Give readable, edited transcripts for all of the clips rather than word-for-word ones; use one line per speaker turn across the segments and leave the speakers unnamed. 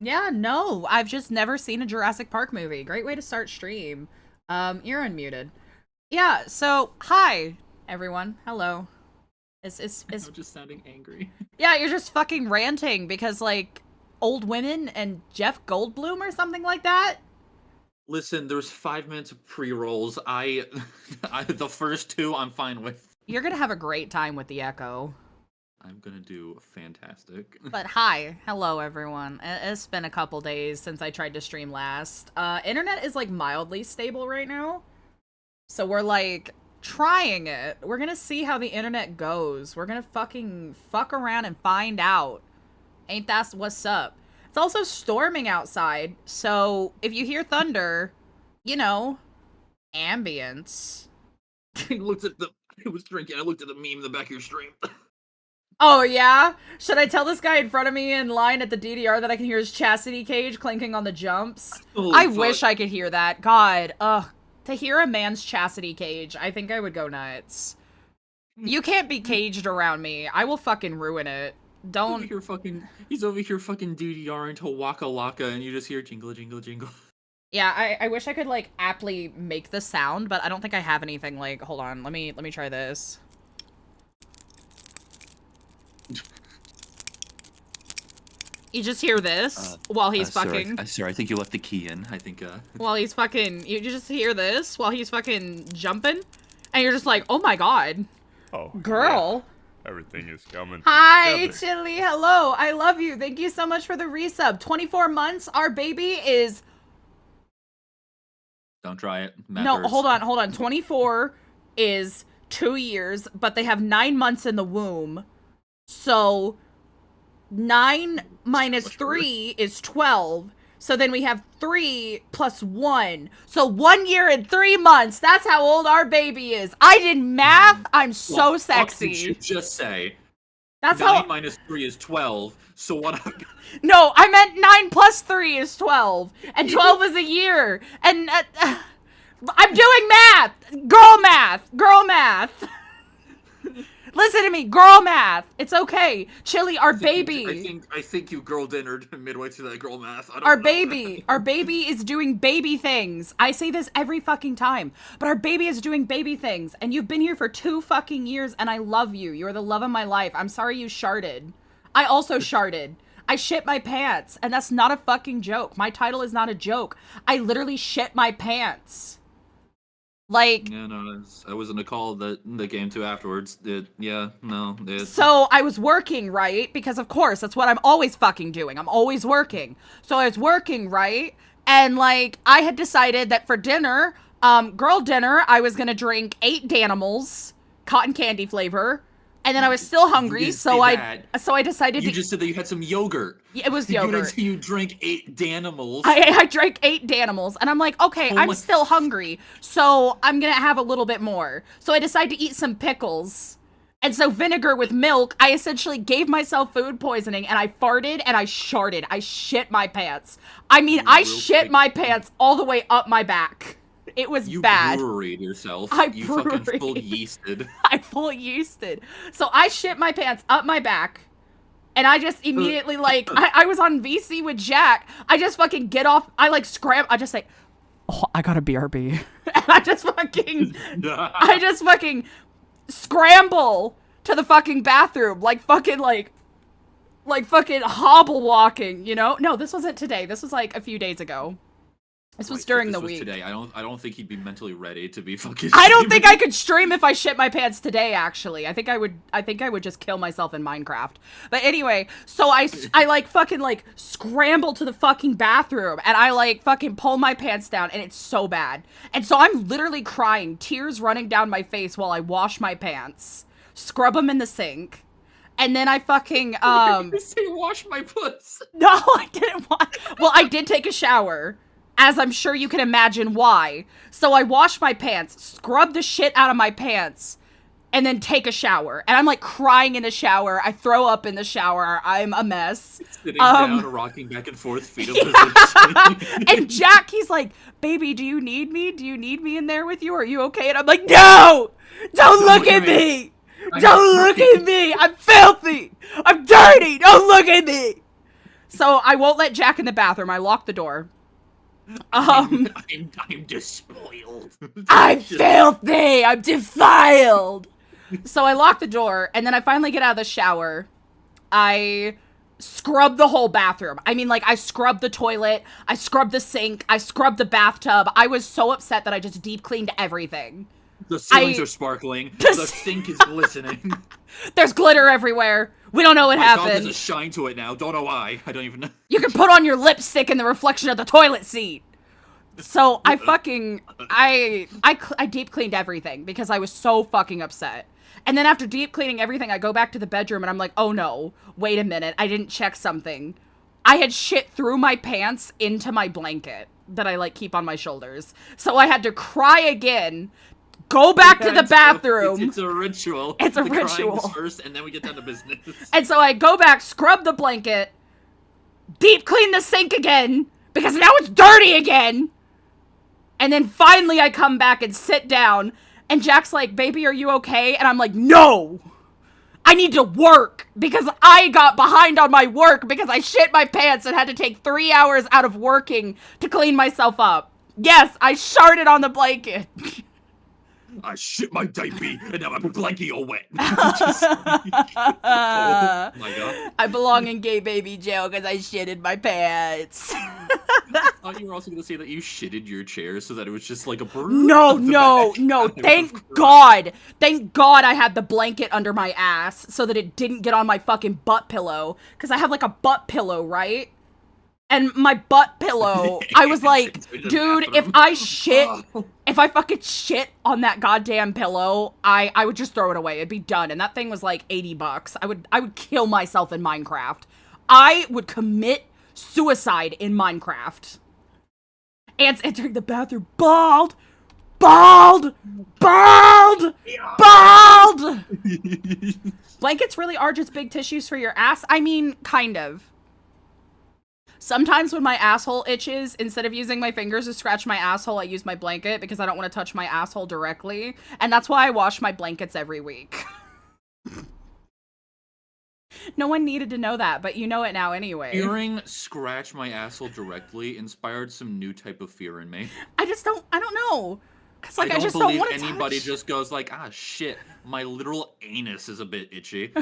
Yeah, no, I've just never seen a Jurassic Park movie. Great way to start stream. You're unmuted. Yeah, so hi everyone. Hello. Is
I'm just sounding angry.
Yeah, you're just fucking ranting because like old women and Jeff Goldblum or something like that?
Listen, there's 5 minutes of pre-rolls. The first two I'm fine with.
You're going to have a great time with the Echo.
I'm gonna do fantastic.
But hi, hello everyone. It's been a couple days since I tried to stream last. Internet is like mildly stable right now. So we're like trying it. We're gonna see how the internet goes. We're gonna fucking fuck around and find out. Ain't that what's up? It's also storming outside, so if you hear thunder, you know, ambience.
I looked at the. I was drinking. I looked at the meme in the back of your stream.
Oh yeah? Should I tell this guy in front of me in line at the DDR that I can hear his chastity cage clinking on the jumps?
Holy
I
fuck.
wish I could hear that. God, ugh. To hear a man's chastity cage, I think I would go nuts. You can't be caged around me. I will fucking ruin it. Don't.
He's over here fucking DDRing to Waka Laka, and you just hear jingle, jingle, jingle.
Yeah, I wish I could like aptly make the sound, but I don't think I have anything like. Hold on, let me try this. You just hear this while he's fucking.
Sir, I think you left the key in. I think,
While he's fucking. You just hear this while he's fucking jumping, and you're just like, oh my god.
Oh,
Girl.
yeah. Everything is coming.
Hi,
together.
Chili. Hello. I love you. Thank you so much for the resub. 24 months. Our baby is.
Don't try it.
No, hold on. 24 is 2 years, but they have 9 months in the womb. So 9 minus 3 is 12. So then we have 3 plus 1. So 1 year and 3 months. That's how old our baby is. I did math. I'm so
Well,
sexy.
You should just say.
That's
9
how.
minus 3 is 12. So what?
No, I meant 9 plus 3 is 12. And 12 is a year. And I'm doing math. Girl math. Girl math. Listen to me, girl math. It's okay. Chili, our baby.
I think you girl dinnered midway through that girl math. I don't
Our
know.
our baby is doing baby things. I say this every fucking time, but our baby is doing baby things, and you've been here for 2 fucking years, and I love you. You're the love of my life. I'm sorry you sharded. I also sharded. I shit my pants, and that's not a fucking joke. My title is not a joke. I literally shit my pants. Like,
Yeah, no, I was in a call that came to afterwards.
so I was working, right? Because of course, that's what I'm always fucking doing. I'm always working. So I was working, right? And like, I had decided that for dinner, girl dinner, I was gonna drink 8 Danimals, cotton candy flavor. And then I was still hungry, so I decided
You just said that you had some yogurt.
It was yogurt.
You drank 8 Danimals.
I drank 8 Danimals, and I'm like, okay,
Oh
I'm
my-
still hungry, so I'm gonna have a little bit more. So I decided to eat some pickles. And so vinegar with milk, I essentially gave myself food poisoning, and I farted and I sharted. I shit my pants. I mean, I shit my pants all the way up my back. It was bad.
You brewered yourself.
You
fucking full yeasted.
I full yeasted. So I shit my pants up my back. And I just immediately, like, I was on VC with Jack. I just fucking get off. I, like, scram. I just say, oh, I got a BRB. And I just fucking scramble to the fucking bathroom. Like, fucking hobble walking, you know? No, this wasn't today. This was, like, a few days ago. This was during the week.
Today. I don't think he'd be mentally ready to be fucking.
I don't think I could stream if I shit my pants today. Actually, I think I would just kill myself in Minecraft. But anyway, so I like fucking like scramble to the fucking bathroom, and I like fucking pull my pants down, and it's so bad. And so I'm literally crying, tears running down my face while I wash my pants, scrub them in the sink. And then I fucking
You say wash my puss.
No, I didn't want. Well, I did take a shower. As I'm sure you can imagine why. So I wash my pants, scrub the shit out of my pants, and then take a shower. And I'm like crying in the shower. I throw up in the shower. I'm a mess.
Sitting down, rocking back and forth, fetal position.
And Jack, he's like, baby, do you need me? Do you need me in there with you? Are you okay? And I'm like, no! Don't look at me! Don't look at me! I'm filthy! I'm dirty! Don't look at me! So I won't let Jack in the bathroom. I lock the door.
I'm despoiled.
I'm filthy. I'm defiled. So I lock the door, and then I finally get out of the shower. I scrub the whole bathroom. I mean, like, I scrubbed the toilet, I scrubbed the sink, I scrubbed the bathtub. I was so upset that I just deep cleaned everything.
The ceilings are sparkling. The sink is glistening.
There's glitter everywhere. We don't know what happened.
There's a shine to it now. Don't know why. I don't even know.
You can put on your lipstick in the reflection of the toilet seat. So I fucking, I deep cleaned everything because I was so fucking upset. And then after deep cleaning everything, I go back to the bedroom and I'm like, oh no, wait a minute, I didn't check something. I had shit through my pants into my blanket that I like keep on my shoulders. So I had to cry again, go back to the bathroom.
It's a ritual.
It's a ritual.
Crying first, and then we get down to business.
And so I go back, scrub the blanket, deep clean the sink again, because now it's dirty again. And then finally I come back and sit down, and Jack's like, baby, are you okay? And I'm like, no! I need to work, because I got behind on my work because I shit my pants and had to take 3 hours out of working to clean myself up. Yes, I sharted on the blanket.
I shit my diaper, and now my blankie all wet. Oh my god.
I belong in gay baby jail because I shitted my pants.
I thought you were also going to say that you shitted your chair so that it was just like a bird.
No. Thank God. Thank God I had the blanket under my ass so that it didn't get on my fucking butt pillow. Because I have like a butt pillow, right? And my butt pillow, I was like, dude, if I fucking shit on that goddamn pillow, I would just throw it away. It'd be done. And that thing was like $80. I would kill myself in Minecraft. I would commit suicide in Minecraft. Ants entering the bathroom. Bald! Blankets really are just big tissues for your ass? I mean, kind of. Sometimes when my asshole itches, instead of using my fingers to scratch my asshole, I use my blanket because I don't want to touch my asshole directly. And that's why I wash my blankets every week. No one needed to know that, but you know it now anyway.
Hearing scratch my asshole directly inspired some new type of fear in me.
I don't know. Cause like I just don't want to touch.
Anybody just goes like, ah shit, my literal anus is a bit itchy.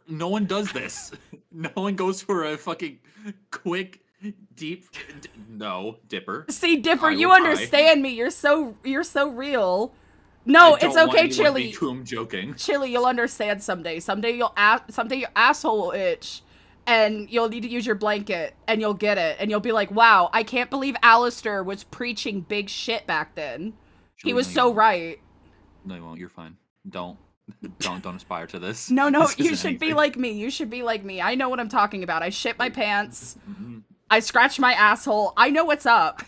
No one does this. No one goes for a fucking quick, deep, dipper.
See, Dipper, you understand me. You're so real. No, it's okay, Chili.
I'm joking.
Chili, you'll understand someday. Someday your asshole will itch, and you'll need to use your blanket, and you'll get it, and you'll be like, wow, I can't believe Alistair was preaching big shit back then. He was so right.
No, you won't. You're fine. Don't aspire to this.
No, you should be like me. You should be like me. I know what I'm talking about. I shit my pants. I scratch my asshole. I know what's up.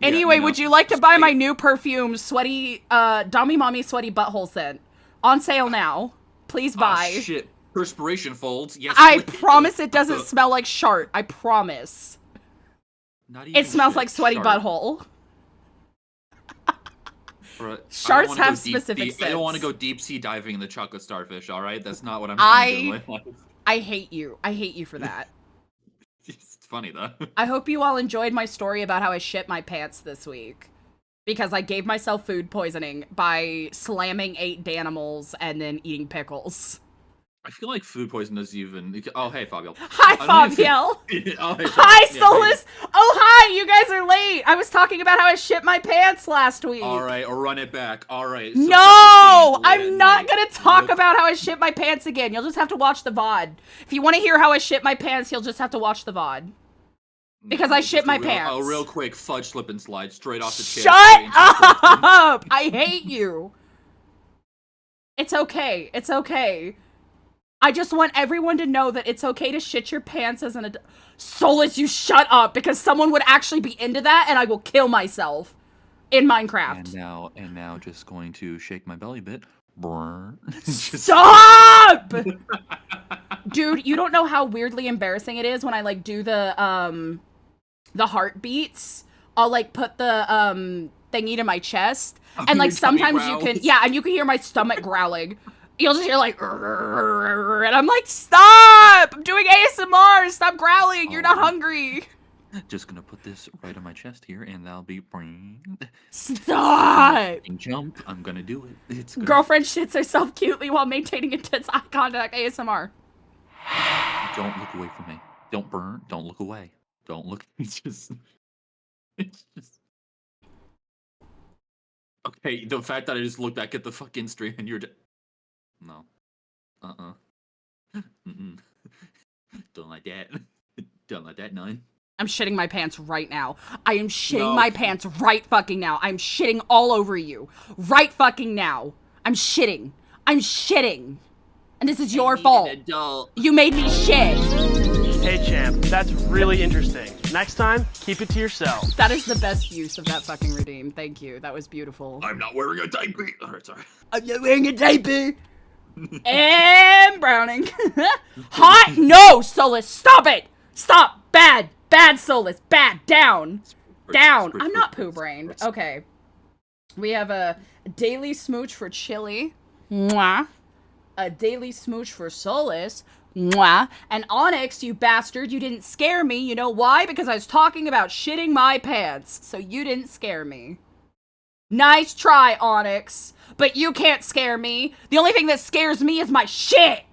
Anyway, would you like to buy my new perfume, Sweaty, Dummy Mommy Sweaty Butthole Scent? On sale now. Please buy.
Oh, shit. Perspiration folds. Yes.
I promise it doesn't smell like shart. I promise.
Not even
it smells like sweaty butthole. Sharks have specific scents.
I don't want to go deep sea diving in the chocolate starfish, alright? That's not what I'm trying to do in my life.
I hate you. I hate you for that.
It's funny, though.
I hope you all enjoyed my story about how I shit my pants this week. Because I gave myself food poisoning by slamming 8 Danimals and then eating pickles.
I feel like food poison is even... Oh, hey, Fabiel.
Hi, Fabiel.
Oh, hey,
hi, Solus. Oh, hi, you guys are late. I was talking about how I shit my pants last week.
All right, or run it back. All right. So
no, I'm not going to talk about how I shit my pants again. You'll just have to watch the VOD. If you want to hear how I shit my pants, you'll just have to watch the VOD. Because I shit my pants.
Oh, real quick, fudge slip and slide straight off the chair.
Shut up! I hate you. It's okay. It's okay. I just want everyone to know that it's okay to shit your pants as an adult. Solus, you shut up, because someone would actually be into that, and I will kill myself in Minecraft.
And now, just going to shake my belly a bit.
Stop! Dude, you don't know how weirdly embarrassing it is when I, like, do the heartbeats. I'll, like, put the, thingy to my chest, and, like, sometimes you can, and you can hear my stomach growling. You'll just hear like, and I'm like, stop! I'm doing ASMR. Stop growling. You're not hungry.
Just gonna put this right on my chest here, and that'll be.
Stop!
Jump. I'm gonna do it. It's gonna...
Girlfriend shits herself cutely while maintaining intense eye contact. ASMR.
Don't look away from me. Don't burn. Don't look away. Don't look. It's just. It's just. Okay, the fact that I just looked back at the fucking stream and you're just... No. Mm-mm. Don't like that. Don't like that, none.
I'm shitting my pants right now. I am shitting my pants right fucking now. I'm shitting all over you. Right fucking now. I'm shitting. I'm shitting. And this is your fault. You made me shit.
Hey, champ, that's really interesting. Next time, keep it to yourself.
That is the best use of that fucking redeem. Thank you. That was beautiful.
I'm not wearing a diaper. Alright, sorry.
I'm not wearing a diaper. And Browning. Hot? No, Solus. Stop it. Stop. Bad. Bad, Solus. Bad. Down. Down. I'm not poo-brained. Okay. We have a daily smooch for Chili. Mwah. A daily smooch for Solus. Mwah. And Onyx, you bastard, you didn't scare me. You know why? Because I was talking about shitting my pants. So you didn't scare me. Nice try, Onyx. But you can't scare me. The only thing that scares me is my shit.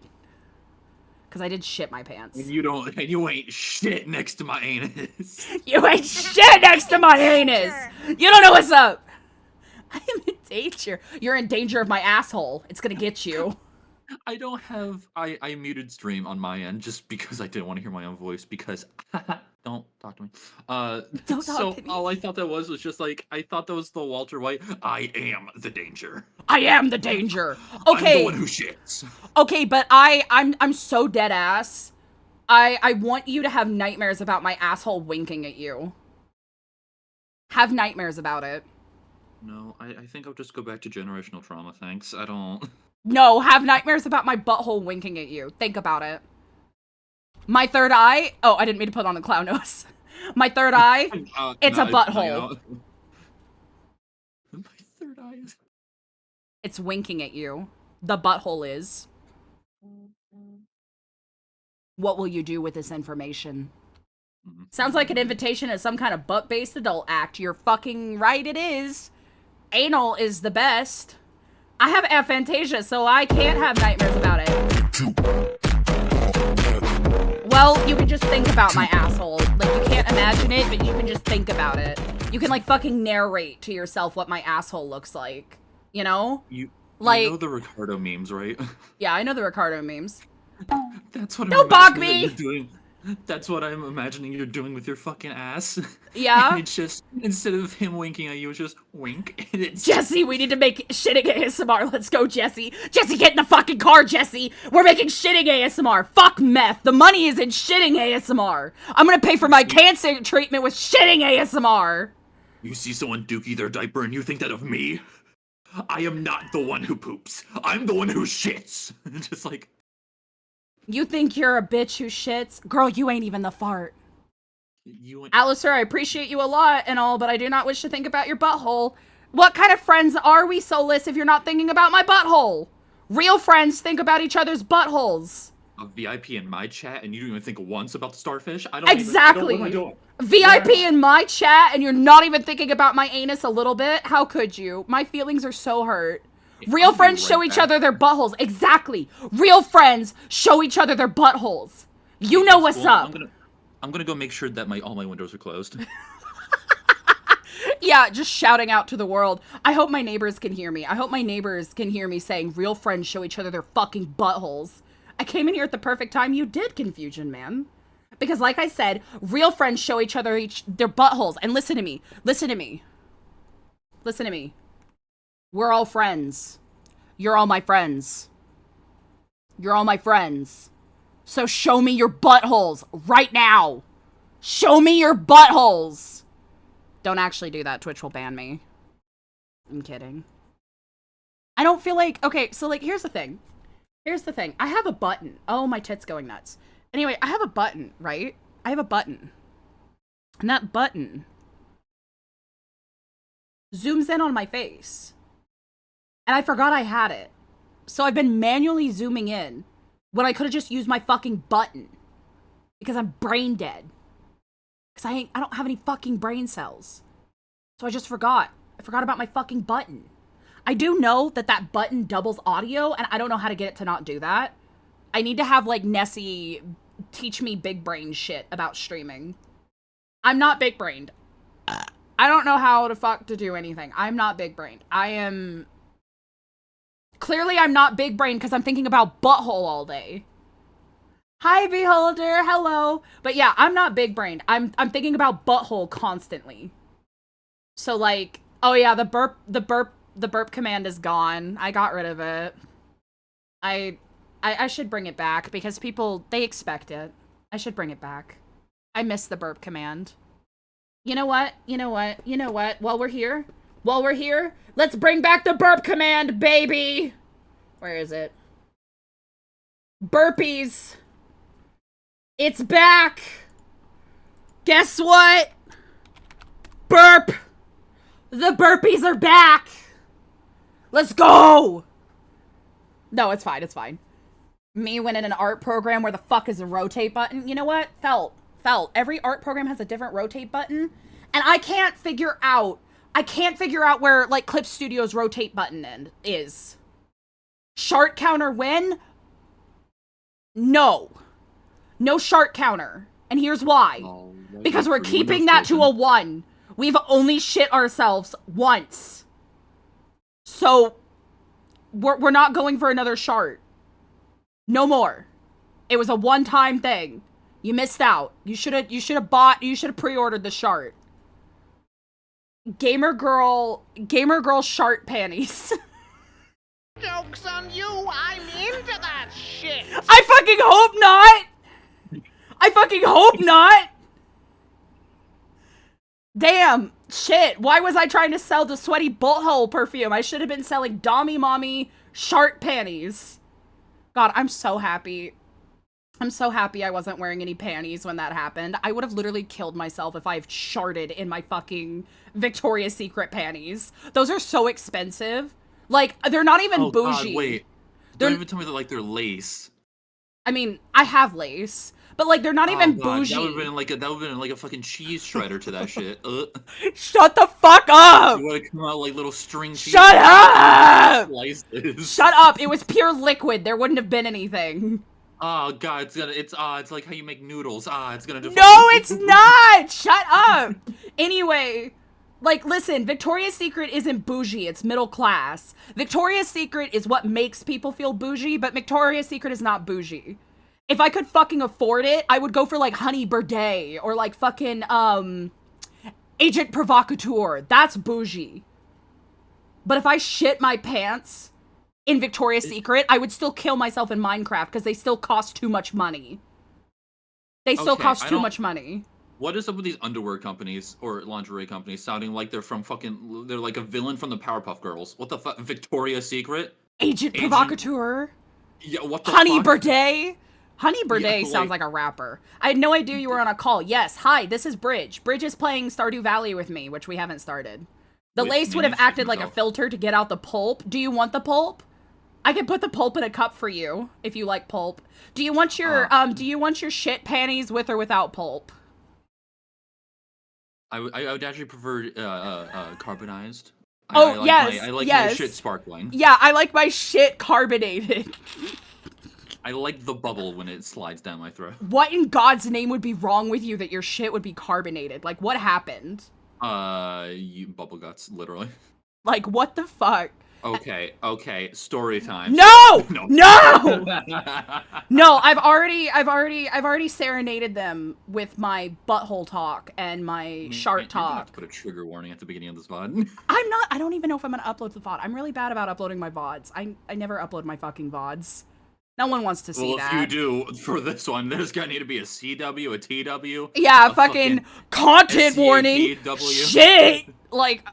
Because I did shit my pants.
And you ain't shit next to my anus.
You ain't shit next to my anus. You don't know what's up. I am in danger. You're in danger of my asshole. It's gonna get you.
I don't have... I muted stream on my end just because I didn't want to hear my own voice because... Don't talk to me.
Don't talk to me.
All I thought that was just like... I thought that was the Walter White. I am the danger.
I am the danger. Okay.
I'm the one who shits.
Okay, but I'm so dead ass. I want you to have nightmares about my asshole winking at you. Have nightmares about it.
No, I think I'll just go back to generational trauma, thanks. I don't...
No, have nightmares about my butthole winking at you. Think about it. My third eye... Oh, I didn't mean to put on the clown nose. My third eye, it's a butthole.
My third eye is...
It's winking at you. The butthole is. What will you do with this information? Sounds like an invitation to some kind of butt-based adult act. You're fucking right, it is. Anal is the best. I have aphantasia, so I can't have nightmares about it. Well, you can just think about my asshole. Like, you can't imagine it, but you can just think about it. You can, like, fucking narrate to yourself what my asshole looks like. You know?
You
like,
know the Ricardo memes, right?
Yeah, I know the Ricardo memes.
That's what
Don't bog me!
You're doing. That's what I'm imagining you're doing with your fucking ass.
Yeah?
And it's just, instead of him winking at you, it's just wink. And it's
Jesse, we need to make shitting ASMR. Let's go, Jesse. Jesse, get in the fucking car, Jesse. We're making shitting ASMR. Fuck meth. The money is in shitting ASMR. I'm gonna pay for my cancer treatment with shitting ASMR.
You see someone dookie their diaper and you think that of me? I am not the one who poops. I'm the one who shits. Just like...
You think you're a bitch who shits? Girl, you ain't even the fart.
You ain't...
Alistair, I appreciate you a lot and all, but I do not wish to think about your butthole. What kind of friends are we, Solus, if you're not thinking about my butthole? Real friends think about each other's buttholes.
A VIP in my chat and you don't even think once about the starfish? I don't
Exactly.
Even, what am I doing?
VIP in my chat and you're not even thinking about my anus a little bit? How could you? My feelings are so hurt. Real friends show each other their buttholes. Exactly. Real friends show each other their buttholes. You know what's up.
I'm gonna go make sure that all my windows are closed.
Yeah, just shouting out to the world. I hope my neighbors can hear me. I hope my neighbors can hear me saying real friends show each other their fucking buttholes. I came in here at the perfect time. You did, Confusion Man. Because like I said, real friends show each other their buttholes. And listen to me. Listen to me. Listen to me. We're all friends. You're all my friends. You're all my friends. So show me your buttholes right now. Show me your buttholes. Don't actually do that. Twitch will ban me. I'm kidding. I don't feel like... Okay, so like, here's the thing. Here's the thing. I have a button. Oh, my tit's going nuts. Anyway, I have a button, right? I have a button. And that button zooms in on my face. And I forgot I had it. So I've been manually zooming in when I could have just used my fucking button. Because I'm brain dead. Because I don't have any fucking brain cells. So I just forgot. I forgot about my fucking button. I do know that button doubles audio, and I don't know how to get it to not do that. I need to have, like, Nessie teach me big brain shit about streaming. I'm not big brained. I don't know how the fuck to do anything. I'm not big brained. Clearly I'm not big brained because I'm thinking about butthole all day. Hi, Beholder. Hello. But yeah, I'm not big brained. I'm thinking about butthole constantly. So, like, oh yeah, the burp command is gone. I got rid of it. I should bring it back because people, they expect it. I should bring it back. I miss the burp command. You know what? While we're here, let's bring back the burp command, baby! Where is it? Burpees! It's back! Guess what? Burp! The burpees are back! Let's go! No, it's fine. Me winning an art program where the fuck is a rotate button? You know what? Felt. Every art program has a different rotate button, and I can't figure out where, like, Clip Studio's rotate button is. Shart counter win? No. No shart counter. And here's why. Oh, because we're keeping that to a 1. We've only shit ourselves once. So, we're not going for another shart. No more. It was a one-time thing. You missed out. You should have pre-ordered the shart. Gamer girl shart panties.
Joke's on you, I'm into that shit.
I fucking hope not. Damn, shit. Why was I trying to sell the sweaty butthole perfume? I should have been selling Dommy Mommy shart panties. God, I'm so happy. I'm so happy I wasn't wearing any panties when that happened. I would have literally killed myself if I've sharted in my fucking Victoria's Secret panties. Those are so expensive. Like, they're not even bougie.
God, wait. Don't even tell me that, like, they're lace.
I mean, I have lace. But, like, they're not even bougie.
That would have been like a fucking cheese shredder to that shit.
Shut the fuck up!
You would have come out like little string cheese.
Shut up!
Slices.
Shut up! It was pure liquid. There wouldn't have been anything.
Oh god, it's like how you make noodles. It's gonna do.
No, it's not! Shut up! Anyway, like, listen, Victoria's Secret isn't bougie, it's middle class. Victoria's Secret is what makes people feel bougie, but Victoria's Secret is not bougie. If I could fucking afford it, I would go for, like, Honey Birdette, or, like, fucking, Agent Provocateur. That's bougie. But if I shit my pants in Victoria's Secret, I would still kill myself in Minecraft, because they still cost too much money. They still cost too much money.
What is up with these underwear companies, or lingerie companies, sounding like they're from fucking, they're like a villain from the Powerpuff Girls? What the fuck? Victoria's Secret?
Agent Provocateur?
Yeah, what the
Honey
fuck?
Birdette? Honey Birdette sounds like a rapper. I had no idea you were on a call. Yes, hi, this is Bridge. Bridge is playing Stardew Valley with me, which we haven't started. The lace would have acted like a filter to get out the pulp. Do you want the pulp? I can put the pulp in a cup for you, if you like pulp. Do you want your, shit panties with or without pulp?
I would actually prefer, carbonized.
Yes,
I like my shit sparkling.
Yeah, I like my shit carbonated.
I like the bubble when it slides down my throat.
What in God's name would be wrong with you that your shit would be carbonated? Like, what happened?
You bubble guts, literally.
Like, what the fuck?
Okay, story time.
No! No! No, I've already serenaded them with my butthole talk and my shart talk.
You're gonna have to put a trigger warning at the beginning of this VOD.
I don't even know if I'm gonna upload the VOD. I'm really bad about uploading my VODs. I never upload my fucking VODs. No one wants to see that.
Well, if you do, for this one, there's gonna need to be a CW, a TW.
Yeah, a fucking content warning. Shit! Like,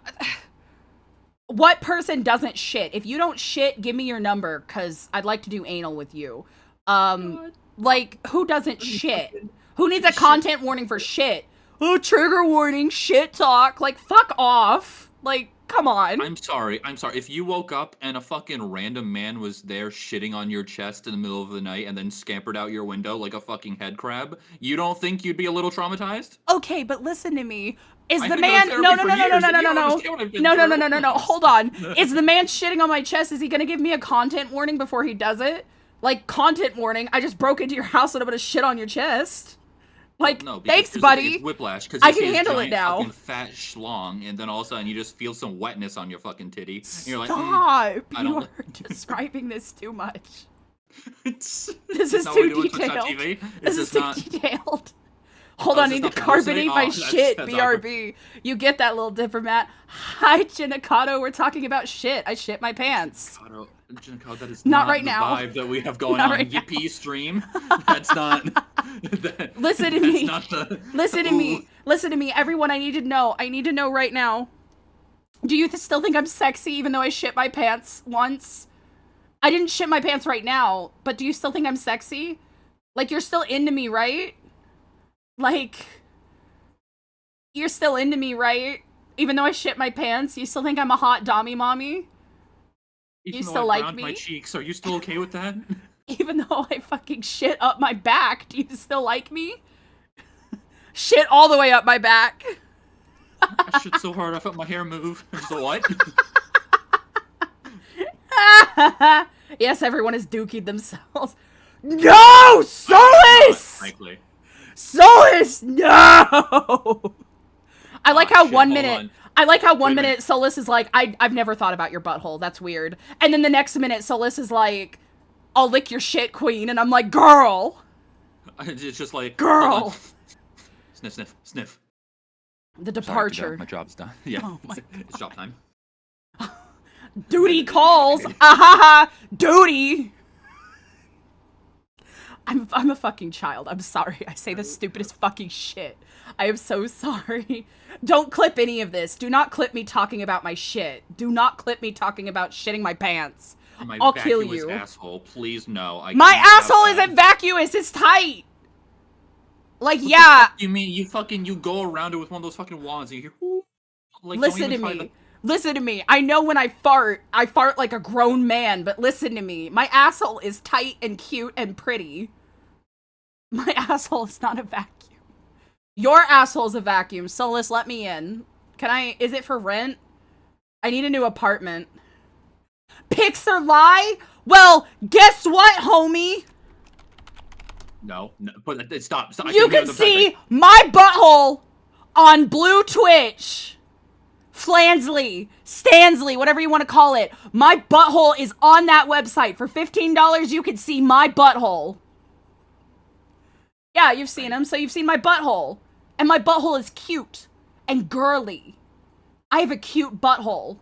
what person doesn't shit? If you don't shit, give me your number, because I'd like to do anal with you. Like, who doesn't shit? Who needs a content warning for shit? Oh, trigger warning, shit talk. Like, fuck off. Like, Come on.
I'm sorry. If you woke up and a fucking random man was there shitting on your chest in the middle of the night and then scampered out your window like a fucking head crab, you don't think you'd be a little traumatized?
Okay, but listen to me. Is
I've
the
been to
man?
therapy
No,
for
no, no, no, no,
years,
no,
and
no,
you
no,
don't
no,
understand what I've been
no, no, no,
through.
no, no, no. Hold on. Is the man shitting on my chest? Is he gonna give me a content warning before he does it? Like content warning. I just broke into your house and I'm gonna shit on your chest. Like,
No, because
thanks,
it's
buddy.
whiplash. Because
I
you
can
see this
handle it
giant
now.
fucking fat schlong, and then all of a sudden you just feel some wetness on your fucking titty. And you're like,
Stop!
I
You
don't.
are describing this too much.
This
This is
not
too
what we do on
detailed.
Twitch.tv.
This
Is
is
this
too
not?
detailed. Hold
Oh,
on,
is
I
this
need to
not publicity?
carbonate my
Oh,
shit,
that's awkward.
BRB. You get that, little diplomat. Hi, Ginakato, we're talking about shit. I shit my pants.
Ginakato, that is
Not
not
right
the
now.
vibe that we have going
Not
on
right now.
Yippee stream. That's not.
Listen to
that's
me.
Not the,
Listen to me. Listen to me. Everyone, I need to know. I need to know right now. Do you still think I'm sexy even though I shit my pants once? I didn't shit my pants right now, but do you still think I'm sexy? Like, you're still into me, right? Like, you're still into me, right? Even though I shit my pants, you still think I'm a hot dommy mommy?
Even
You
though
still
I
like
browned my
me?
cheeks, are you still okay with that?
Even though I fucking shit up my back, do you still like me? Shit all the way up my back.
I shit so hard I felt my hair move. Just what?
Yes, everyone is dookied themselves. No! Solace!
Frankly.
Solace! No! I like how
shit,
1
hold
minute...
on.
I like how
Wait a
one
minute.
minute Solace is like, I've never thought about your butthole. That's weird. And then the next minute Solace is like, I'll lick your shit, queen. And I'm like, girl.
It's just like,
Girl.
hold on. Sniff, sniff, sniff.
The
Sorry, I have to go.
departure.
My job's done. Yeah,
Oh my
it's job time.
Duty calls. Ahaha. Duty. I'm a fucking child. I'm sorry. I say the stupidest fucking shit. I am so sorry. Don't clip any of this. Do not clip me talking about my shit. Do not clip me talking about shitting my pants.
My
I'll kill
vacuous
you.
Asshole, please no.
My asshole isn't vacuous. It's tight. Like, yeah.
You mean you go around it with one of those fucking wands and you hear, "Ooh," like,
Listen
don't
to
even try
me. Listen to me. I know when I fart like a grown man, but listen to me. My asshole is tight and cute and pretty. My asshole is not a vacuum. Your asshole's a vacuum. Solus, let me in. Is it for rent? I need a new apartment. Pixar lie? Well, guess what, homie?
No, but stop. I
You
can't hear
can
the
see
typing.
my butthole on Blue Twitch. Flansley, Stansley, whatever you want to call it. My butthole is on that website. For $15, you can see my butthole. Yeah, you've seen him, so you've seen my butthole. And my butthole is cute and girly. I have a cute butthole.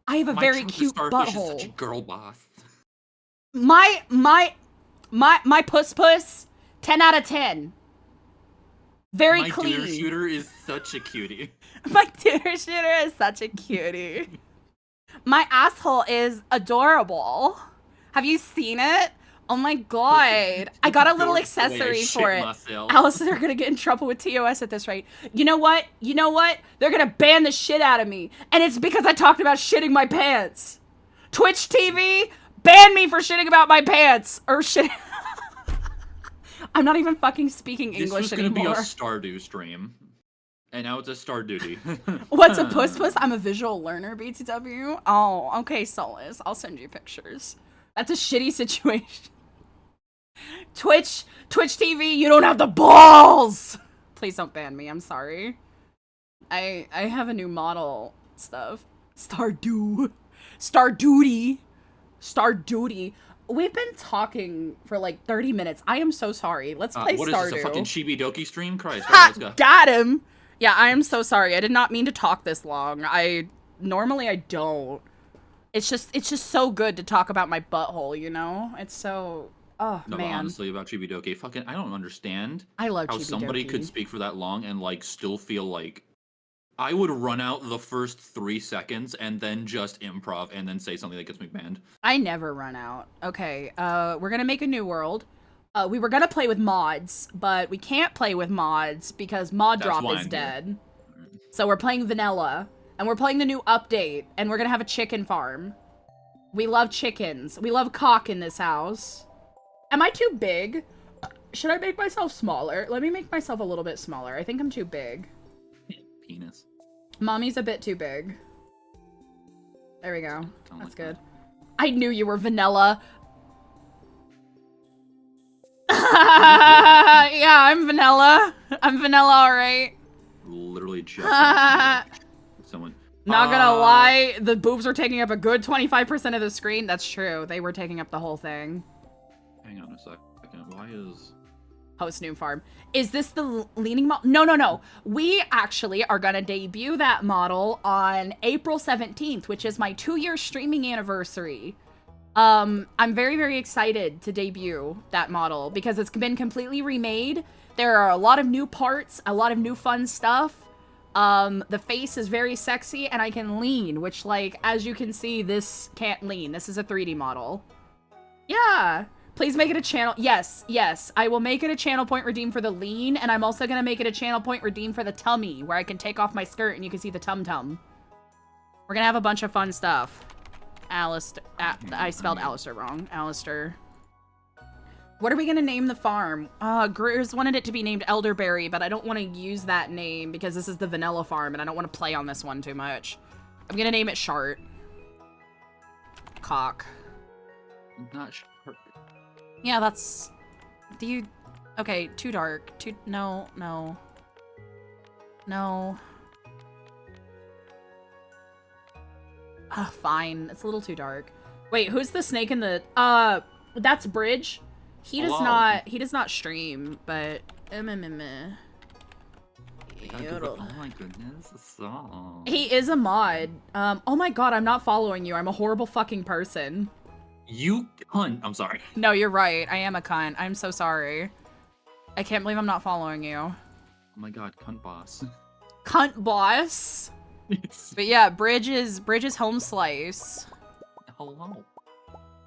I have a very cute
Starfish
butthole.
is such a girl boss.
My puss, 10 out of 10. Very
My
clean.
duder shooter is such a cutie.
My duder shooter is such a cutie. My asshole is adorable. Have you seen it? Oh my god. I got a little
Dorks the way I
accessory
shit
for it.
myself.
Allison, they're gonna get in trouble with TOS at this rate. You know what? You know what? They're gonna ban the shit out of me. And it's because I talked about shitting my pants. Twitch TV, ban me for shitting about my pants. Or shit. I'm not even fucking speaking
This
English
was gonna
anymore.
be a Stardew stream. And now it's a Starduty.
What's a puss? I'm a visual learner, BTW. Oh, okay, Solus. I'll send you pictures. That's a shitty situation. Twitch TV, you don't have the balls! Please don't ban me, I'm sorry. I have a new model stuff. Stardew. Starduty. We've been talking for like 30 minutes. I am so sorry. Let's play
what
Stardew.
is this, a fucking Chibi-Doki stream? Christ,
Ha!
let's go.
Got him! Yeah, I am so sorry. I did not mean to talk this long. Normally I don't. It's just so good to talk about my butthole, you know? It's so, oh,
No,
man.
but honestly, about Chibi-Doki, fucking, I don't understand
I love
how somebody
Chibi-Doki.
could speak for that long and, like, still feel like... I would run out the first 3 seconds and then just improv and then say something that gets me banned.
I never run out. Okay, we're gonna make a new world. We were gonna play with mods, but we can't play with mods because mod
That's
drop
why
is
I'm here.
dead. So we're playing vanilla. And we're playing the new update, and we're gonna have a chicken farm. We love chickens. We love cock in this house. Am I too big? Should I make myself smaller? Let me make myself a little bit smaller. I think I'm too big.
Penis.
Mommy's a bit too big. There we go.
Don't
That's
like
good.
that.
I knew you were vanilla. Yeah, I'm vanilla. I'm vanilla, alright.
Literally just someone.
Not gonna lie, the boobs were taking up a good 25% of the screen. That's true. They were taking up the whole thing.
Hang on a second. Why is...
Host new farm. Is this the leaning model? No, no, no. We actually are gonna debut that model on April 17th, which is my 2-year streaming anniversary. I'm very, very excited to debut that model because it's been completely remade. There are a lot of new parts, a lot of new fun stuff. The face is very sexy and I can lean, which, like, as you can see, this can't lean. This is a 3D model. Yeah. Please make it a channel. Yes, yes. I will make it a channel point redeem for the lean, and I'm also going to make it a channel point redeem for the tummy, where I can take off my skirt and you can see the tum-tum. We're going to have a bunch of fun stuff. Alistair. I spelled Alistair wrong. Alistair. What are we going to name the farm? Greers wanted it to be named Elderberry, but I don't want to use that name because this is the vanilla farm, and I don't want to play on this one too much. I'm going to name it Shart. Cock.
Not sure.
Yeah, that's... Do you... Okay, too dark. Too... No, no. No. Fine. It's a little too dark. Wait, who's the snake in the... That's Bridge. He does not stream, but...
Oh my goodness, the song.
He is a mod. Oh my god, I'm not following you. I'm a horrible fucking person.
You cunt. I'm sorry.
No, you're right. I am a cunt. I'm so sorry. I can't believe I'm not following you.
Oh my god, cunt boss.
Cunt boss. But yeah, Bridge is home slice.
Hello.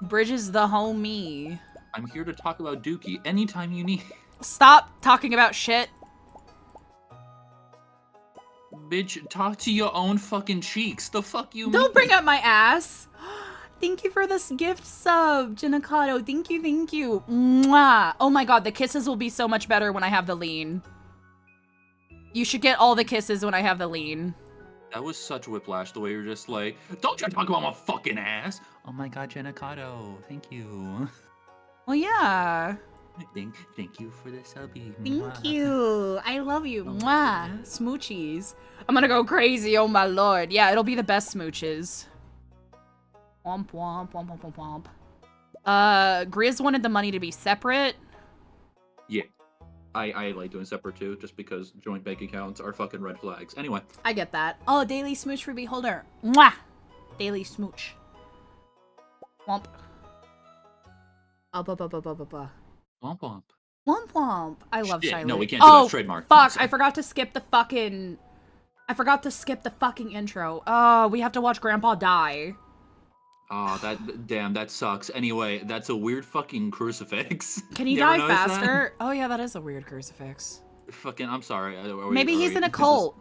Bridge is the homie.
I'm here to talk about Dookie anytime you need.
Stop talking about shit.
Bitch, talk to your own fucking cheeks. The fuck you
Don't
mean?
bring up my ass. Thank you for this gift sub, Giancarlo. Thank you, thank you. Mwah. Oh my god, the kisses will be so much better when I have the lean. You should get all the kisses when I have the lean.
That was such whiplash, the way you're just like, don't you talk about my fucking ass! Oh my god, Giancarlo, thank you.
Well, yeah.
Thank you for the subby.
Thank you. I love you. Mwah. Smoochies. I'm gonna go crazy, oh my lord. Yeah, it'll be the best smooches. Womp womp womp womp womp womp. Grizz wanted the money to be separate.
Yeah. I like doing separate too, just because joint bank accounts are fucking red flags. Anyway.
I get that. Oh, daily smooch for beholder. Mwah! Daily smooch. Womp.
Womp womp.
Womp womp. I love
Shit,
Shy
no,
Lou.
we can't do that.
Oh,
Trademark.
fuck.
Sorry.
I forgot to skip the fucking... intro. Oh, we have to watch Grandpa die.
Oh, that sucks. Anyway, that's a weird fucking crucifix.
Can he
You ever
die
notice
faster? Oh yeah, that is a weird crucifix.
that? Fucking, I'm sorry.
Maybe he's in a cult.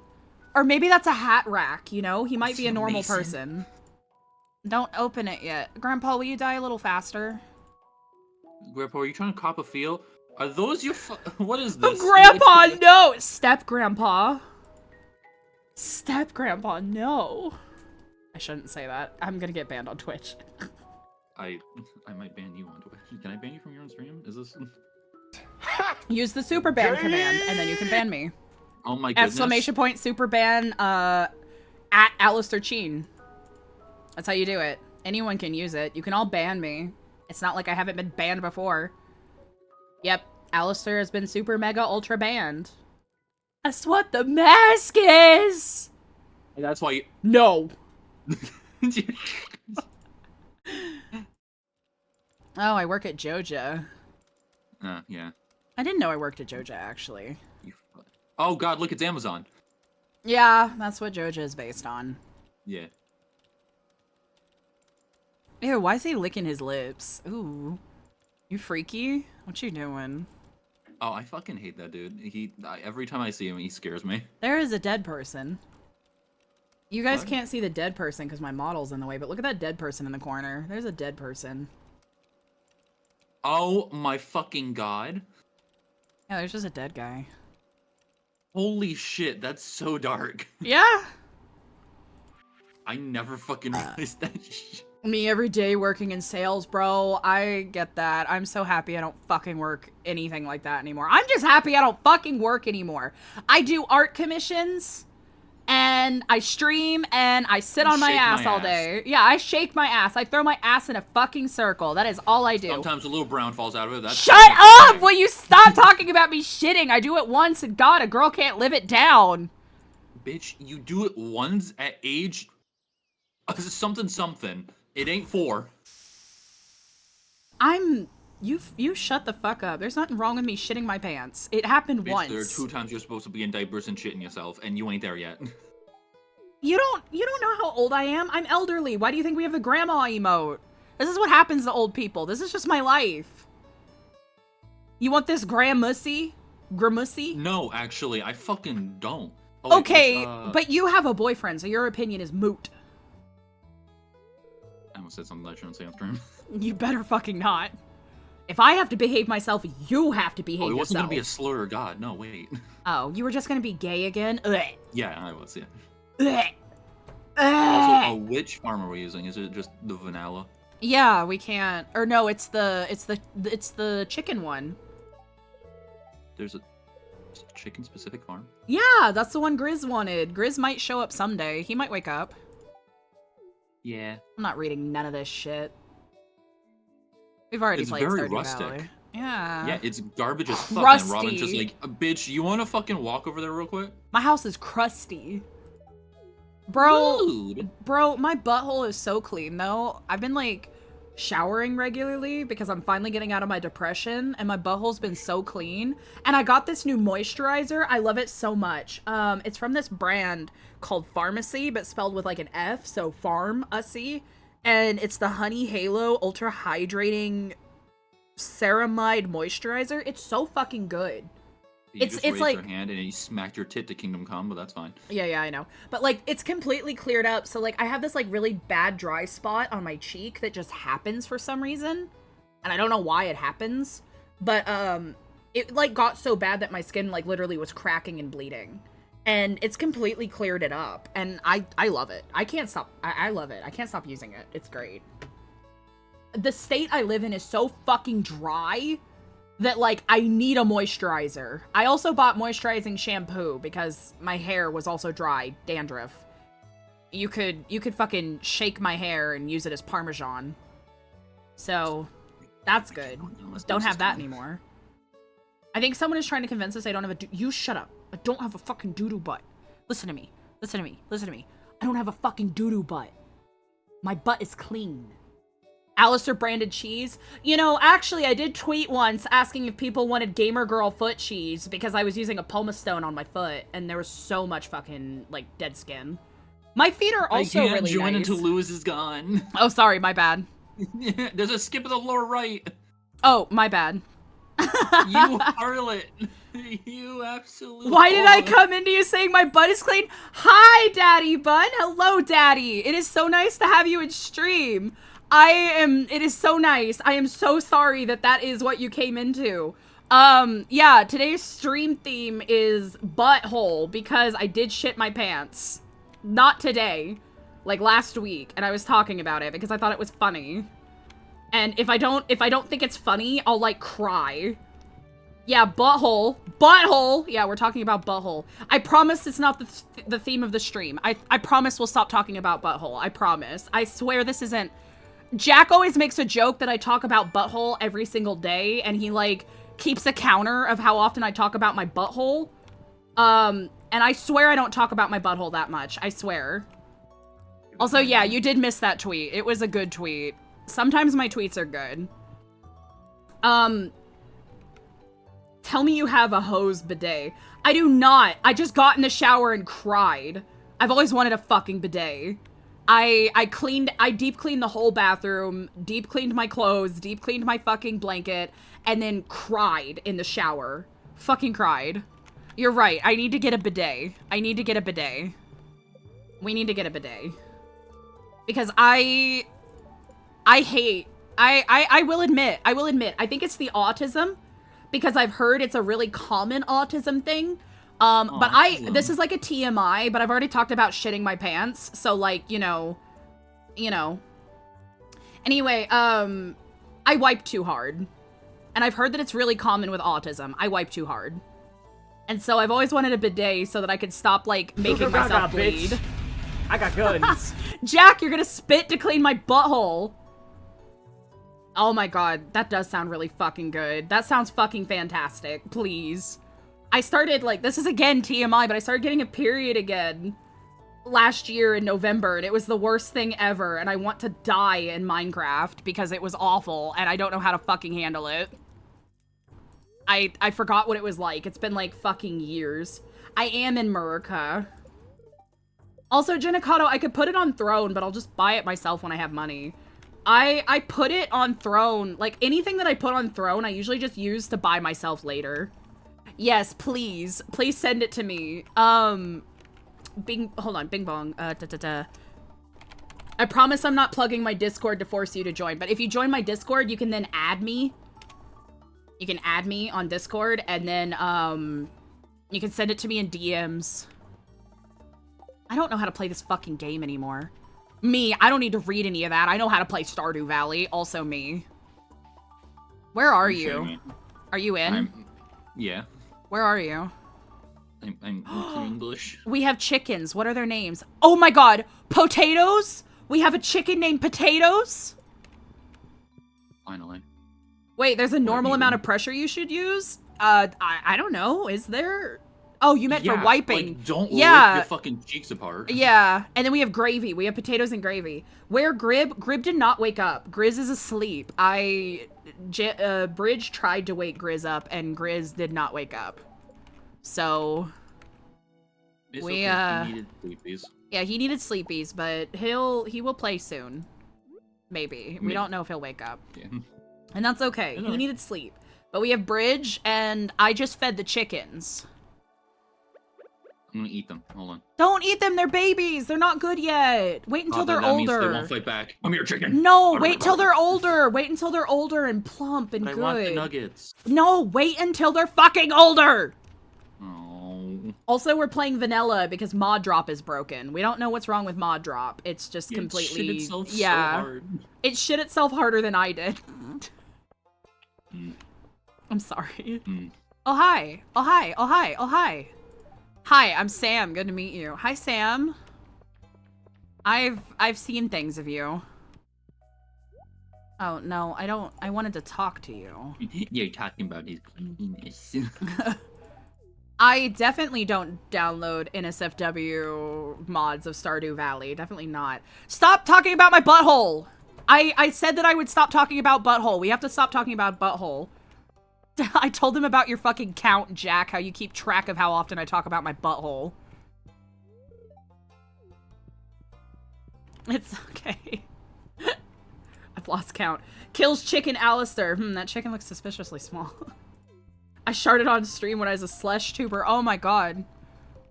Or maybe that's a hat rack, you know? He might be a normal
Mason.
person. Don't open it yet. Grandpa, will you die a little faster?
Grandpa, are you trying to cop a feel? Are those your what is this?
Grandpa, no! Step Grandpa. Step Grandpa, no. I shouldn't say that. I'm gonna get banned on Twitch.
I might ban you on Twitch. Can I ban you from your own stream? Is this...
Use the super ban command, and then you can ban me.
Oh my goodness.
Exclamation point super ban, at Alistair Cheen. That's how you do it. Anyone can use it. You can all ban me. It's not like I haven't been banned before. Yep, Alistair has been super mega ultra banned. That's what the mask is!
That's why you...
No. Oh, I work at Joja.
Yeah.
I didn't know I worked at Joja, actually.
Oh god, look, it's Amazon.
Yeah, that's what Joja is based on.
Yeah.
Ew, why is he licking his lips? Ooh. You freaky? What you doing?
Oh, I fucking hate that dude. Every time I see him, he scares me.
There is a dead person. You guys
What?
can't see the dead person because my model's in the way, but look at that dead person in the corner. There's a dead person.
Oh my fucking god.
Yeah, there's just a dead guy.
Holy shit, that's so dark.
Yeah.
I never fucking realized that shit.
Me every day working in sales, bro. I get that. I'm so happy I don't fucking work anything like that anymore. I'm just happy I don't fucking work anymore. I do art commissions, and I stream, and I sit on my
Shake
ass
my
all
ass.
day. Yeah, I shake my ass. I throw my ass in a fucking circle. That is all I do.
Sometimes a little brown falls out of it. That's
Shut up! Will you stop talking about me shitting? I do it once, and God, a girl can't live it down.
Bitch, you do it once at age something. It ain't 4.
You shut the fuck up. There's nothing wrong with me shitting my pants. It happened
Bitch,
once.
there are 2 times you're supposed to be in diapers and shitting yourself, and you ain't there yet.
You don't know how old I am. I'm elderly. Why do you think we have the grandma emote? This is what happens to old people. This is just my life. You want this gramussy? Gramussy?
No, actually, I fucking don't. Oh, wait,
Okay,
what's,
but you have a boyfriend, so your opinion is moot.
I almost said something that I shouldn't say on stream.
You better fucking not. If I have to behave myself, you have to behave
Oh, it wasn't
yourself.
gonna be a slur, God. No, wait.
Oh, you were just gonna be gay again? Ugh.
Yeah, I was, yeah.
Ugh.
Also, which farm are we using? Is it just the vanilla?
Yeah, we can't. Or no, it's the chicken one.
There's a chicken-specific farm?
Yeah, that's the one Grizz wanted. Grizz might show up someday. He might wake up.
Yeah.
I'm not reading none of this shit. We've already
It's
played
very
Stardew
rustic.
Valley. Yeah.
Yeah, it's garbage as fuck.
Crusty.
And Robin's just like, bitch, you wanna fucking walk over there real quick?
My house is crusty. Bro,
Rude.
bro, my butthole is so clean though. I've been like showering regularly because I'm finally getting out of my depression and my butthole's been so clean. And I got this new moisturizer. I love it so much. It's from this brand called Pharmacy, but spelled with like an F, so Pharmacy. And it's the Honey Halo Ultra Hydrating Ceramide Moisturizer. It's so fucking good.
You
It's
just raised
like-
your hand and you smacked your tit to Kingdom Come, but that's fine.
Yeah, I know. But, like, it's completely cleared up. So, like, I have this, like, really bad dry spot on my cheek that just happens for some reason. And I don't know why it happens. But, it, like, got so bad that my skin, like, literally was cracking and bleeding. And it's completely cleared it up. And I love it. I can't stop. I love it. I can't stop using it. It's great. The state I live in is so fucking dry that, like, I need a moisturizer. I also bought moisturizing shampoo because my hair was also dry, dandruff. You could fucking shake my hair and use it as Parmesan. So, that's good. Don't have that anymore. I think someone is trying to convince us I don't have a you shut up. I don't have a fucking doo-doo butt. Listen to me. Listen to me. Listen to me. I don't have a fucking doo-doo butt. My butt is clean. Alistair branded cheese. You know, actually, I did tweet once asking if people wanted gamer girl foot cheese because I was using a Poma Stone on my foot and there was so much fucking, like, dead skin. My feet are also
I can't
really
join
nice.
until Lewis is gone.
Oh, sorry, my bad.
There's a skip of the lower right.
Oh, my bad.
You harlot. You absolute
Why did I
whore.
come into you saying my butt is clean? Hi, Daddy Bun. Hello, Daddy. It is so nice to have you in stream. It is so nice. I am so sorry that that is what you came into. Yeah, today's stream theme is butthole because I did shit my pants. Not today, like last week, and I was talking about it because I thought it was funny. And if I don't think it's funny, I'll like cry. Yeah, butthole. Butthole! Yeah, we're talking about butthole. I promise it's not the theme of the stream. I promise we'll stop talking about butthole. I promise. I swear this isn't... Jack always makes a joke that I talk about butthole every single day, and he, like, keeps a counter of how often I talk about my butthole. And I swear I don't talk about my butthole that much. I swear. Also, yeah, you did miss that tweet. It was a good tweet. Sometimes my tweets are good. Tell me you have a hose bidet. I do not. I just got in the shower and cried. I've always wanted a fucking bidet. I deep cleaned the whole bathroom, deep cleaned my clothes, deep cleaned my fucking blanket, and then cried in the shower. Fucking cried. You're right. I need to get a bidet. I need to get a bidet. We need to get a bidet. Because I will admit, I think it's the autism. Because I've heard it's a really common autism thing. But this is like a TMI, but I've already talked about shitting my pants. So like, you know. Anyway, I wipe too hard. And I've heard that it's really common with autism. I wipe too hard. And so I've always wanted a bidet so that I could stop, like, making myself bleed.
Bitch. I got guns.
Jack, you're gonna spit to clean my butthole. Oh my god, that does sound really fucking good. That sounds fucking fantastic. Please. I started, like, this is again TMI, but I started getting a period again last year in November, and it was the worst thing ever, and I want to die in Minecraft because it was awful, and I don't know how to fucking handle it. I forgot what it was like. It's been, like, fucking years. I am in Murica. Also, Genicado, I could put it on Throne, but I'll just buy it myself when I have money. I put it on Throne. Like, anything that I put on Throne, I usually just use to buy myself later. Yes, please. Please send it to me. Hold on, Bing Bong. I promise I'm not plugging my Discord to force you to join, but if you join my Discord, you can then add me. You can add me on Discord, and then, you can send it to me in DMs. I don't know how to play this fucking game anymore. Me, I don't need to read any of that. I know how to play Stardew Valley. Also me. Where are you? Are you in?
Yeah.
Where are you?
I'm English.
We have chickens. What are their names? Oh my god! Potatoes? We have a chicken named Potatoes?
Finally.
Wait, there's a normal amount of pressure you should use? I don't know. Is there? Oh, you meant for wiping.
Like, don't rip your fucking cheeks apart.
Yeah, and then we have gravy. We have potatoes and gravy. Where Grib? Grib did not wake up. Grizz is asleep. Bridge tried to wake Grizz up, and Grizz did not wake up. So,
It's
we,
okay. He needed sleepies.
Yeah, he needed sleepies, but he will play soon. Maybe. We don't know if he'll wake up.
Yeah.
And that's okay. He needed sleep. But we have Bridge, and I just fed the chickens.
I'm gonna eat them. Hold on.
Don't eat them. They're babies. They're not good yet. Wait until they're
that
older.
Means they won't fight back. Come here, chicken.
No, wait till they're older. Wait until they're older and plump and
But
good.
I want the nuggets.
No, wait until they're fucking older.
Oh.
Also, we're playing vanilla because mod drop is broken. We don't know what's wrong with mod drop. It's just completely...
It shit itself so hard.
It shit itself harder than I did. I'm sorry. Oh, hi. Oh, hi. Oh, hi. Oh, hi. Hi, I'm Sam. Good to meet you. Hi, Sam. I've seen things of you. Oh, no, I don't. I wanted to talk to you.
You're talking about his penis.
I definitely don't download NSFW mods of Stardew Valley. Definitely not. Stop talking about my butthole! I said that I would stop talking about butthole. We have to stop talking about butthole. I told him about your fucking count, Jack, how you keep track of how often I talk about my butthole. It's okay. I've lost count. Kills chicken Alistair. That chicken looks suspiciously small. I sharted on stream when I was a Slush tuber. Oh my god.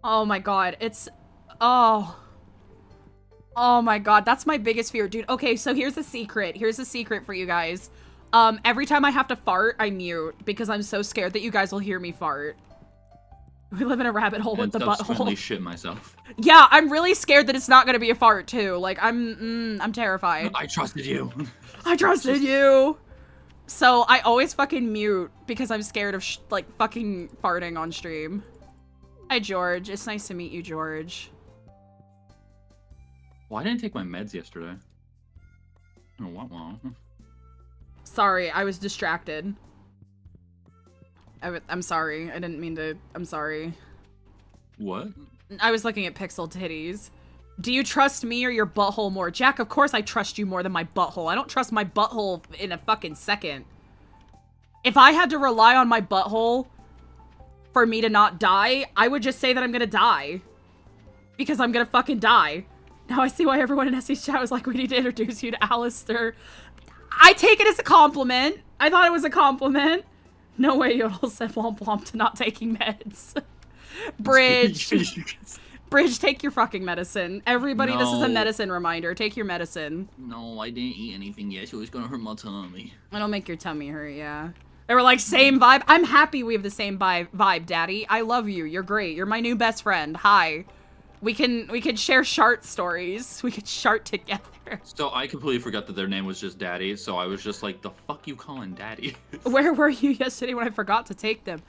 Oh my god. It's... Oh. Oh my god. That's my biggest fear, dude. Okay, so here's a secret. Here's a secret for you guys. Every time I have to fart, I mute because I'm so scared that you guys will hear me fart. We live in a rabbit hole with the butthole.
Shit myself.
Yeah, I'm really scared that it's not gonna be a fart too. Like, I'm terrified.
I trusted you.
I trusted you. So I always fucking mute because I'm scared of like fucking farting on stream. Hi, George. It's nice to meet you, George.
Well, I didn't take my meds yesterday. Oh, wow.
Sorry, I was distracted. I'm sorry. I didn't mean to. I'm sorry.
What?
I was looking at pixel titties. Do you trust me or your butthole more? Jack, of course I trust you more than my butthole. I don't trust my butthole in a fucking second. If I had to rely on my butthole for me to not die, I would just say that I'm gonna die. Because I'm gonna fucking die. Now I see why everyone in SE's chat was like, we need to introduce you to Alistair. I take it as a compliment. I thought it was a compliment. No way Yodel said womp womp to not taking meds. Bridge. Bridge, take your fucking medicine. Everybody, this is a
No.
medicine reminder. Take your medicine.
No, I didn't eat anything yet, so it's gonna hurt my tummy.
It'll make your tummy hurt, yeah. They were like, same vibe. I'm happy we have the same vibe, Daddy. I love you. You're great. You're my new best friend. Hi. We can share shart stories. We could shart together.
So I completely forgot that their name was just Daddy, so I was just like, the fuck you calling Daddy?
Where were you yesterday when I forgot to take them?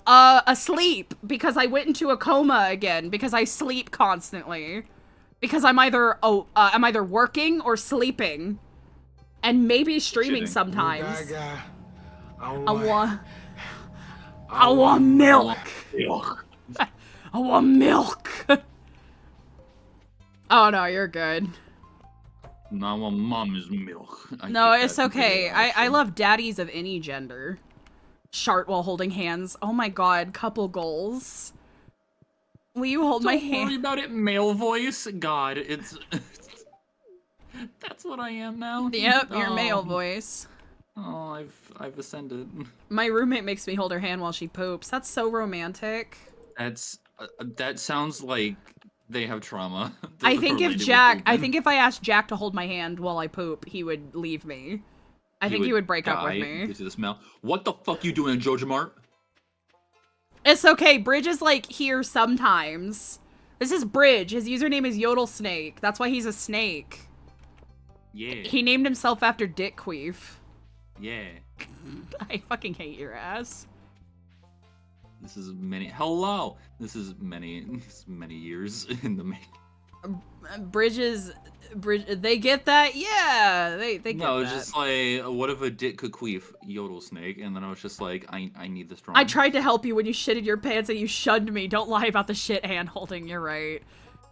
Asleep, because I went into a coma again, because I sleep constantly. Because I'm either working or sleeping. And maybe streaming
Shitting.
sometimes. I
I
want milk.
milk.
I want milk. Oh no, you're good.
Now I want mom's milk.
No,
keep
it's
that
okay.
video
I
option.
love daddies of any gender. Shart while holding hands. Oh my god, couple goals. Will you hold my
Don't worry
hand?
about it, male voice. God, it's... That's what I am now.
Yep, your male
Oh.
voice.
Oh, I've ascended.
My roommate makes me hold her hand while she poops. That's so romantic.
That sounds like they have trauma.
I think if
related with
I
pooping.
think if I asked Jack to hold my hand while I poop, he would leave me. I think he would break up with
die
me.
due to the smell. What the fuck you doing in Georgia Mart?
It's okay. Bridge is like here sometimes. This is Bridge. His username is Yodel Snake. That's why he's a snake.
Yeah.
He named himself after Dick Queef.
Yeah.
I fucking hate your ass.
This is many. Hello. This is many years in the making.
Bridge. They get that? Yeah, they get
No, it's
that.
just like, what if a dick could queef Yodel Snake? And then I was just like, I need this drum.
I tried to help you when you shitted your pants and you shunned me. Don't lie about the shit hand holding. You're right.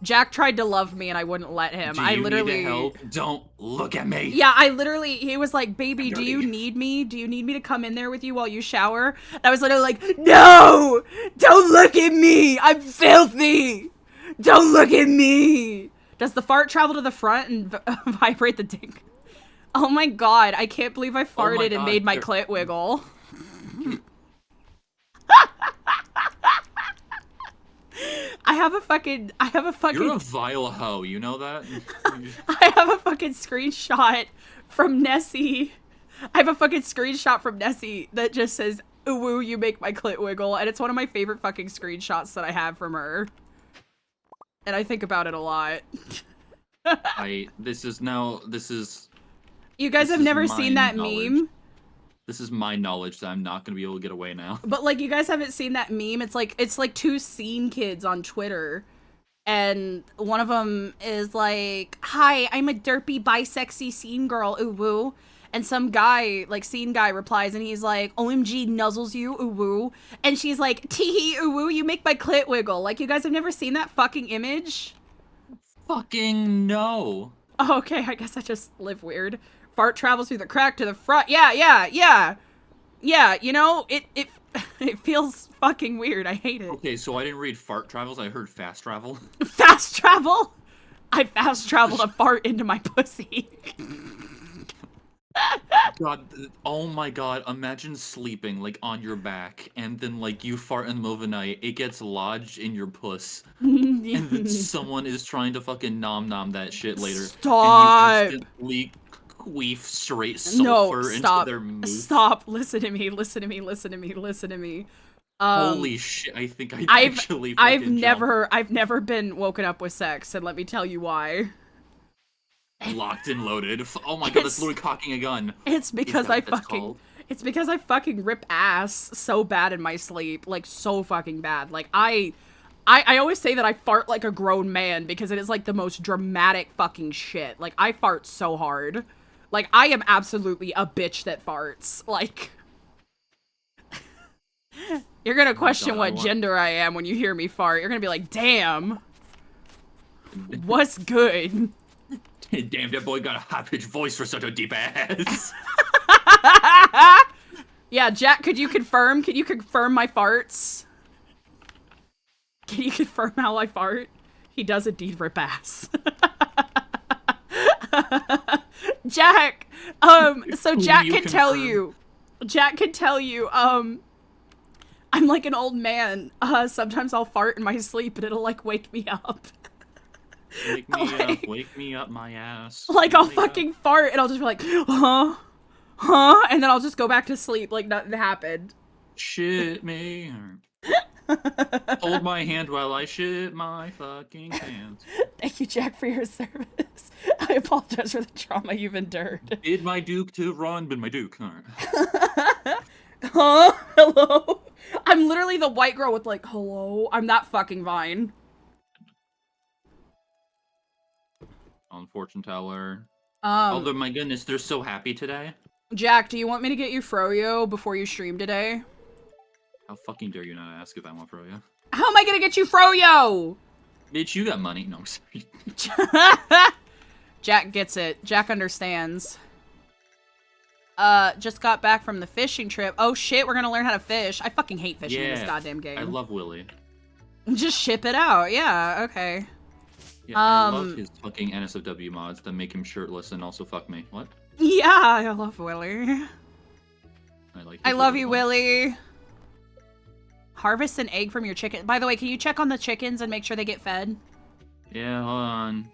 Jack tried to love me and I wouldn't let him.
Do
I
you
literally
need help? Don't look at me.
Yeah, he was like, baby, do you need me? Do you need me to come in there with you while you shower? And I was literally like, no! Don't look at me! I'm filthy! Don't look at me! Does the fart travel to the front and vibrate the dick? Oh my god, I can't believe I farted and
God,
made my
there-
clit wiggle. I have a fucking
You're a vile hoe, you know that?
I have a fucking screenshot from Nessie. I have a fucking screenshot from Nessie that just says, "Ooh, woo, you make my clit wiggle," and it's one of my favorite fucking screenshots that I have from her. And I think about it a lot.
This is
You guys
This
have
is
never
my
seen that
knowledge.
meme?
This is my knowledge that I'm not gonna be able to get away now.
But like, you guys haven't seen that meme? It's like two scene kids on Twitter. And one of them is like, "Hi, I'm a derpy bisexy scene girl, ooh woo." And some guy, like scene guy, replies and he's like, "OMG nuzzles you, ooh woo." And she's like, "Tee ooh woo, you make my clit wiggle." Like, you guys have never seen that fucking image?
Fucking no.
Oh, okay, I guess I just live weird. Fart travels through the crack to the front. Yeah, you know, it it feels fucking weird. I hate it.
Okay, so I didn't read fart travels, I heard fast travel.
Fast travel? I fast traveled a fart into my pussy.
God, oh my god, imagine sleeping, like, on your back, and then, like, you fart in the middle of the night, it gets lodged in your puss, and then someone is trying to fucking nom that shit later.
Stop.
And you instantly queef straight sulfur into their mouth.
Stop. Listen to me.
Holy shit, I think I
I've
actually fucking
I've never been woken up with sex, and let me tell you why.
jumped. Locked and loaded. Oh my god, that's literally cocking a gun.
It's because
that what that's called?
it's because I fucking rip ass so bad in my sleep, like so fucking bad. Like I always say that I fart like a grown man because it is like the most dramatic fucking shit. Like I fart so hard. Like I am absolutely a bitch that farts. Like you're gonna question what gender I am when you hear me fart. You're gonna be like, damn. What's good?
Damn, that boy got a high-pitched voice for such a deep ass.
Yeah, Jack, could you confirm? Can you confirm my farts? Can you confirm how I fart? He does indeed rip ass. Jack, so Jack
you
can tell
confirm?
you. Jack can tell you, I'm like an old man. Sometimes I'll fart in my sleep and it'll like wake me up.
Wake me
Like-
up, wake me up my ass.
Like I'll
Wake up.
fucking fart and I'll just be like, huh? Huh? And then I'll just go back to sleep like nothing happened.
Shit me. Hold my hand while I shit my fucking pants.
Thank you, Jack, for your service. I apologize for the trauma you've endured.
Bid my duke to run, bid my duke. Alright.
Huh? Hello? I'm literally the white girl with like, hello? I'm that fucking Vine.
On fortune teller.
Um,
Although my goodness, they're so happy today.
Jack, do you want me to get you Froyo before you stream today?
How fucking dare you not ask if I want Froyo?
How am I gonna get you Froyo?
Bitch, you got money. No, I'm sorry.
Jack gets it. Jack understands. Just got back from the fishing trip. Oh shit, we're gonna learn how to fish. I fucking hate fishing in this
Yeah,
goddamn game.
I love Willy.
Just ship it out. Yeah, okay.
Yeah, I love his fucking NSFW mods that make him shirtless and also fuck me. What?
Yeah, I love Willy.
I
I love you, Willy. Harvest an egg from your chicken. By the way, can you check on the chickens and make sure they get fed?
Yeah, hold on.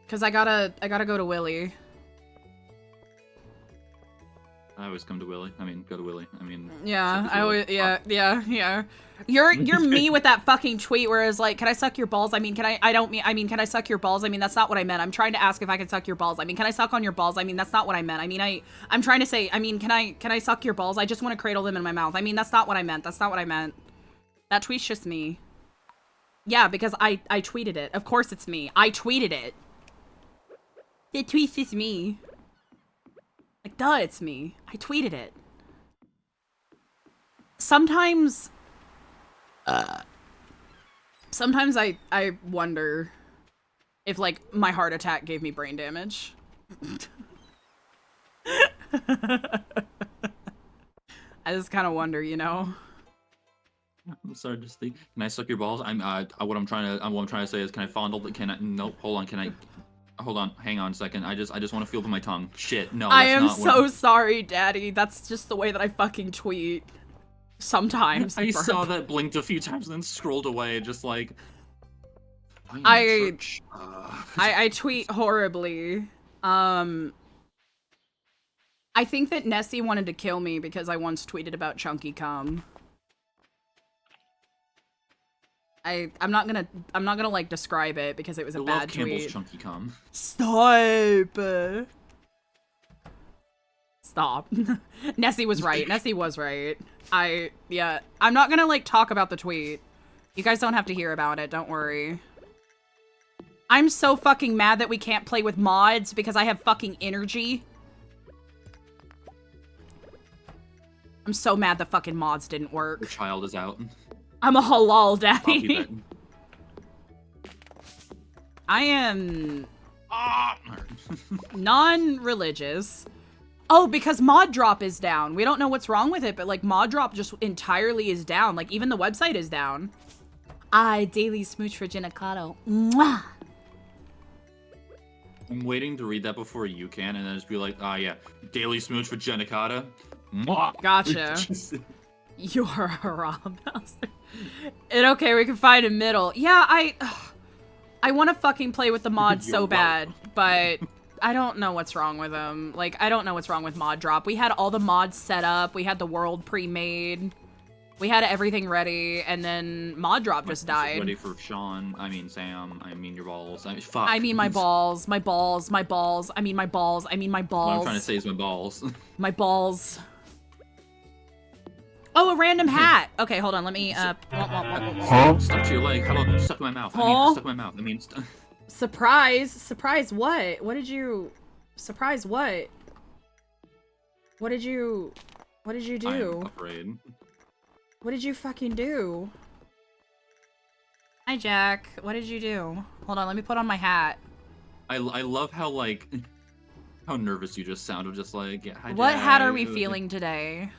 Cause I gotta go to Willy.
I always come to Willy. I mean, go to Willy. I mean,
Yeah,
suck
I
his
always,
Willy.
yeah. You're me with that fucking tweet where it's like, can I suck your balls? I mean, can I suck your balls? I mean, that's not what I meant. I'm trying to ask if I can suck your balls. I mean, can I suck on your balls? I mean, that's not what I meant. I mean, I'm trying to say, I mean, can I suck your balls? I just want to cradle them in my mouth. I mean, that's not what I meant. That's not what I meant. That tweet's just me. Yeah, because I tweeted it. Of course it's me. I tweeted it. The tweet's just me. Like, duh, it's me. I tweeted it. Sometimes I wonder if, like, my heart attack gave me brain damage. I just kind of wonder, you know?
I'm sorry, just think. Can I suck your balls? What I'm trying to say is, can I fondle? Can I? Nope. Hold on. Can I? Hold on. Hang on a second. I just want to feel with my tongue. Shit. No.
I
That's
am
not what
so sorry, Daddy. That's just the way that I fucking tweet. Sometimes.
I
Burp.
saw that blinked a few times and then scrolled away, just like.
I tweet horribly. I think that Nessie wanted to kill me because I once tweeted about chunky cum. I'm not gonna like describe it because it was a
I
bad
love Campbell's
tweet.
chunky cum.
Stop. Stop. Nessie was right. Nessie was right. Yeah. I'm not gonna like talk about the tweet. You guys don't have to hear about it. Don't worry. I'm so fucking mad that we can't play with mods because I have fucking energy. I'm so mad the fucking mods didn't
The
work.
child is out.
I'm a halal
Copy
daddy.
that.
I am
Ah!
non-religious. Oh, because mod drop is down. We don't know what's wrong with it, but like mod drop just entirely is down. Like even the website is down. I daily smooch for Giannicato. Mwah!
I'm waiting to read that before you can, and then just be like, ah, yeah, daily smooch for Genicata. Mwah!
Gotcha.
Just-
You're a haram bastard. And okay, we can find a middle. Yeah, I want to fucking play with the mods so
You're
bad,
welcome.
but I don't know what's wrong with them. Like, I don't know what's wrong with mod drop. We had all the mods set up. We had the world pre-made. We had everything ready, and then mod drop just died.
Ready for Sean. I mean Sam. I mean your balls. I mean, fuck.
I mean my balls, my balls, my balls. I mean my balls. I mean my balls.
What I'm trying to say is my balls.
My balls. Oh, a random hat. Okay, hold on. Let me,
Stuck to your leg. How about stuck in my mouth? I
Huh?
mean, stuck in my mouth. I mean,
Surprise. Surprise what? What did you... Surprise what? What did you do?
I'm afraid.
What did you fucking do? Hi, Jack. What did you do? Hold on, let me put on my hat.
I love how, like, how nervous you just sounded. Just like, yeah, hi,
What hat are we
Jack.
feeling today?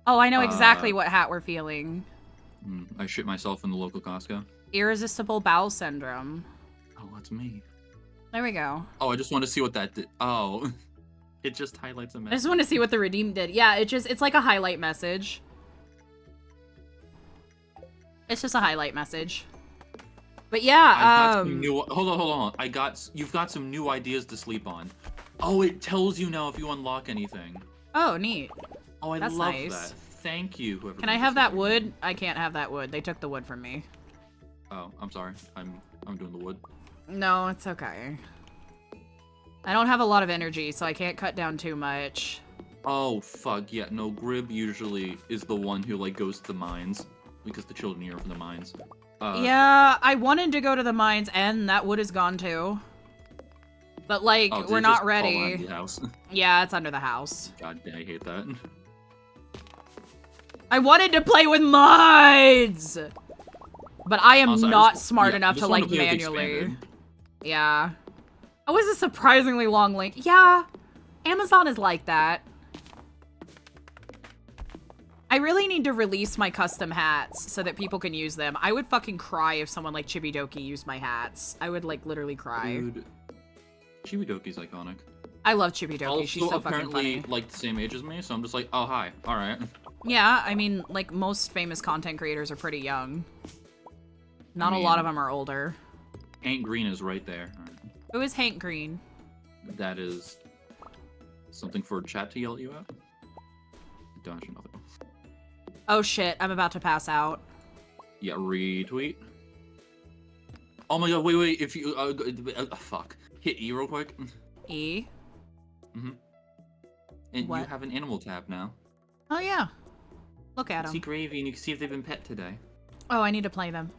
Oh, I know exactly what hat we're feeling.
I shit myself in the local Costco.
Irresistible bowel syndrome.
Oh, that's me.
There we go.
Oh, I just want to see what that did. Oh, it just highlights a
I
message.
just want to see what the redeem did. Yeah, it's like a highlight message. It's just a highlight message. But
I've
yeah,
got some new. Hold on. You've got some new ideas to sleep on. Oh, it tells you now if you unlock anything.
Oh, neat.
Oh, I
That's
love
nice.
that. Thank you, whoever.
Can I
made
have
this
that
video.
wood? I can't have that wood. They took the wood from me.
Oh, I'm sorry. I'm doing the wood.
No, it's okay. I don't have a lot of energy, so I can't cut down too much.
Oh fuck yeah! No, Grib usually is the one who like goes to the mines because the children here are from the mines.
Yeah, I wanted to go to the mines, and that wood is gone too. But like,
Oh, did
we're
it
not
just fall
ready.
behind the house?
Yeah, it's under the house.
God damn, I hate that.
I wanted to play with mods! But I am
Also,
not smart enough
I
to
just wanna
like
play with
manually.
Expanded.
Yeah. Oh, was a surprisingly long link. Yeah, Amazon is like that. I really need to release my custom hats so that people can use them. I would fucking cry if someone like Chibidoki used my hats. I would like literally cry.
Dude, Chibidoki's iconic.
I love Chibidoki.
Also,
She's so fucking
apparently
funny.
like the same age as me, so I'm just like, oh hi, all right.
Yeah, I mean, like most famous content creators are pretty young. Not a
mean-
lot of them are older.
Hank Green is right there. All right.
Who is Hank Green?
That is something for chat to yell at you at. Don't actually know that.
Oh shit, I'm about to pass out.
Yeah, retweet. Oh my god, wait, if you, fuck. Hit E real quick.
E?
And you
What?
have an animal tab now.
Oh yeah. Look at
See
him.
Gravy and you can see if they've been pet today.
Oh, I need to play them.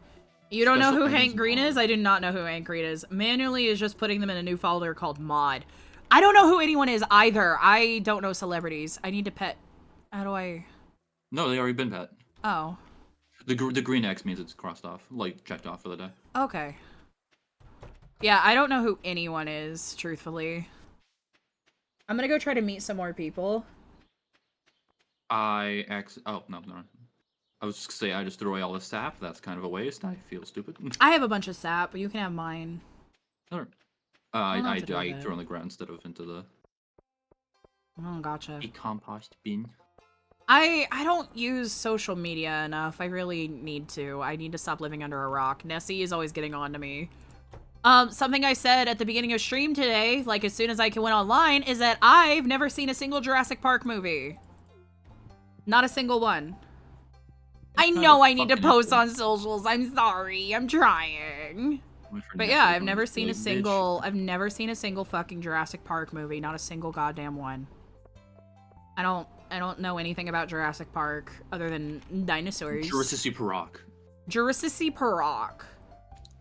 You don't know
Special
who
items
Hank Green is?
mod.
I do not know who Hank Green is. Manually is just putting them in a new folder called mod. I don't know who anyone is either. I don't know celebrities. I need to pet. How do I...
No, they already been pet.
Oh.
The green X means it's crossed off, like checked off for the day.
Okay. Yeah, I don't know who anyone is, truthfully. I'm gonna go try to meet some more people.
Oh, no. I was just gonna say I just threw away all the sap. That's kind of a waste. I feel stupid.
I have a bunch of sap, but you can have mine.
Alright.
don't
I
have to do that.
threw on the ground instead of into the
Oh, gotcha.
compost bin.
I don't use social media enough. I really need to. I need to stop living under a rock. Nessie is always getting on to me. Something I said at the beginning of stream today, like as soon as I went online, is that I've never seen a single Jurassic Park movie. Not a single one. I
kind
know
of
I need to
fucking
post
awful.
on socials. I'm sorry. I'm trying. But yeah, I've never seen a single fucking Jurassic Park movie. Not a single goddamn one. I don't know anything about Jurassic Park other than dinosaurs.
Jurassic Park.
Jurassic Park.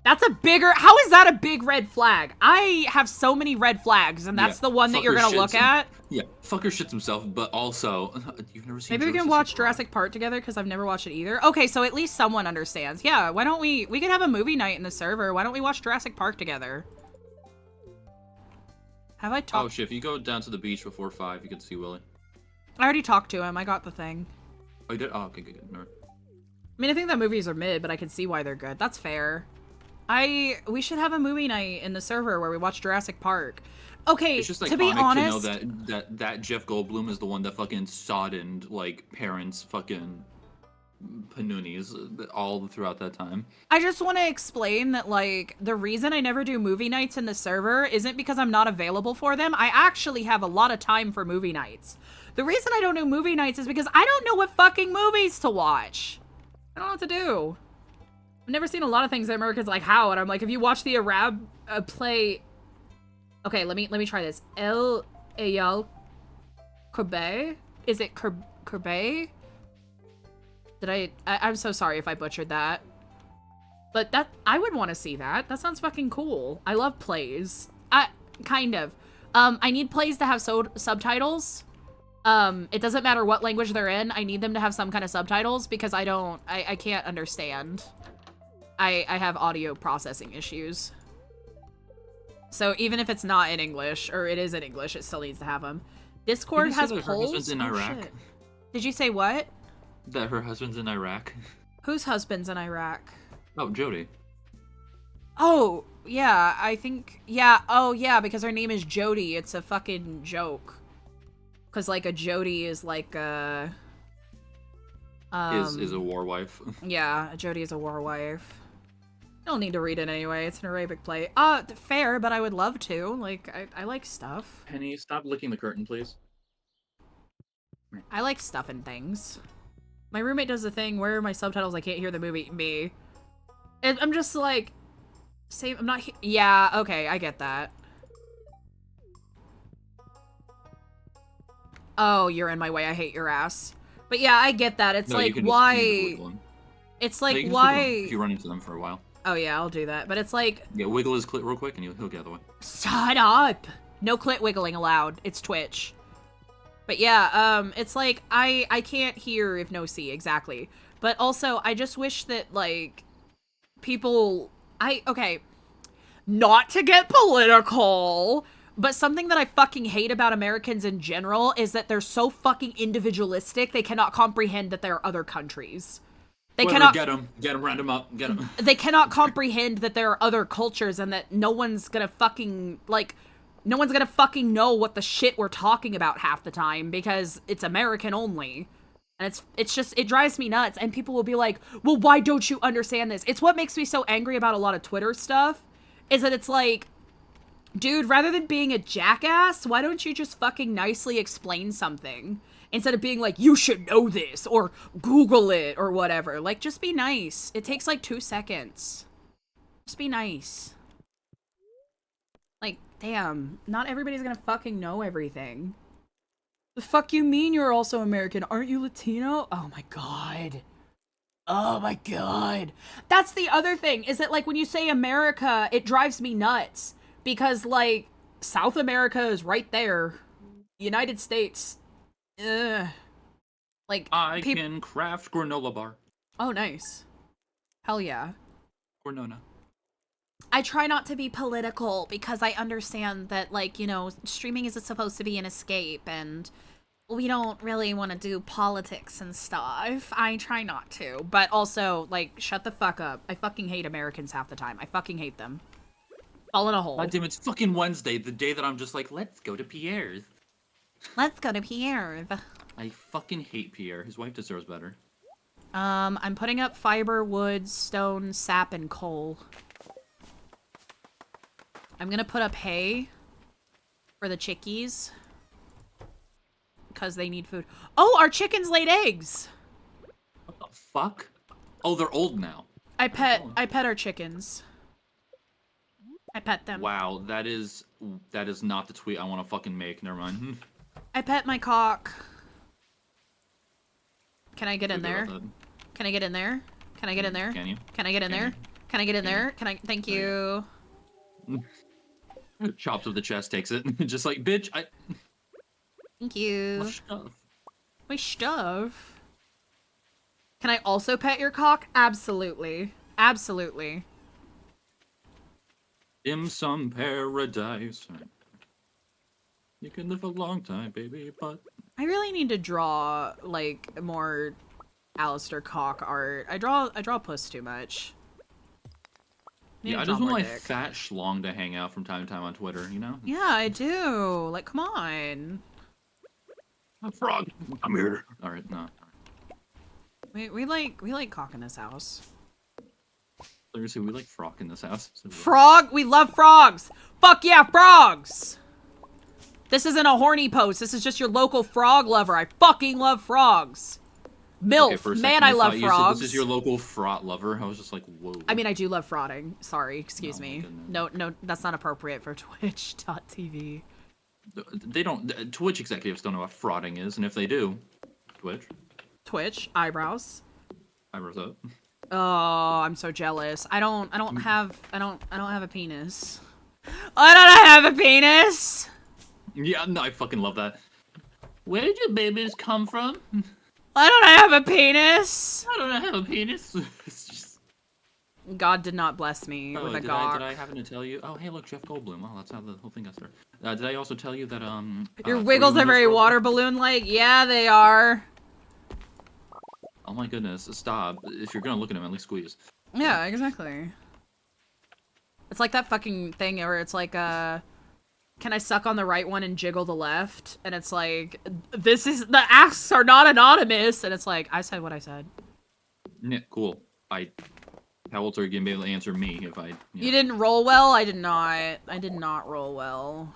That's a bigger... How is that a big red flag? I have so many red flags, and that's
Yeah,
the one that you're
fucker
gonna look
shits
at?
Yeah, fucker shits himself, but also, you've never seen
Maybe we can
Jurassic
watch
Park.
Jurassic Park together, because I've never watched it either. Okay, so at least someone understands. Yeah, why don't we can have a movie night in the server. Why don't we watch Jurassic Park together? Have I
Oh
talked...
shit, if you go down to the beach before 5, you can see Willie.
I already talked to him. I got the thing.
Oh, you did? Oh, okay, good. No.
I mean, I think that movies are mid, but I can see why they're good. That's fair. We should have a movie night in the server where we watch Jurassic Park. Okay,
It's just
to be
iconic
honest...
to know that Jeff Goldblum is the one that fucking soddened, like, parents' fucking panoonies all throughout that time.
I just want to explain that, like, the reason I never do movie nights in the server isn't because I'm not available for them. I actually have a lot of time for movie nights. The reason I don't do movie nights is because I don't know what fucking movies to watch. I don't know what to do. I've never seen a lot of things that Americans like, how? And I'm like, have you watched the Arab play... Okay, let me try this. El Eyal Kobe? Is it Kobe? I'm so sorry if I butchered that. But I would want to see that. That sounds fucking cool. I love plays. Kind of. I need plays to have subtitles. It doesn't matter what language they're in. I need them to have some kind of subtitles because I can't understand. I have audio processing issues. So even if it's not in English, or it is in English, it still needs to have them. Discord
Did you say
has
that her
polls?
husband's in
Oh,
Iraq?
shit. Did you say what?
That her husband's in Iraq.
Whose husband's in Iraq?
Oh, Jody.
Oh, yeah, I think... Yeah, oh, yeah, because her name is Jody. It's a fucking joke. Because, like, a Jody is like a...
Is a war wife.
Yeah, Jodie is a war wife. I don't need to read it anyway. It's an Arabic play. Fair, but I would love to. Like, I like stuff.
Penny, stop licking the curtain, please.
I like stuff and things. My roommate does the thing where my subtitles, I can't hear the movie. Me. And I'm just like, same. I'm not. Yeah. Okay, I get that. Oh, you're in my way. I hate your ass. But yeah, I get that. It's
No,
like,
you can
why?
Just
It's
no,
like,
you can
why?
if you run into them for a while.
Oh yeah, I'll do that. But it's like,
Yeah, wiggle his clit real quick, and he'll get out of the way.
shut up. No clit wiggling allowed. It's Twitch. But yeah, it's like, I can't hear if no see, exactly. But also, I just wish that, like, people, okay, not to get political, but something that I fucking hate about Americans in general is that they're so fucking individualistic, they cannot comprehend that there are other countries. They cannot
get him, round him up, get him.
They cannot comprehend that there are other cultures and that no one's gonna fucking, like, no one's gonna fucking know what the shit we're talking about half the time because it's American only. And it's just, it drives me nuts. And people will be like, well, why don't you understand this? It's what makes me so angry about a lot of Twitter stuff, is that it's like, dude, rather than being a jackass, why don't you just fucking nicely explain something? Instead of being like, you should know this, or Google it, or whatever. Like, just be nice. It takes like 2 seconds. Just be nice. Like, damn, not everybody's gonna fucking know everything. The fuck you mean you're also American? Aren't you Latino? Oh my god. Oh my god. That's the other thing, is that, like, when you say America, it drives me nuts. Because, like, South America is right there. United States. Ugh. Like,
I can craft granola bar.
Oh, nice. Hell yeah.
Granona.
I try not to be political because I understand that, like, you know, streaming is supposed to be an escape and we don't really want to do politics and stuff. I try not to. But also, like, shut the fuck up. I fucking hate Americans half the time. I fucking hate them. All in a hole.
God damn, it's fucking Wednesday, the day that I'm just like, let's go to Pierre's.
Let's go to Pierre.
I fucking hate Pierre. His wife deserves better.
I'm putting up fiber, wood, stone, sap, and coal. I'm gonna put up hay for the chickies. Because they need food. Oh, our chickens laid eggs!
What the fuck? Oh, they're old now.
I pet our chickens. I pet them.
Wow, that is not the tweet I want to fucking make. Never mind.
I pet my cock. Can I get in there?
That.
Can I get in there? Can I get in there?
Can you?
Can I get in there? Can I get in there? Can I? Thank you.
Chops with the chest, takes it. Just like, bitch, I...
Thank you.
My stuff.
My stuff. Can I also pet your cock? Absolutely. Absolutely.
Dim sum paradise. You can live a long time, baby, but...
I really need to draw, like, more Alistair cock art. I draw puss too much.
Yeah, I just want my fat schlong to hang out from time to time on Twitter, you know?
Yeah, I do. Like, come on.
A frog. I'm here. Alright, no.
We like cock in this house.
Seriously, we like frog in this house.
Frog? We love frogs! Fuck yeah, frogs! This isn't a horny post. This is just your local frog lover. I fucking love frogs. MILF.
Okay,
Man, I love frogs.
This is your local frot lover. I was just like, whoa.
I mean, I do love frauding. Sorry, excuse me.
No,
No, that's not appropriate for Twitch.tv.
They don't. Twitch executives don't know what frauding is, and if they do,
Twitch eyebrows.
Eyebrows up.
Oh, I'm so jealous. I don't have a penis. I don't have a penis.
Yeah, no, I fucking love that. Where did your babies come from?
I don't have a penis.
I don't have a penis. It's just...
God did not bless me with a gawk.
Did I happen to tell you? Oh, hey, look, Jeff Goldblum. Oh, that's how the whole thing got started. Did I also tell you that
your wiggles are very water balloon-like? Yeah, they are.
Oh my goodness, stop. If you're gonna look at him, at least squeeze.
Yeah, exactly. It's like that fucking thing where it's like, Can I suck on the right one and jiggle the left? And it's like, the asks are not anonymous. And it's like, I said what I said.
Yeah, cool. How else are you gonna be able to answer me if I...
You didn't roll well? I did not. I did not roll well.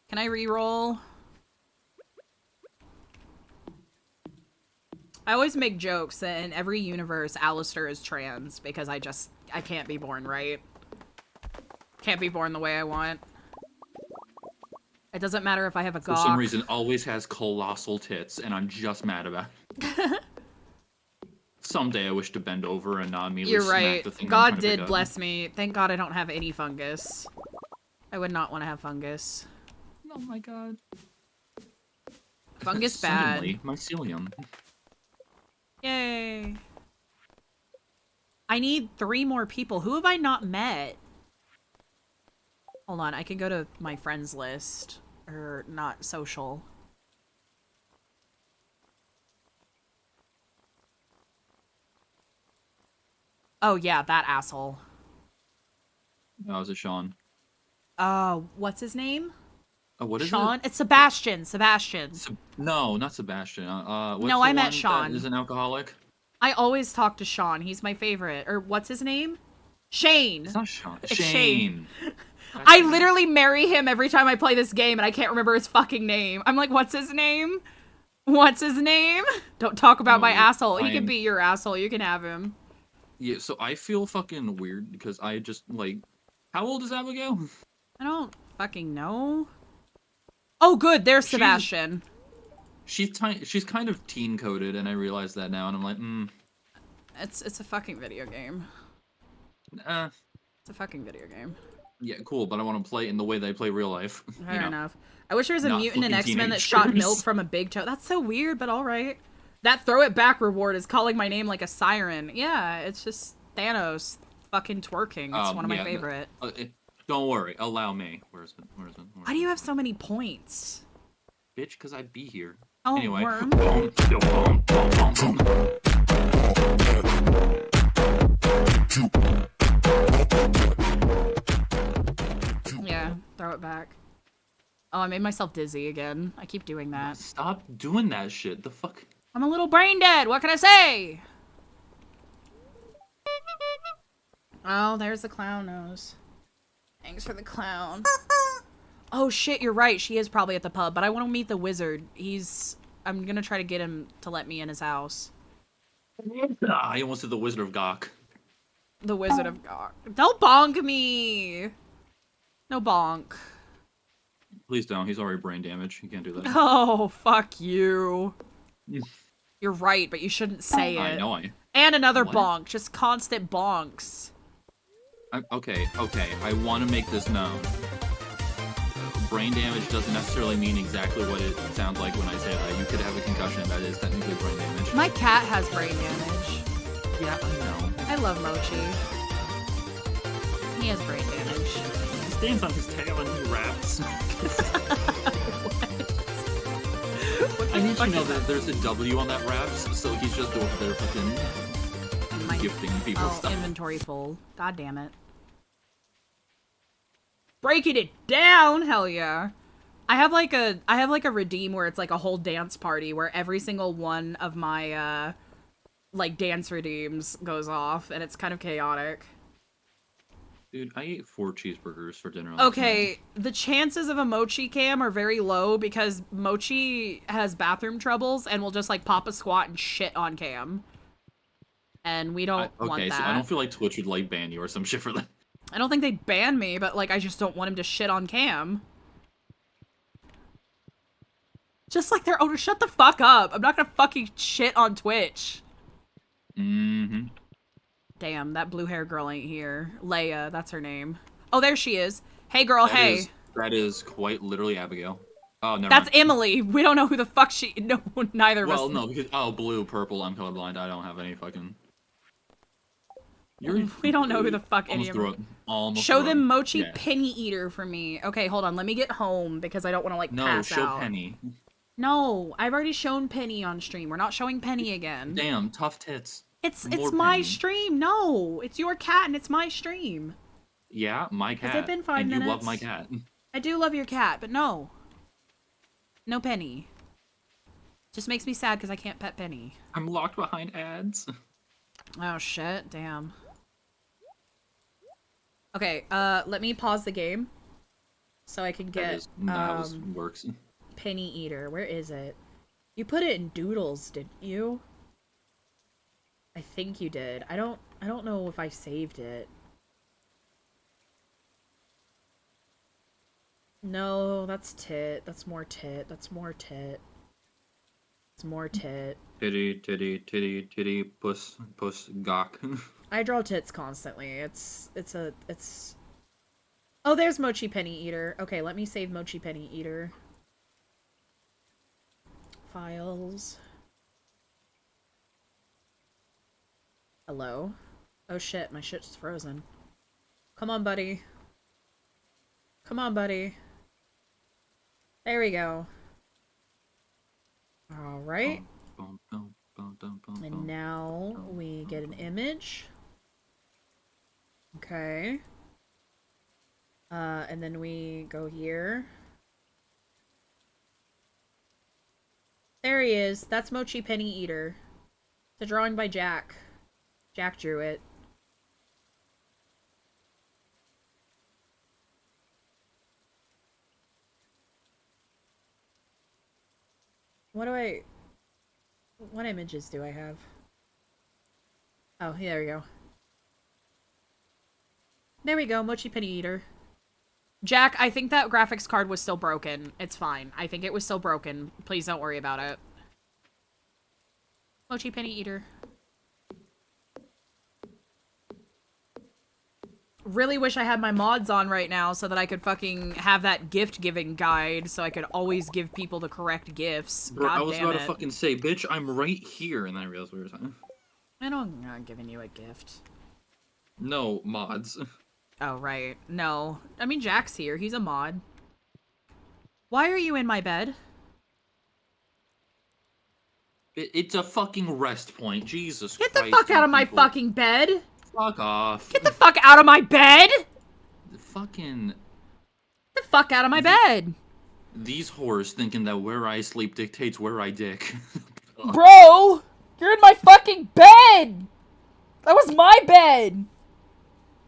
Can I re-roll? I always make jokes that in every universe, Alistair is trans because I can't be born right. Can't be born the way I want. It doesn't matter if I have a gawk.
For some reason, always has colossal tits, and I'm just mad about it. Someday I wish to bend over and not immediately
You're
smack
right.
the thing I'm
God
trying to pick
did
up.
bless me. Thank God I don't have any fungus. I would not want to have fungus.
Oh my god.
Fungus bad.
Suddenly, mycelium.
Yay. I need 3 more people. Who have I not met? Hold on, I can go to my friends list. Or not social. Oh yeah, that asshole.
Oh, is it Sean?
What's his name?
Oh, what is
Sean?
it?
It's Sebastian. Sebastian.
No, not Sebastian. What's
No,
the
I met
one
Sean.
that is an alcoholic?
I always talk to Sean. He's my favorite. Or what's his name? Shane.
It's not Sean.
It's
Shane.
I literally marry him every time I play this game and I can't remember his fucking name. I'm like, what's his name? What's his name? Don't talk about my asshole. He can be your asshole. You can have him.
Yeah, so I feel fucking weird because I just, like... How old is Abigail?
I don't fucking know. Oh, good. There's Sebastian.
She's kind of teen-coded, and I realize that now, and I'm like,
It's a fucking video game. It's a fucking video game.
Yeah, cool, but I want to play in the way they play real life.
Fair enough. I wish there was a mutant in
fucking
X-Men that shot
teenagers.
milk from a big toe. That's so weird, but alright. That throw it back reward is calling my name like a siren. Yeah, it's just Thanos fucking twerking. It's one of my favorite.
Don't worry, allow me. Where is it?
Why do you have so many points?
Bitch, because I'd be here.
Oh,
anyway.
worm. Yeah, throw it back. Oh, I made myself dizzy again. I keep doing that.
Stop doing that shit. The fuck?
I'm a little brain dead. What can I say? Oh, there's the clown nose. Thanks for the clown. Oh shit, you're right. She is probably at the pub, but I want to meet the wizard. I'm gonna try to get him to let me in his house.
I almost did the Wizard of Gawk.
The Wizard of Gawk. Don't bonk me! No bonk.
Please don't. He's already brain damaged. You can't do that.
Oh, fuck you. You're right, but you shouldn't say it.
I know
And another
What?
bonk. Just constant bonks.
Okay. I want to make this known. Brain damage doesn't necessarily mean exactly what it sounds like when I say that. You could have a concussion that is technically brain damage.
My cat has brain damage.
Yeah, I know.
I love Mochi. He has brain damage.
He stands on his tail and he raps.
I need to know that there's a W on that raps, so he's just over there fucking gifting people stuff.
Inventory full. God damn it. Breaking it down, hell yeah. I have like a redeem where it's like a whole dance party where every single one of my like dance redeems goes off and it's kind of chaotic.
Dude, I ate 4 cheeseburgers for dinner.
Okay, the chances of a Mochi cam are very low because Mochi has bathroom troubles and will just like pop a squat and shit on cam. And we don't want that.
Okay, so I don't feel like Twitch would like ban you or some shit for that.
I don't think they ban me, but like I just don't want him to shit on cam. Just like their owner, shut the fuck up. I'm not gonna fucking shit on Twitch.
Mm-hmm.
Damn, that blue hair girl ain't here. Leia, that's her name. Oh, there she is. Hey girl, hey.
That is quite literally Abigail. Oh, never
That's
mind.
Emily. We don't know who the fuck she... No, neither of us.
Well, no, because... Oh, blue, purple, I'm colorblind. I don't have any fucking...
We don't know who the fuck any of them... Show them Mochi Penny Eater for me. Okay, hold on. Let me get home because I don't want to, like, pass out.
No, show Penny.
No, I've already shown Penny on stream. We're not showing Penny again.
Damn, tough tits.
It's my stream. No, it's your cat and it's my stream.
Yeah, my cat.
Has it been 5
minutes?
minutes?
You love my cat.
I do love your cat, but no. No Penny. Just makes me sad because I can't pet Penny.
I'm locked behind ads.
Oh shit, damn. Okay, let me pause the game. So I can
That
get,
is not how this works.
Penny Eater. Where is it? You put it in Doodles, didn't you? I think you did. I don't know if I saved it. No, that's tit. That's more tit. That's more tit. It's more tit.
Titty, titty, titty, titty, puss, gawk.
I draw tits constantly. It's... Oh, there's Mochi Penny Eater. Okay, let me save Mochi Penny Eater. Files. Hello? Oh shit, my shit's frozen. Come on, buddy. Come on, buddy. There we go. Alright. And now we get an image. Okay. And then we go here. There he is. That's Mochi Penny Eater. It's a drawing by Jack. Jack drew it. What images do I have? Oh, there we go. There we go, Mochi Penny Eater. Jack, I think that graphics card was still broken. It's fine. I think it was still broken. Please don't worry about it. Mochi Penny Eater. Really wish I had my mods on right now so that I could fucking have that gift-giving guide so I could always give people the correct gifts.
Bro,
God
I was
damn
about
it.
to fucking say, bitch, I'm right here, and then I realized we were talking.
I'm not giving you a gift.
No, mods.
Oh, right. No. I mean, Jack's here. He's a mod. Why are you in my bed?
It's a fucking rest point. Jesus
Get
Christ.
the fuck out of my
people.
fucking bed!
Fuck off.
Get the fuck out of my bed!
Fucking...
Get the fuck out of my bed!
These whores thinking that where I sleep dictates where I dick.
Bro! You're in my fucking bed! That was my bed!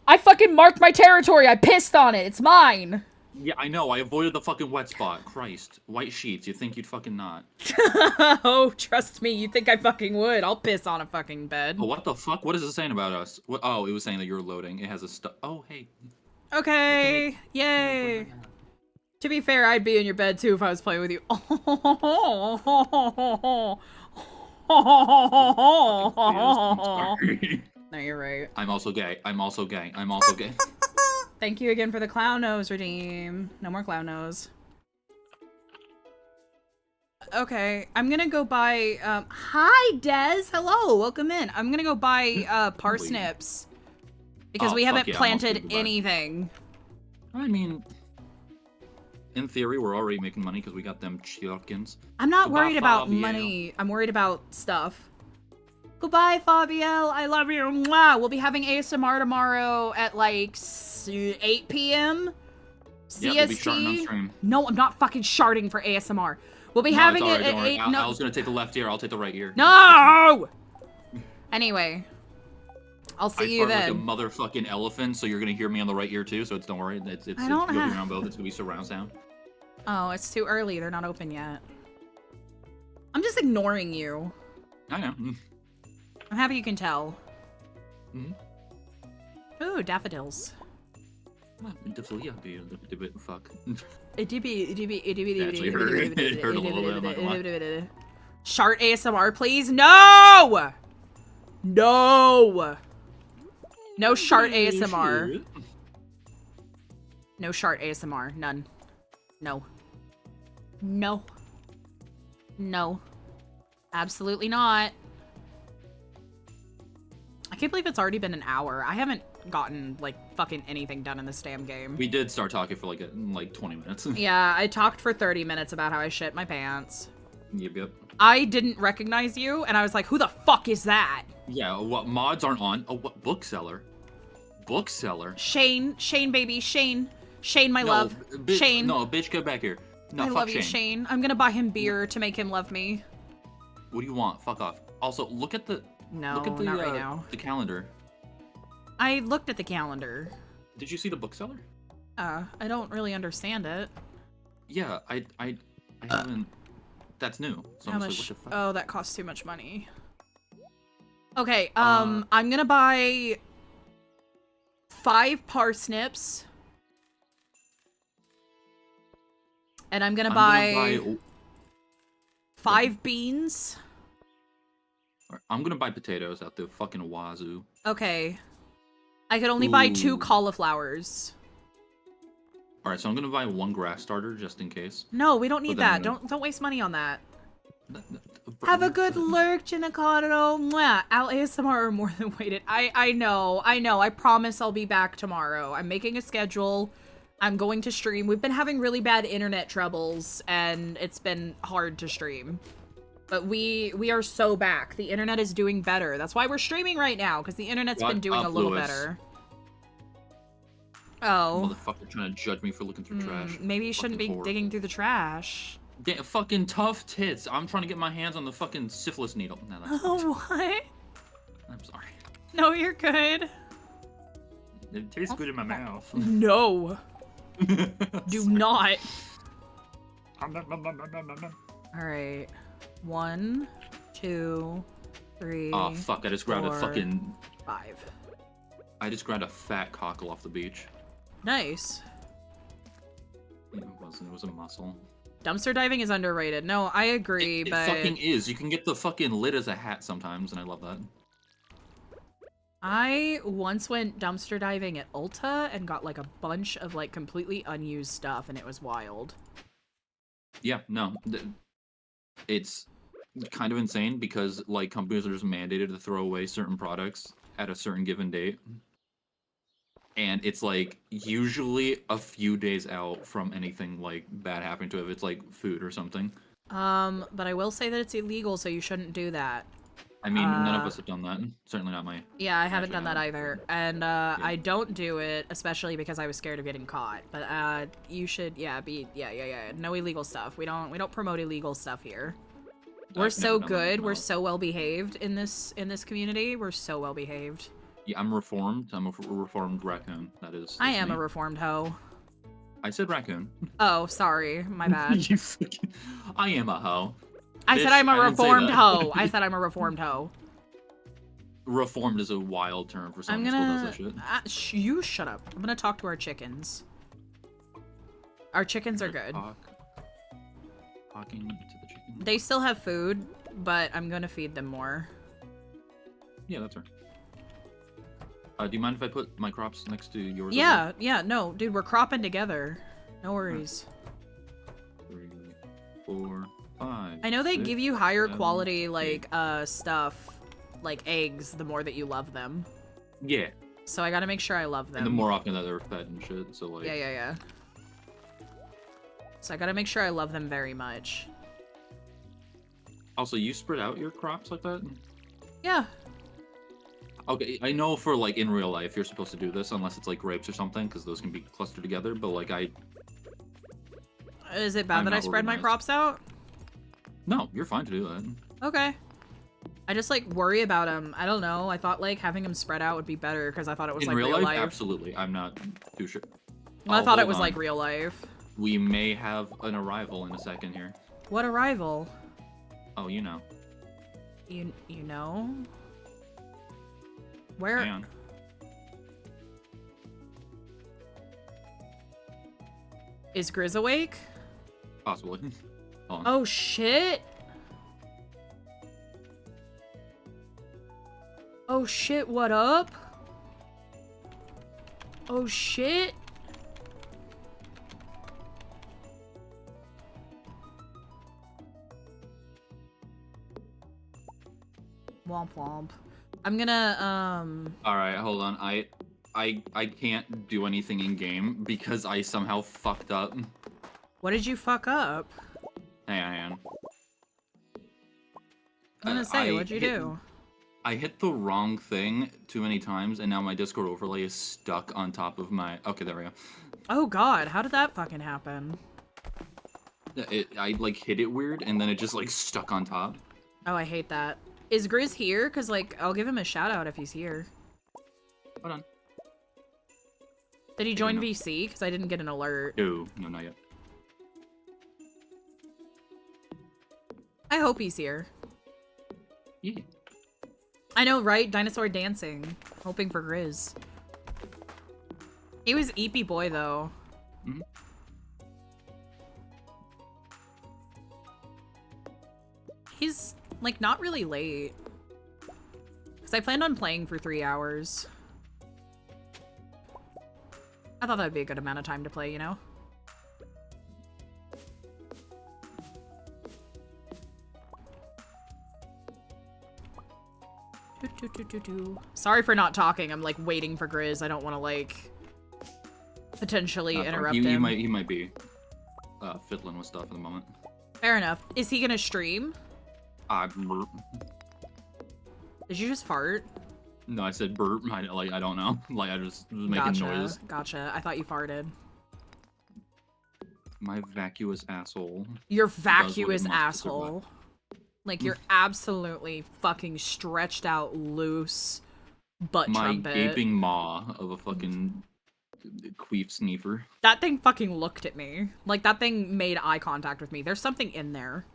I fucking marked my territory. I pissed on it. It's mine.
Yeah, I know. I avoided the fucking wet spot. Christ. White sheets. You think you'd fucking not.
Oh, trust me. You think I fucking would. I'll piss on a fucking bed.
Oh, what the fuck? What is it saying about us? What? Oh, it was saying that you're loading. It has a Oh, hey.
Okay. Yay. To be fair, I'd be in your bed too if I was playing with you. No, you're right.
I'm also gay. I'm also gay. I'm also gay.
Thank you again for the clown nose redeem. No more clown nose. Okay, I'm gonna go buy, hi, Des! Hello, welcome in. I'm gonna go buy, parsnips. Because
Oh,
we
fuck
haven't
yeah, I'm also
planted
gonna buy.
anything.
I mean, in theory, we're already making money because we got them chickens.
I'm not
Goodbye,
worried about
Fabio.
money. I'm worried about stuff. Goodbye, Fabiel. I love you. Mwah. We'll be having ASMR tomorrow at, like, 8 p.m. CST.
Yeah, we'll be sharding on stream.
No, I'm not fucking sharding for ASMR. We'll be
No,
having
it's
it
alright,
at
don't worry.
8. No.
I was gonna take the left ear. I'll take the right ear.
No! Anyway. I'll see
I
you
fart
then.
like a motherfucking elephant, so you're gonna hear me on the right ear too. So don't worry.
I don't
you'll
have-
be around both. It's gonna be surround sound.
Oh, it's too early. They're not open yet. I'm just ignoring you.
I know.
I'm happy you can tell.
Mhm.
Ooh, daffodils.
Fuck.
It
Actually heard- it hurt a little bit, I'm not gonna
Shart ASMR, please. No! No! No shart ASMR. No shart ASMR. None. No. No. No. Absolutely not. I can't believe it's already been an hour. I haven't gotten, like, fucking anything done in this damn game.
We did start talking for like 20 minutes.
Yeah, I talked for 30 minutes about how I shit my pants.
Yep.
I didn't recognize you, and I was like, who the fuck is that?
Yeah, what mods aren't on? Oh, what bookseller? Bookseller?
Shane, baby, Shane. Shane, my
No,
love. Shane.
No, bitch, get back here. No,
I
fuck
love
Shane.
you, Shane. I'm gonna buy him beer to make him love me.
What do you want? Fuck off. Also, look at the
No,
look at the
not right now.
the calendar.
I looked at the calendar.
Did you see the bookseller?
I don't really understand it.
Yeah, I haven't. That's new. So
How
I'm just
much?
like, what the fuck?
Oh, that costs too much money. Okay,
Uh,
I'm gonna buy 5 parsnips. And I'm gonna buy 5 beans.
I'm gonna buy potatoes out the fucking wazoo.
Okay. I could only buy 2
Ooh.
cauliflowers.
All right, so I'm gonna buy 1 grass starter just in case.
No, we don't need
then I'm
that.
gonna-
Don't waste money on that.
Bro,
Have a
you're
good
so-
lurk, Ginacado. Mwah. Al ASMR are more than waited. I know. I promise I'll be back tomorrow. I'm making a schedule. I'm going to stream. We've been having really bad internet troubles, and it's been hard to stream. But we are so back. The internet is doing better. That's why we're streaming right now, because the internet's
Shut
been doing
up,
a little
Lewis.
better. Oh.
Motherfucker trying to judge me for looking through trash.
Maybe you shouldn't be
Fucking whore.
digging through the trash.
Damn, fucking tough tits. I'm trying to get my hands on the fucking syphilis needle. No, that's
Oh, what?
I'm sorry.
No, you're good.
It tastes good in my mouth.
No. Do not. Alright. 1, 2, 3.
Oh fuck! I just grabbed a
4,
fucking.
5.
I just grabbed a fat cockle off the beach.
Nice.
It wasn't. It was a mussel.
Dumpster diving is underrated. No, I agree,
It
but
fucking is. You can get the fucking lid as a hat sometimes, and I love that.
I once went dumpster diving at Ulta and got like a bunch of like completely unused stuff, and it was wild.
Yeah, no, it's kind of insane because like companies are just mandated to throw away certain products at a certain given date, and it's like usually a few days out from anything like bad happening to it if it's like food or something.
But I will say that it's illegal, so you shouldn't do that.
I mean, none of us have done that. Certainly not my.
Yeah, I haven't
Actually,
done that
I
either. And I don't do it, especially because I was scared of getting caught. But you should, yeah, no illegal stuff. We don't promote illegal stuff here. We're
I've
so
never done that,
good. We're
no.
so well behaved in this community. We're so well behaved.
Yeah, I'm reformed. I'm a reformed raccoon. That is.
I
that's
am
me.
a reformed hoe.
I said raccoon.
Oh, sorry, my bad.
You fucking. I am a hoe.
I said
Bitch,
I'm a
I didn't say
reformed
that.
hoe. I said I'm a reformed hoe.
Reformed is a wild term for
I'm
someone who still
gonna.
does that shit.
You shut up. I'm gonna talk to our chickens. Our chickens are good.
Talking to the chicken.
They still have food, but I'm gonna feed them more.
Yeah, that's right. Do you mind if I put my crops next to yours? over
Yeah, yeah, no, dude, we're cropping together. No worries.
here? 3, 4, 5.
I know they
6,
give you higher
7,
quality,
8.
like, stuff, like eggs, the more that you love them.
Yeah,
So I gotta make sure I love them.
and the more often that they're fed and shit. So like.
Yeah. So I gotta make sure I love them very much.
Also, you spread out your crops like that?
Yeah.
Okay, I know for like in real life you're supposed to do this unless it's like grapes or something because those can be clustered together. But like
Is it bad
I'm
that I
not
spread my
organized.
crops out?
no, you're fine to do that.
Okay. I just, like, worry about them. I don't know. I thought, like, having them spread out would be better because I thought it was,
In
like,
real life,
life.
absolutely. I'm not too sure.
Well, I
Oh,
thought it
hold
was,
on.
like, real life.
We may have an arrival in a second here.
What arrival?
Oh, you know.
You know? Where?
Hang on.
Is Grizz awake?
Possibly. Hold on.
Oh, shit! Oh, shit, what up? Oh, shit! Womp womp. I'm gonna,
All right, hold on. I can't do anything in game because I somehow fucked up.
what did you fuck up?
Hang on.
I'm gonna say,
I
what'd you
hit-
do?
I hit the wrong thing too many times, and now my Discord overlay is stuck on top of my. Okay, there we go.
Oh god, how did that fucking happen?
I like hit it weird, and then it just like stuck on top.
Oh, I hate that. Is Grizz here? Cause like, I'll give him a shout out if he's here.
Hold on.
Did he
I
join
don't know.
VC? Cause I didn't get an alert.
No, not yet.
I hope he's here.
Yeah.
I know, right? Dinosaur dancing. Hoping for Grizz. He was Eepy boy though.
Mhm.
He's like not really late. Cause I planned on playing for 3 hours. I thought that'd be a good amount of time to play, you know? Sorry for not talking. I'm like waiting for Grizz. I don't want to like potentially interrupt him.
He might be fiddling with stuff at the moment.
Fair enough. Is he gonna stream?
Burp.
Did you just fart?
No, I said burp. I don't know. Like I just was making
Gotcha.
noises.
Gotcha. I thought you farted.
My vacuous asshole.
Your
does what it
vacuous
wants to survive.
asshole. Like you're absolutely fucking stretched out, loose butt
My
trumpet.
gaping maw of a fucking queef sneefer.
That thing fucking looked at me. Like that thing made eye contact with me. There's something in there.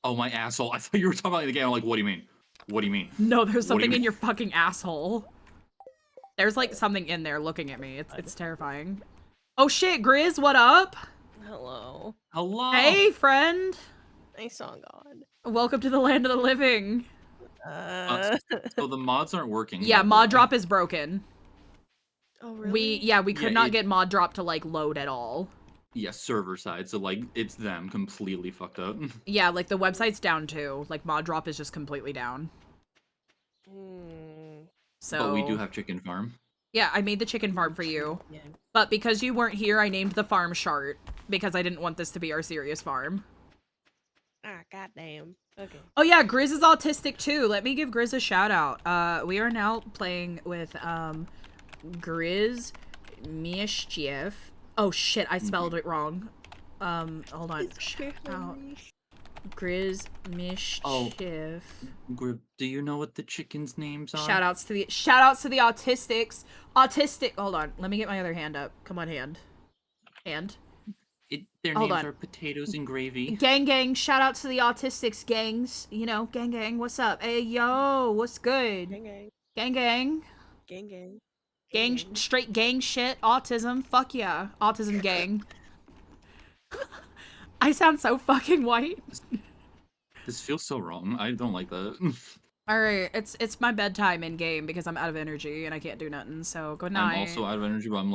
Oh, my asshole. I thought you were talking about the game. I'm like, what do you mean? What do you mean?
No, there's
What do you
something in
mean?
your fucking asshole. There's like something in there looking at me. It's terrifying. Oh shit, Grizz, what up?
Hello.
Hello.
Hey, friend.
Nice on God.
Welcome to the land of the living.
So the mods aren't working.
Yeah,
yet,
mod
right?
drop is broken.
Oh, really?
We could
Yeah,
not
it-
get mod drop to like load at all.
Yeah, server side. So like, it's them completely fucked up.
Yeah, like the website's down too. Like mod drop is just completely down.
Hmm.
So
But we do have chicken farm.
Yeah, I made the chicken farm for you.
Yeah.
But because you weren't here, I named the farm Shart because I didn't want this to be our serious farm.
Ah, goddamn. Okay.
Oh yeah, Grizz is autistic too. Let me give Grizz a shout out. We are now playing with Grizz Mischief. Oh shit, I spelled it wrong. Hold on. Shout out. Grizz Mischief.
Grib, do you know what the chickens' names are?
Shout outs to the autistics. Autistic. Hold on. Let me get my other hand up. Come on, hand. Hand.
Their
Hold
names
on.
are potatoes and gravy.
Gang, shout out to the autistics gangs. You know, gang, what's up? Hey, yo, what's good?
Gang, gang.
Gang.
Gang, gang.
Gang, straight gang shit. Autism. Fuck yeah. Autism gang. I sound so fucking white.
This feels so wrong. I don't like that.
Alright, it's my bedtime in game because I'm out of energy and I can't do nothing, so good night.
I'm also out of energy, but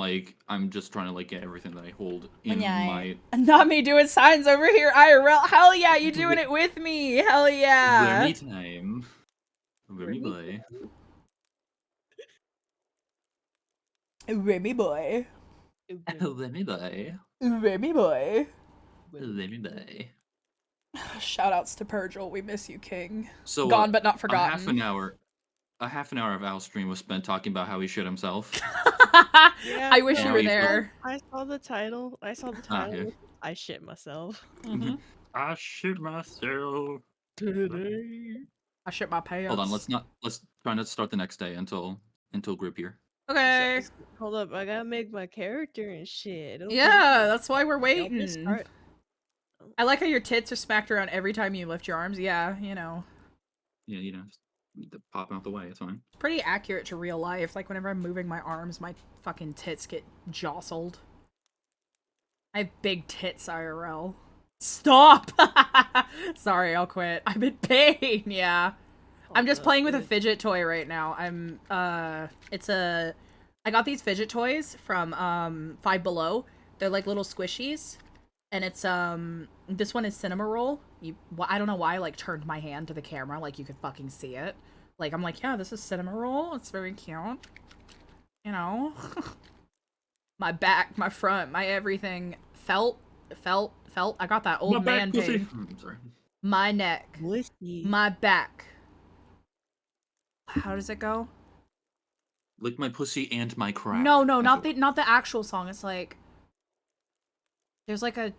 I'm just trying to like get everything that I hold in my
Not me doing signs over here, IRL. Hell yeah, you doing it with me. Hell yeah.
Remy time. Remy boy.
Remy boy.
Remy boy.
Remy boy.
Remy boy.
Shoutouts to Purgil. We miss you, King.
So
Gone but not
A
forgotten.
half an hour of Al's stream was spent talking about how he shit himself.
Yeah,
I wish
you
you
were
were
Yeah.
there.
I saw the title.
yeah.
I shit myself.
Mhm.
I shit myself.
Today.
I shit my pants.
Hold on, let's try not to start the next day until group here.
Okay.
Hold up, I gotta make my character and shit. Okay.
Yeah, that's why we're
Y'all can
waiting.
start.
I like how your tits are smacked around every time you lift your arms. Yeah, you know.
Yeah, just need to pop out the way. It's fine.
Pretty accurate to real life. Like whenever I'm moving my arms, my fucking tits get jostled. I have big tits, IRL. Stop! Sorry, I'll quit. I'm in pain, yeah. I'm just playing with a fidget toy right now. I got these fidget toys from, Five Below. They're like little squishies. And it's, this one is Cinema Roll. I don't know why I, like, turned my hand to the camera, like, you could fucking see it. Like, I'm like, yeah, this is Cinema Roll. It's very cute. You know? My back, my front, my everything. Felt. I got that old
My back
man
pussy.
pain.
I'm sorry.
My neck.
Whiskey.
My back. How does it go?
Lick my pussy and my crack.
No, no,
That's
not the actual song. It's like there's like a.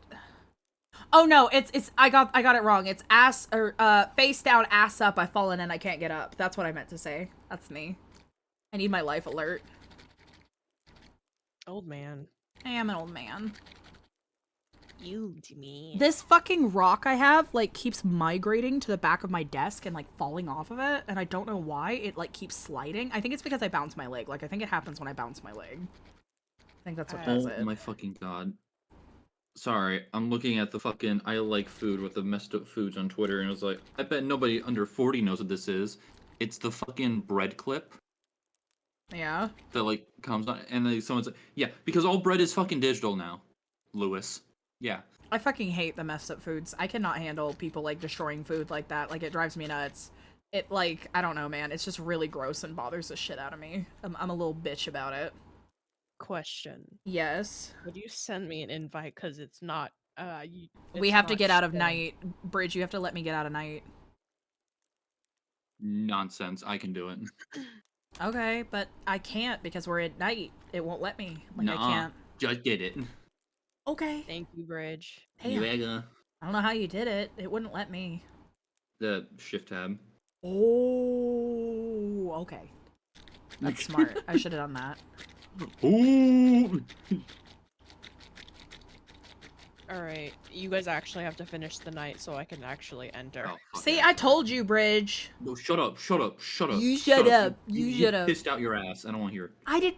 Oh no, it's I got it wrong. It's ass or face down, ass up. I've fallen and I can't get up. That's what I meant to say. That's me. I need my life alert.
Old man.
I am an old man.
You to me.
This fucking rock I have, like, keeps migrating to the back of my desk and, like, falling off of it, and I don't know why. It, like, keeps sliding. I think it's because I bounce my leg. Like, I think it happens when I bounce my leg. I think that's what does
Oh
it.
my fucking god. Sorry, I'm looking at the fucking I like food with the messed up foods on Twitter, and it was like, I bet nobody under 40 knows what this is. It's the fucking bread clip
Yeah.
that, like, comes on, and then someone's like, yeah, because all bread is fucking digital now, Lewis. Yeah.
I fucking hate the messed up foods. I cannot handle people, like, destroying food like that. Like, it drives me nuts. It, like, I don't know, man. It's just really gross and bothers the shit out of me. I'm a little bitch about it.
Question.
Yes.
Would you send me an invite? Because it's not,
We
it's
have to
not
get out of
showing.
night. Bridge, you have to let me get out of night.
Nonsense. I can do it.
Okay, but I can't because we're at night. It won't let me. Like, I
Nuh-uh.
can't.
Just did it.
Okay.
Thank you, Bridge.
Damn.
Yeah.
I don't know how you did it. It wouldn't let me.
The shift tab.
Oh, okay. That's smart. I should have done that.
Ooh.
Alright, you guys actually have to finish the night so I can actually enter.
Oh, fuck
See,
yeah.
I told you, Bridge.
No, shut up, shut up, shut up.
You shut up. You shut up.
Pissed out your ass. I don't want to hear it.
I did.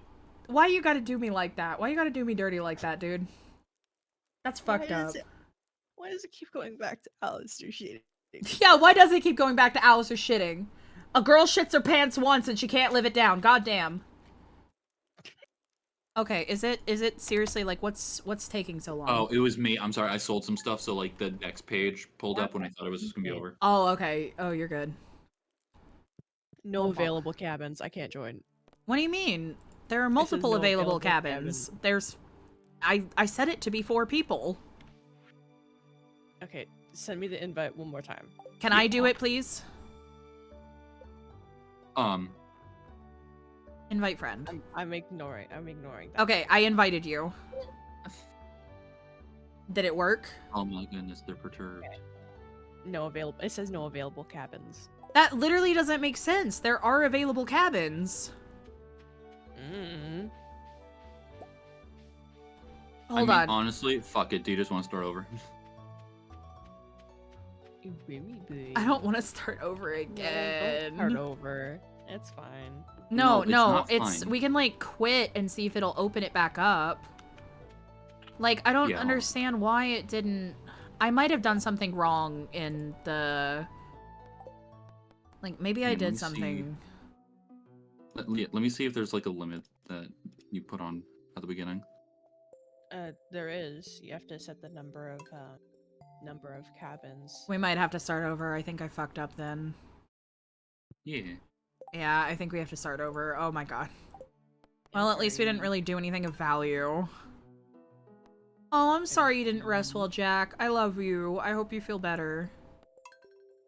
Why you gotta do me like that? Why you gotta do me dirty like that, dude? That's fucked up.
Why does it keep going back to Alistair shit?
Yeah, why does it keep going back to Alice or shitting? A girl shits her pants once and she can't live it down. Goddamn. Okay, is it seriously like what's taking so long?
Oh, it was me. I'm sorry. I sold some stuff, so like the next page pulled up when I thought it was just gonna be over.
Oh, okay. Oh, you're good.
No available cabins. I can't join.
What do you mean? There are multiple
no
available
available
cabins. There's I set it to be 4 people.
Okay, send me the invite one more time.
Can I do it, please? Invite friend.
I'm ignoring that.
Okay, I invited you. Did it work?
Oh my goodness, they're perturbed.
No available. It says no available cabins.
That literally doesn't make sense. There are available cabins. Hold on.
Honestly, fuck it. Do you just want to start over?
I don't want to start over
Don't
again.
start over. It's fine.
No,
No, it's not
it's
fine.
we can like quit and see if it'll open it back up. Like I don't
Yeah.
understand why it didn't. I might have done something wrong in the. Like maybe I
Yeah, let
did
me see.
something.
Let me see if there's like a limit that you put on at the beginning.
There is. You have to set the number of cabins.
We might have to start over. I think I fucked up then.
Yeah.
Yeah, I think we have to start over. Oh my god. Well, at least we didn't really do anything of value. Oh, I'm sorry you didn't rest well, Jack. I love you. I hope you feel better.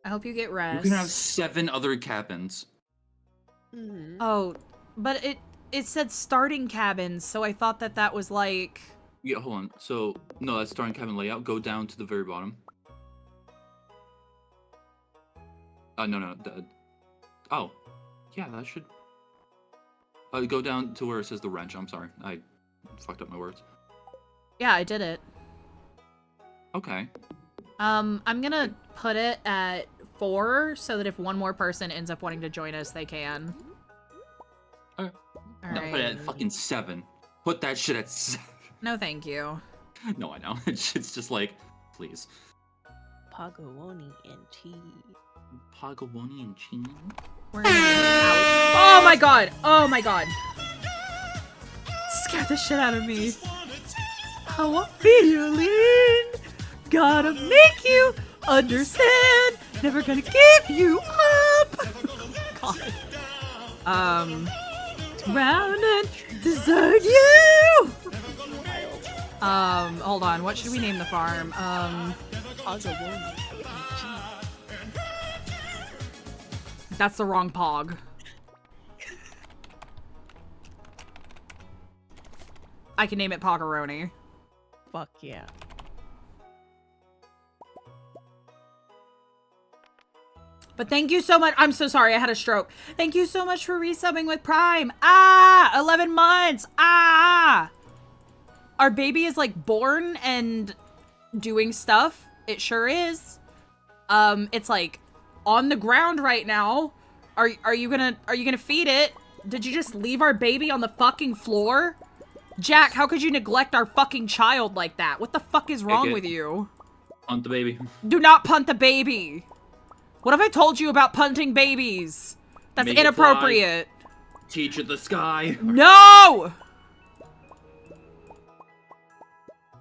I hope you get rest.
You can have 7 other cabins.
Oh, but it said starting cabins, so I thought that was like...
Yeah, hold on. So, no, that's starting cabin layout. Go down to the very bottom. No. Oh. Yeah, that should... go down to where it says the wrench. I'm sorry. I fucked up my words.
Yeah, I did it.
Okay.
I'm gonna put it at 4, so that if one more person ends up wanting to join us, they can.
Okay. No,
Alright.
put it at fucking 7. Put that shit at 7.
No, thank you.
No, I know. It's just like, please.
Pagawoni and tea.
Pagawoni and Chin.
We're gonna oh my god! Oh my god! Scared the shit out of me. How I'm feeling. Gotta make you understand. Never gonna give you up. God. Round and desert you. Hold on. What should we name the farm?
Pagawoni.
That's the wrong pog. I can name it Poggeroni.
Fuck yeah.
But thank you so much. I'm so sorry. I had a stroke. Thank you so much for resubbing with Prime. Ah, 11 months. Ah. Our baby is like born and doing stuff. It sure is. It's like on the ground right now. Are you gonna feed it? Did you just leave our baby on the fucking floor? Jack, how could you neglect our fucking child like that? What the fuck is wrong with you?
Punt the baby.
Do not punt the baby. What have I told you about punting babies? That's
Make it
inappropriate.
fly. Teach it the sky.
No!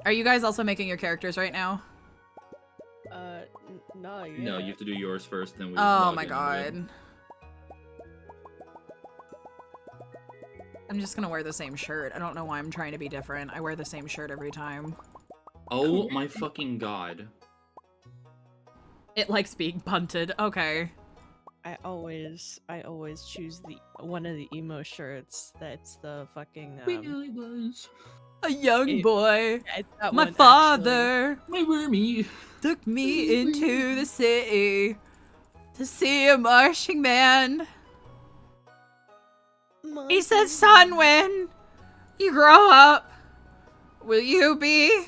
Are you guys also making your characters right now?
No, yeah.
No, you have to do yours first, then we
Oh
log
my
in,
god.
right?
I'm just gonna wear the same shirt. I don't know why I'm trying to be different. I wear the same shirt every time.
Oh my fucking god.
It likes being punted. Okay.
I always choose one of the emo shirts that's the fucking
Really was.
A young boy.
it's that
My
one,
father
My wormy.
took me into the city to see a marching band.
actually.
He said, son, when you grow up, will you be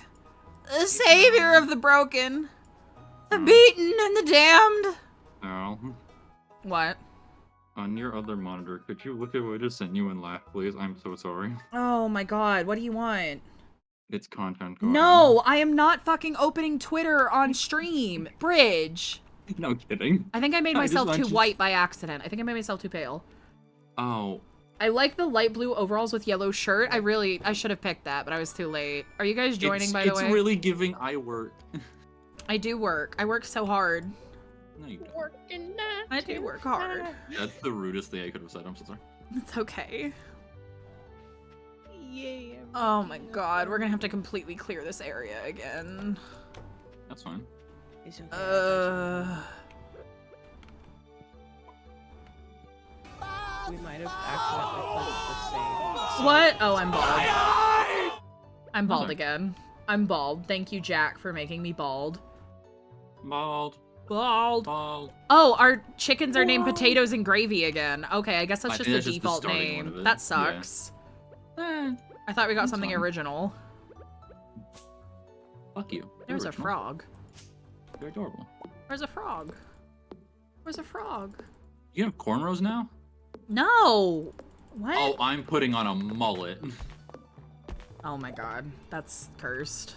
the savior of the broken, the beaten, and the damned?
Al,
What?
on your other monitor, could you look at what I just sent you and laugh, please? I'm so sorry.
Oh my god, what do you want?
It's content going.
No, I am not fucking opening Twitter on stream. Bridge.
No kidding.
I think I made
I just
myself
want
too
you-
white by accident. I think I made myself too pale.
Oh.
I like the light blue overalls with yellow shirt. I should have picked that, but I was too late. Are you guys joining, by the way?
It's really giving I work.
I do work. I work so hard.
No, you don't.
Working
I do work hard.
That's the rudest thing I could have said. I'm so sorry.
It's okay.
Yeah.
Oh my god, we're gonna have to completely clear this area again.
That's fine.
It's okay. We might have accidentally put the same.
What? Oh, I'm bald. I'm bald
Okay.
again. I'm bald. Thank you, Jack, for making me bald.
Bald.
Bald.
Bald.
Oh, our chickens are named Potatoes and Gravy again. Okay, I guess that's
I
just
think
the
that's just the
default
starting one
name.
of it.
That sucks. I thought we got
That's
something
fine.
original.
Fuck you.
There's a
Original.
frog.
You're adorable.
Where's a frog? Where's a frog?
You have cornrows now?
No! What?
Oh, I'm putting on a mullet.
Oh my god, that's cursed.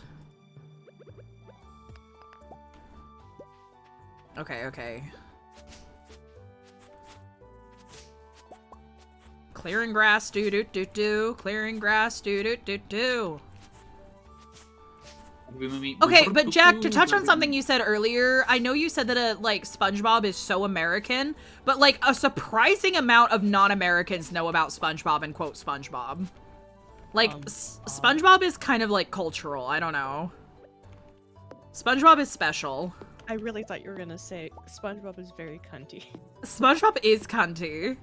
Okay, okay. Clearing grass, do-do-do-do. Clearing grass, do-do-do-do. Okay, but Jack, to touch on something you said earlier, I know you said that, like, SpongeBob is so American, but, like, a surprising amount of non-Americans know about SpongeBob and quote SpongeBob. Like, SpongeBob is kind of, like, cultural. I don't know. SpongeBob is special.
I really thought you were gonna say SpongeBob is very cunty.
SpongeBob is cunty.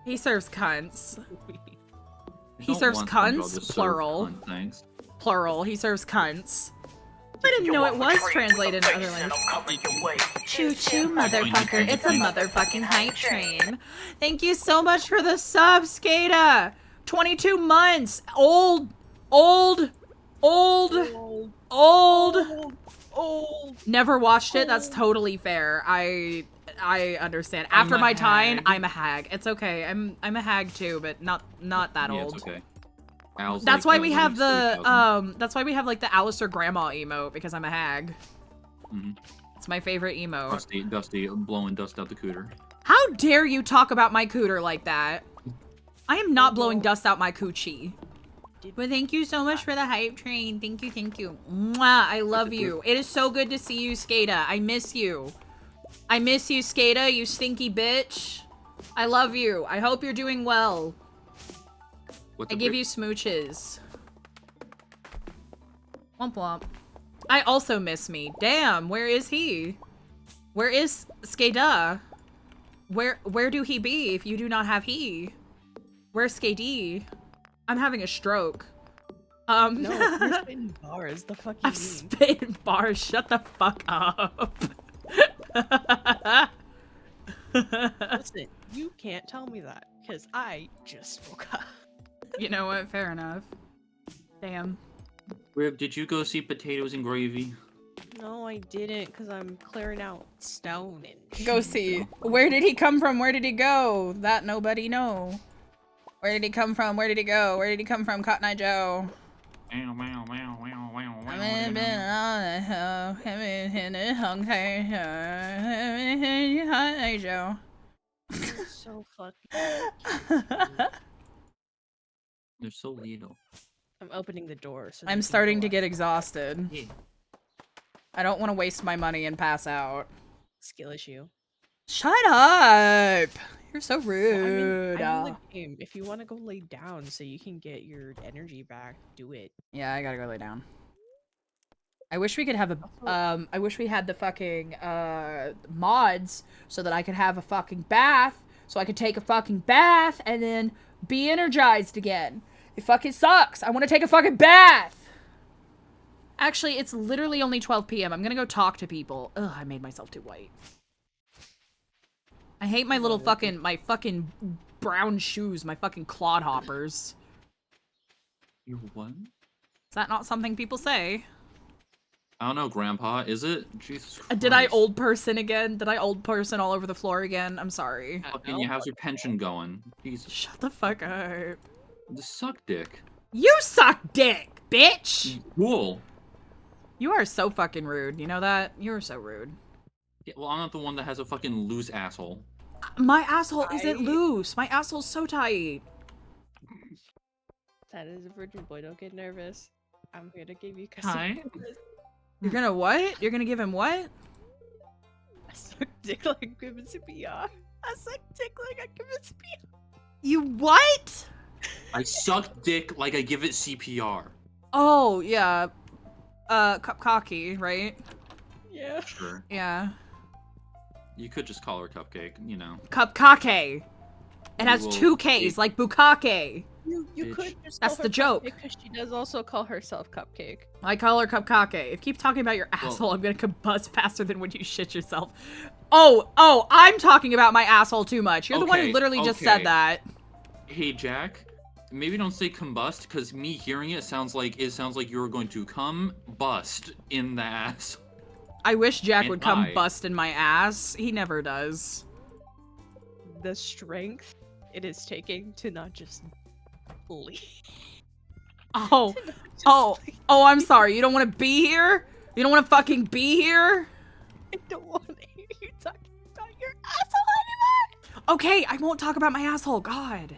He serves cunts. He serves cunts, plural.
Thanks.
Plural. He serves cunts. I didn't know it was translated in other languages. Choo choo, motherfucker. It's a motherfucking hype train. Thank you so much for the sub, Skata. 22 months. Old. Never watched it. That's totally fair. I understand. After
I'm a
my time,
hag.
I'm a hag. It's okay. I'm a hag too, but not that
Yeah,
old.
it's okay. Al's
That's
like
why we have the
3000.
that's why we have like the Alistair Grandma emote, because I'm a hag.
Mhm.
It's my favorite emote.
Dusty, blowing dust out the cooter.
How dare you talk about my cooter like that? I am not blowing dust out my coochie. But thank you so much for the hype train. Thank you, thank you. Mwah, I love you. It is so good to see you, Skata. I miss you. I miss you, Skata, you stinky bitch. I love you. I hope you're doing well. I give you smooches. Womp womp. I also miss me. Damn, where is he? Where is Skada? Where do he be if you do not have he? Where's Skady? I'm having a stroke.
No, you're spitting bars. The fuck you
I'm
mean?
spitting bars. Shut the fuck up.
Listen, you can't tell me that, because I just woke up.
You know what? Fair enough. Damn.
Rib, did you go see Potatoes and Gravy?
No, I didn't, because I'm clearing out stone and
Go
shit.
see. Where did he come from? Where did he go? That nobody know. Where did he come from? Where did he go? Where did he come from, Cotton Eye Joe?
Meow, meow, meow, meow, meow,
I
meow,
haven't been
meow.
on the hill, haven't been in Hong Kong, haven't been in Cotton Eye Joe.
You're so fucking.
They're so little.
I'm opening the door. So
I'm
they can
starting
go
to
out.
get exhausted.
Yeah.
I don't want to waste my money and pass out.
Skill issue.
Shut up! You're so
Well,
rude.
I'm in the game. If you want to go lay down so you can get your energy back, do it.
Yeah, I gotta go lay down. I wish we could have a, I wish we had the fucking, mods so that I could have a fucking bath, so I could take a fucking bath and then be energized again. It fucking sucks. I want to take a fucking bath! Actually, it's literally only 12 p.m. I'm gonna go talk to people. Ugh, I made myself too white. I hate my little fucking, my fucking brown shoes, my fucking clodhoppers.
You're what?
Is that not something people say?
I don't know, Grandpa. Is it? Jesus Christ.
Did I old person again? Did I old person all over the floor again? I'm sorry.
Fucking, you how's your pension going? Jesus.
Shut the fuck up.
The suck dick.
You suck dick, bitch!
Cool.
You are so fucking rude. You know that? You are so rude.
Yeah, well, I'm not the one that has a fucking loose asshole.
My asshole isn't loose. My asshole's so tight.
That is a virgin boy. Don't get nervous. I'm here to give you
Hi.
You're gonna what? You're gonna give him what?
I suck dick like I'm giving CPR. I suck dick like I'm giving CPR.
You what?
I suck dick like I give it CPR.
Oh, yeah. Cocky, right?
Yeah.
Sure.
Yeah.
You could just call her Cupcake, you know.
Cupcake. It has
will
2 Ks,
take-
like Bukake.
You
Bitch.
could just
That's
call her
the joke.
because she does also call herself Cupcake.
I call her Cupcake. If you keep talking about your asshole, I'm gonna combust faster than when you shit yourself. Oh, I'm talking about my asshole too much. You're the one who
Okay,
literally just said
okay.
that.
Hey, Jack. Maybe don't say combust, because me hearing it sounds like you're going to come bust in the ass.
I wish Jack
And
would come
I-
bust in my ass. He never does.
The strength it is taking to not just leave.
Oh, I'm sorry. You don't want to be here? You don't want to fucking be here?
I don't want to hear you talking about your asshole anymore.
Okay, I won't talk about my asshole. God.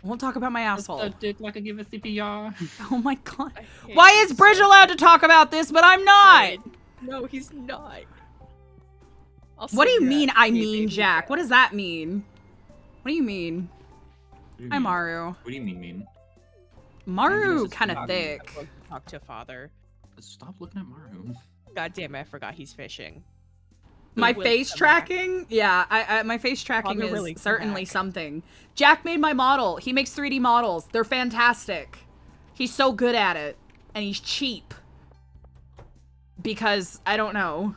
I won't talk about my asshole.
Suck dick like I give it CPR.
Oh my god.
I hate
Why
you
is Bridge
so
allowed to talk about this, but I'm not?
much. No, he's not. I'll
What do
send
you mean,
a
I
hey,
mean,
baby
Jack?
girl.
What does that mean? What do you mean? Hi, Maru.
What do you mean?
Maru
it's
kind of
not-
thick.
I'm supposed to talk to father.
Stop looking at Maru.
God damn it, I forgot he's fishing.
My
Will
face
come back.
tracking? Yeah, I my face tracking
Father
is
really come
certainly
back.
something. Jack made my model. He makes 3D models. They're fantastic. He's so good at it. And he's cheap. Because, I don't know.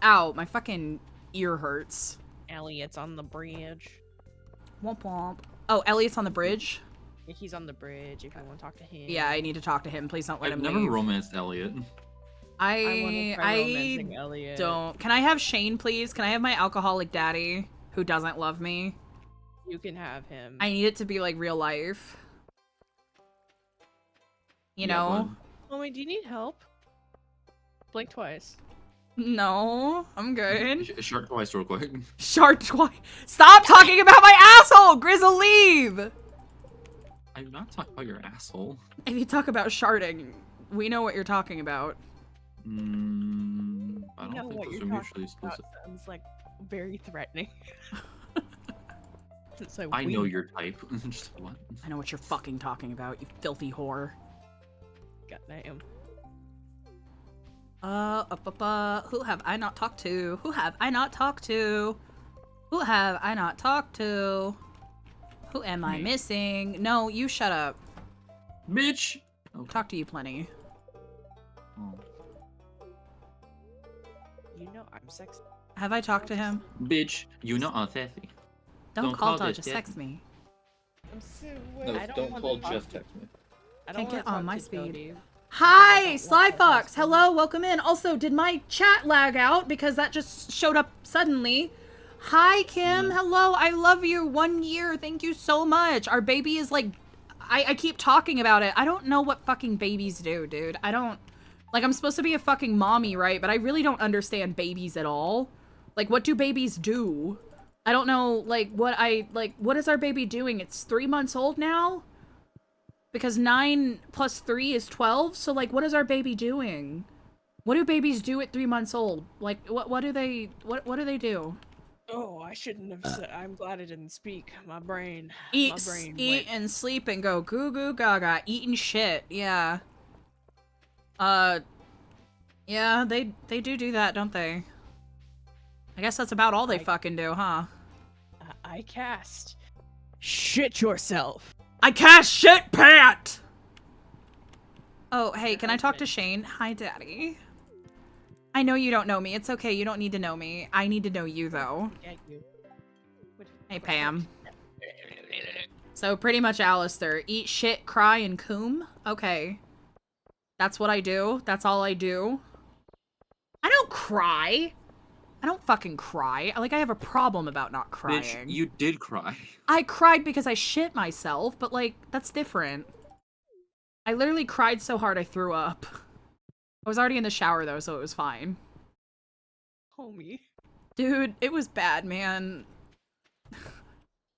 Ow, my fucking ear hurts.
Elliot's on the bridge.
Womp womp. Oh, Elliot's on the bridge?
Yeah, he's on the bridge if you want to talk to him.
Yeah, I need to talk to him. Please don't let
I've
him
never
leave.
romanced Elliot.
I want to try romancing Elliot.
don't. Can I have Shane, please? Can I have my alcoholic daddy who doesn't love me?
You can have him.
I need it to be like real life. You
Yeah,
know?
Oh wait, do you need help? Blink twice.
No, I'm good.
Shark twice real quick.
Shark twice. Stop talking about my asshole, Grizzle. Leave.
I'm not talking about your asshole.
If you talk about sharding, we know what you're talking about.
I
You
don't
know
think
what
those
you're
are
talking
mutually
about
exclusive.
sounds like very threatening. It's like,
I
we
know your type. Just what?
I know what you're fucking talking about, you filthy whore.
Goddamn.
Who have I not talked to? Who have I not talked to? Who have I not talked to? Who am I
Me.
missing? No, you shut up.
Bitch! Okay.
Talk to you plenty.
Oh.
You know I'm sexy.
Have I talked to him?
Bitch, you know I'm sassy.
Don't
Don't
call
call
Dog,
this
just
Jet.
text me.
I'm so
No,
I don't
don't
wanna
call,
talk
just
to-
text me.
I don't
Can't
wanna
get on
talk
my
to
speed.
Jody.
Hi,
don't
Sly
want that
Fox.
husband.
Hello, welcome in. Also, did my chat lag out because that just showed up suddenly? Hi, Kim.
No.
Hello. I love you. 1 year. Thank you so much. Our baby is like, I keep talking about it. I don't know what fucking babies do, dude. I don't, like, I'm supposed to be a fucking mommy, right? But I really don't understand babies at all. Like, what do babies do? I don't know, like, what is our baby doing? It's 3 months old now? Because 9 plus 3 is 12, so, like, what is our baby doing? What do babies do at 3 months old? Like, what do they do?
Oh, I shouldn't have said. I'm glad I didn't speak. My brain.
Eat,
my brain
eat
went.
and sleep and go goo goo gaga. Eating shit, yeah. Yeah, they do that, don't they? I guess that's about all they fucking do, huh?
I cast. Shit yourself.
I cast shit pat! Oh, hey, can I talk to Shane? Hi, Daddy. I know you don't know me. It's okay, you don't need to know me. I need to know you, though.
Get you.
Hey, Pam. So, pretty much Alistair. Eat shit, cry, and coom? Okay. That's what I do. That's all I do. I don't cry. I don't fucking cry. Like, I have a problem about not crying.
Bitch, you did cry.
I cried because I shit myself, but, like, that's different. I literally cried so hard I threw up. I was already in the shower, though, so it was fine.
Homie.
Dude, it was bad, man.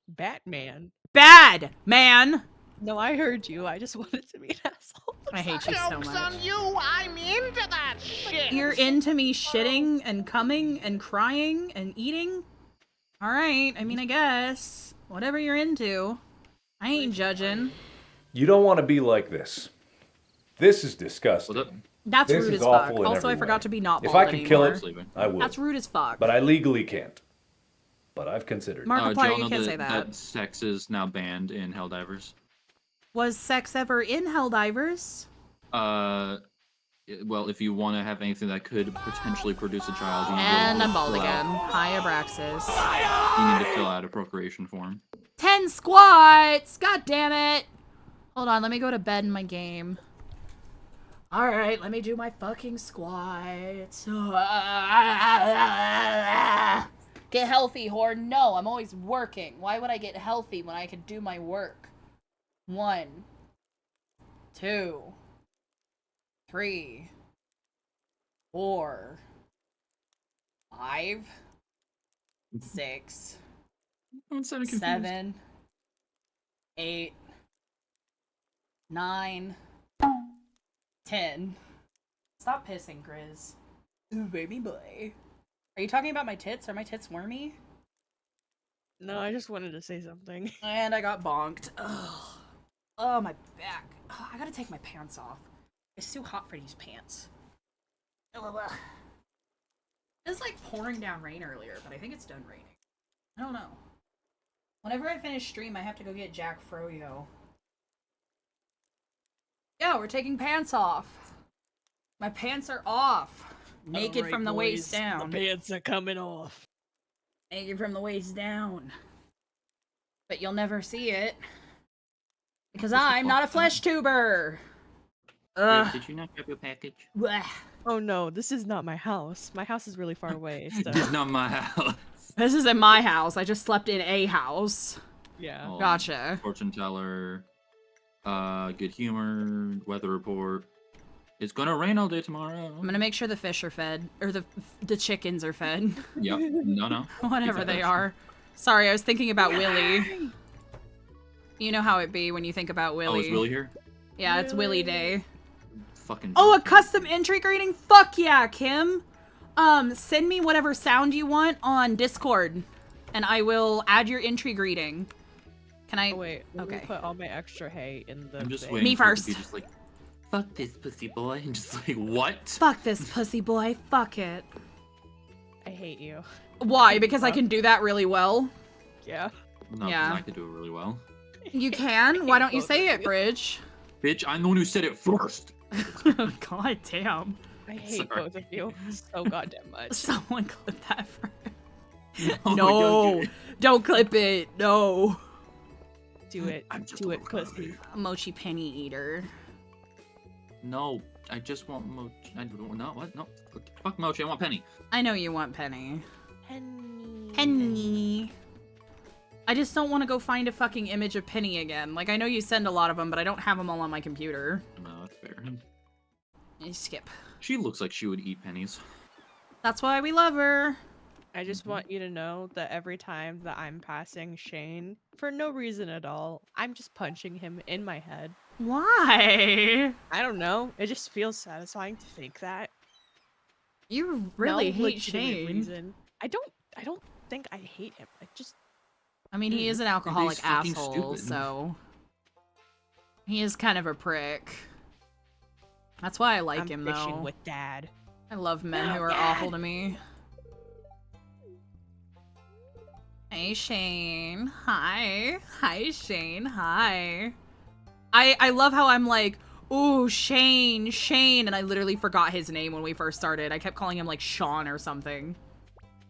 Batman.
Bad, man!
No, I heard you. I just wanted to be an asshole.
I hate you so
Joke's
much.
on you, I'm into that shit.
You're into me shitting and coming and crying and eating? Alright, I mean, I guess. Whatever you're into. I ain't judging.
You don't want to be like this. This is disgusting.
What's up?
That's
This
rude
is
as fuck.
awful in
Also, I
every
forgot
way.
to be not
If
bald
I could kill
anymore.
it, I would.
That's rude as fuck.
But I legally can't. But I've considered it.
Markiplier,
Do y'all
you
know
can't say that.
sex is now banned in Helldivers.
Was sex ever in Helldivers?
Well, if you want to have anything that could potentially produce a child, you need,
And
to
I'm bald
fill
again.
out,
Hi, Abraxas.
you need to fill out a procreation form.
10 squats! God damn it! Hold on, let me go to bed in my game. Alright, let me do my fucking squats. Get healthy, whore. No, I'm always working. Why would I get healthy when I could do my work? 1, 2, 3, 4, 5, 6,
I'm so confused.
7, 8, 9, 10. Stop pissing, Grizz. Ooh, baby boy. Are you talking about my tits? Are my tits wormy?
No, I just wanted to say something.
And I got bonked. Ugh. Oh, my back. Oh, I gotta take my pants off. It's too hot for these pants. Ugh. It was like pouring down rain earlier, but I think it's done raining. I don't know. Whenever I finish stream, I have to go get Jack Froyo. Yeah, we're taking pants off. My pants are off. Naked
Alright,
from the waist
boys,
down.
The pants are coming off.
Naked from the waist down. But you'll never see it. Because I'm not a flesh tuber. Ugh.
Did you not grab your package?
Blech.
Oh no, this is not my house. My house is really far away. So
This is not my house.
This isn't my house. I just slept in a house.
yeah.
Oh,
Gotcha.
Fortune teller. Good humor. Weather report. It's gonna rain all day tomorrow.
I'm gonna make sure the fish are fed. Or the chickens are fed.
Yep. No.
Whatever they
Exactly.
are. Sorry, I was thinking about Willy. You know how it be when you think about Willy.
Oh, is Willie here?
Yeah, it's Willy Day.
Fucking.
Oh, a
joking.
custom entry greeting? Fuck yeah, Kim. Send me whatever sound you want on Discord, and I will add your entry greeting. Can I?
Oh wait, let me
Okay.
put all my extra hay in the
I'm just
thing.
waiting
Me
for it to
first.
be just like, fuck this pussy boy, and just like, what?
Fuck this pussy boy. Fuck it.
I hate you.
Why? Because I can do that really well.
Yeah.
No, 'cause
Yeah.
I could do it really well.
You can? Why don't you say it, Bridge?
Bitch, I'm the one who said it first.
God damn.
I hate
Sorry.
both of you so goddamn much.
Someone clip that for
Oh,
No, don't clip it. No.
Do it.
I'm just
Do
a
it,
little
pussy.
Mochi penny eater.
No, I just want Mochi. I don't know what? No, fuck Mochi. I want Penny.
I know you want Penny.
Penny.
Penny. I just don't want to go find a fucking image of Penny again. Like, I know you send a lot of them, but I don't have them all on my computer.
No, that's fair.
You skip.
She looks like she would eat pennies.
That's why we love her.
I just want you to know that every time that I'm passing Shane, for no reason at all, I'm just punching him in my head.
Why?
I don't know. It just feels satisfying to think that.
You really
No
hate
legitimate
Shane.
reason. I don't think I hate him. I just
I mean, he is an alcoholic
fucking
asshole,
stupid.
so he is kind of a prick. That's why I like
I'm
him,
fishing
though.
with Dad.
I love men who
No,
are
Dad.
awful to me. Hey, Shane. Hi. Hi, Shane. Hi. I love how I'm like, ooh, Shane, Shane, and I literally forgot his name when we first started. I kept calling him like Sean or something.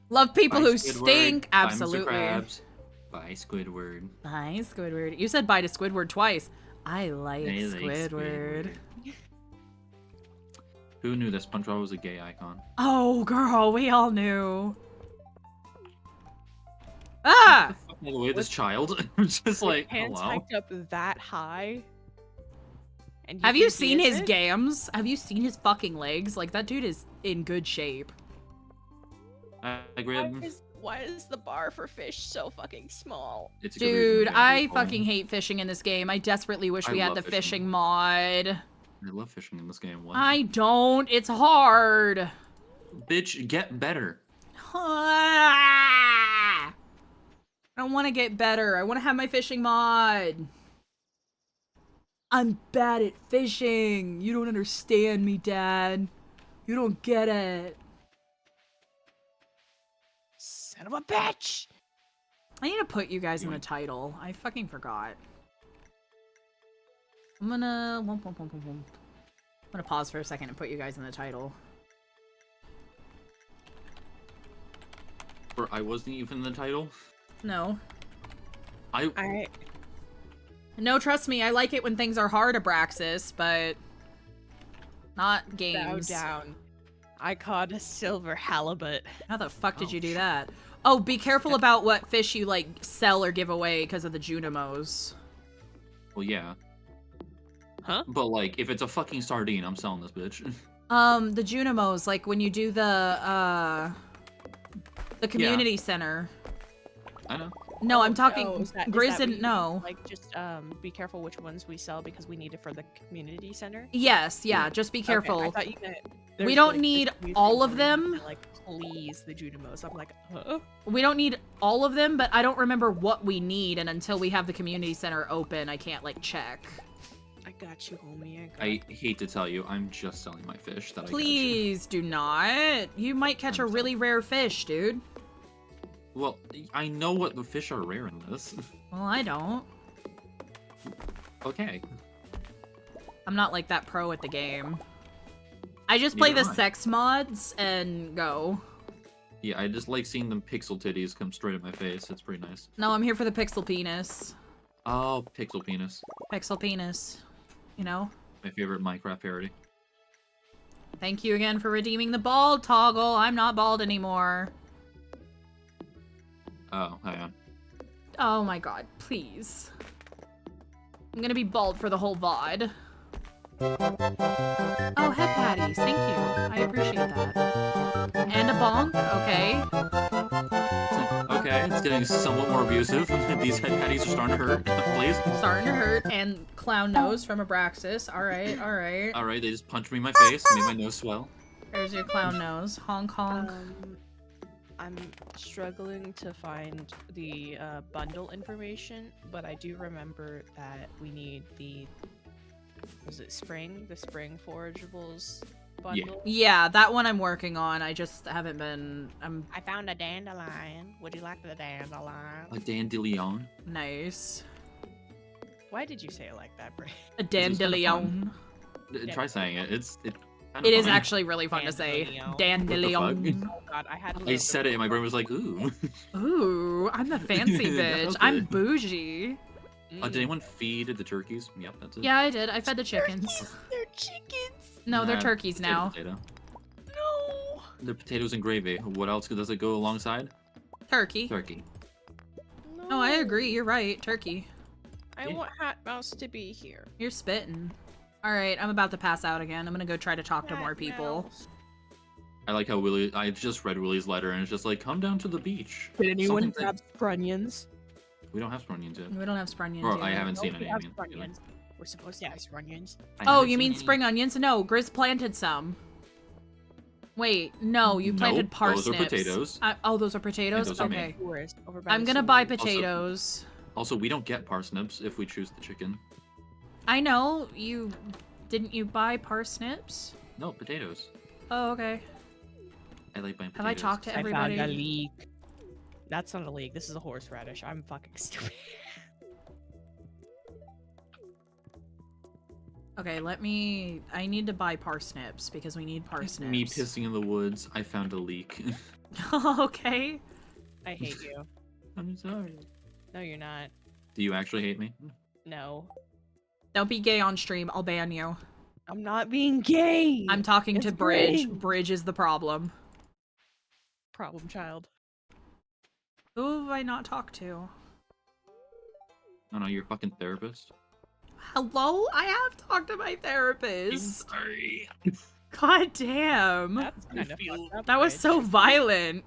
Love people
Bye,
who
Squidward.
stink.
Bye, Mr.
Absolutely.
Krabs. Bye, Squidward.
Bye, Squidward. You said bye to Squidward twice. I like
I like
Squidward.
Who knew that SpongeBob was a gay icon?
Oh, girl, we all knew. Ah!
Fuck me away, this child. I'm just like,
Hands
hello.
hiked up that high. And
Have you
think he
seen his
isn't?
gams? Have you seen his fucking legs? Like, that dude is in good shape.
I agree.
Why is the bar for fish so fucking small?
It's a good reason
Dude,
to
I
go.
fucking hate fishing in this game. I desperately wish
I
we had
love
the
fishing.
fishing mod.
I love fishing in this game. What?
I don't. It's hard.
Bitch, get better.
I don't want to get better. I want to have my fishing mod. I'm bad at fishing. You don't understand me, Dad. You don't get it.
Son of a bitch!
I need to put you guys in the title. I fucking forgot. I'm gonna pause for a second and put you guys in the title.
Or I wasn't even in the title.
No.
I
No, trust me, I like it when things are hard, Abraxas, but not
bow
games.
down. I caught a silver halibut.
How the fuck did
Oh,
you do
shit.
that? Oh, be careful about what fish you, like, sell or give away because of the Junimos.
Well, yeah.
Huh?
But like, if it's a fucking sardine, I'm selling this bitch.
The Junimos, like, when you do the community center.
I know.
No, I'm talking,
Oh, is that
Grizz
what
didn't
you-
know.
Like, just be careful which ones we sell because we need it for the community center.
Yes, yeah, just be careful.
Okay, I thought you meant
We
there's,
don't
like,
need
distribution
all of
where you
them.
can, like, please the Junimos. I'm like, huh?
We don't need all of them, but I don't remember what we need, and until we have the community center open, I can't, like, check.
I got you, homie. I
I hate to tell you, I'm just selling my fish that I
Please do not. You might catch a
I'm
really rare fish, dude.
catch. Well, I know what the fish are rare in this.
Well, I don't.
Okay.
I'm not, like, that pro at the game. I just play the
Neither am I.
sex mods and go.
Yeah, I just like seeing them pixel titties come straight at my face. It's pretty nice.
No, I'm here for the pixel penis.
Oh, pixel penis.
Pixel penis. You know?
My favorite Minecraft parody.
Thank you again for redeeming the bald toggle. I'm not bald anymore.
Oh, hang on.
Oh my god, please. I'm gonna be bald for the whole VOD. Oh, head patties, thank you. I appreciate that. And a bonk, okay.
Okay, it's getting somewhat more abusive. These head patties are starting to hurt. Please.
Starting to hurt. And clown nose from Abraxas. Alright, alright.
Alright, they just punched me in my face, made my nose swell.
There's your clown nose. Honk honk.
I'm struggling to find the bundle information, but I do remember that we need the the spring forageables bundle?
Yeah, that one I'm working on. I just haven't been...
I found a dandelion. Would you like the dandelion?
A dandelion.
Nice.
Why did you say it like that, Bray?
A
This is kinda
dandelion.
Try saying it. It's kinda
It is
funny.
actually really fun to say.
Dandelion.
Dandelion.
Oh god, I had to
I
look
said it and my brain was like, ooh.
Ooh, I'm the fancy
That
bitch.
was
I'm
it.
bougie.
Did anyone feed the turkeys? Yep, that's it.
Yeah, I did. I fed the chickens.
They're chickens.
No, they're
Nah,
turkeys
potato,
now.
Potato.
No.
They're potatoes and gravy. What else does it go alongside?
Turkey.
Turkey.
No.
Oh, I agree. You're right. Turkey.
I want Hat Mouse to be here.
You're spitting. All right, I'm about to pass out again. I'm gonna go try to talk to more
Hat
people.
Mouse.
I like how Willie. I just read Willie's letter and it's just like, come down to the beach.
Did anyone
Something
grab Sprunions?
We don't have Sprunions yet.
We don't have spring onions
Or
yet.
I haven't seen
No,
any.
we have
onions, really.
Sprunions. We're supposed to have Sprunions.
I
Oh,
haven't
you
seen
mean
any.
spring onions? No, Grizz planted some. Wait, no, you planted
Nope,
parsnips.
those are potatoes.
Oh, those are potatoes?
those are
okay.
Tourist over by
I'm
the
gonna buy
sewer.
potatoes.
Also, we don't get parsnips if we choose the chicken.
I know, didn't you buy parsnips?
No, potatoes.
Oh, okay.
I like buying potatoes.
Have I talked to
I found a
everybody?
leek. That's not a leek. This is a horseradish. I'm fucking stupid.
Okay, I need to buy parsnips because we need parsnips.
Me pissing in the woods. I found a leak.
Okay.
I hate you.
I'm sorry.
No, you're not.
Do you actually hate me?
No.
Don't be gay on stream, I'll ban you.
I'm not being gay.
I'm talking to
It's
Bridge.
Bridge.
Bridge is the problem.
problem child.
Who have I not talked to?
Oh no, you're a fucking therapist.
Hello? I have talked to my therapist.
Sorry.
God damn.
That's kind of fucked up.
That was
Bridge.
so violent.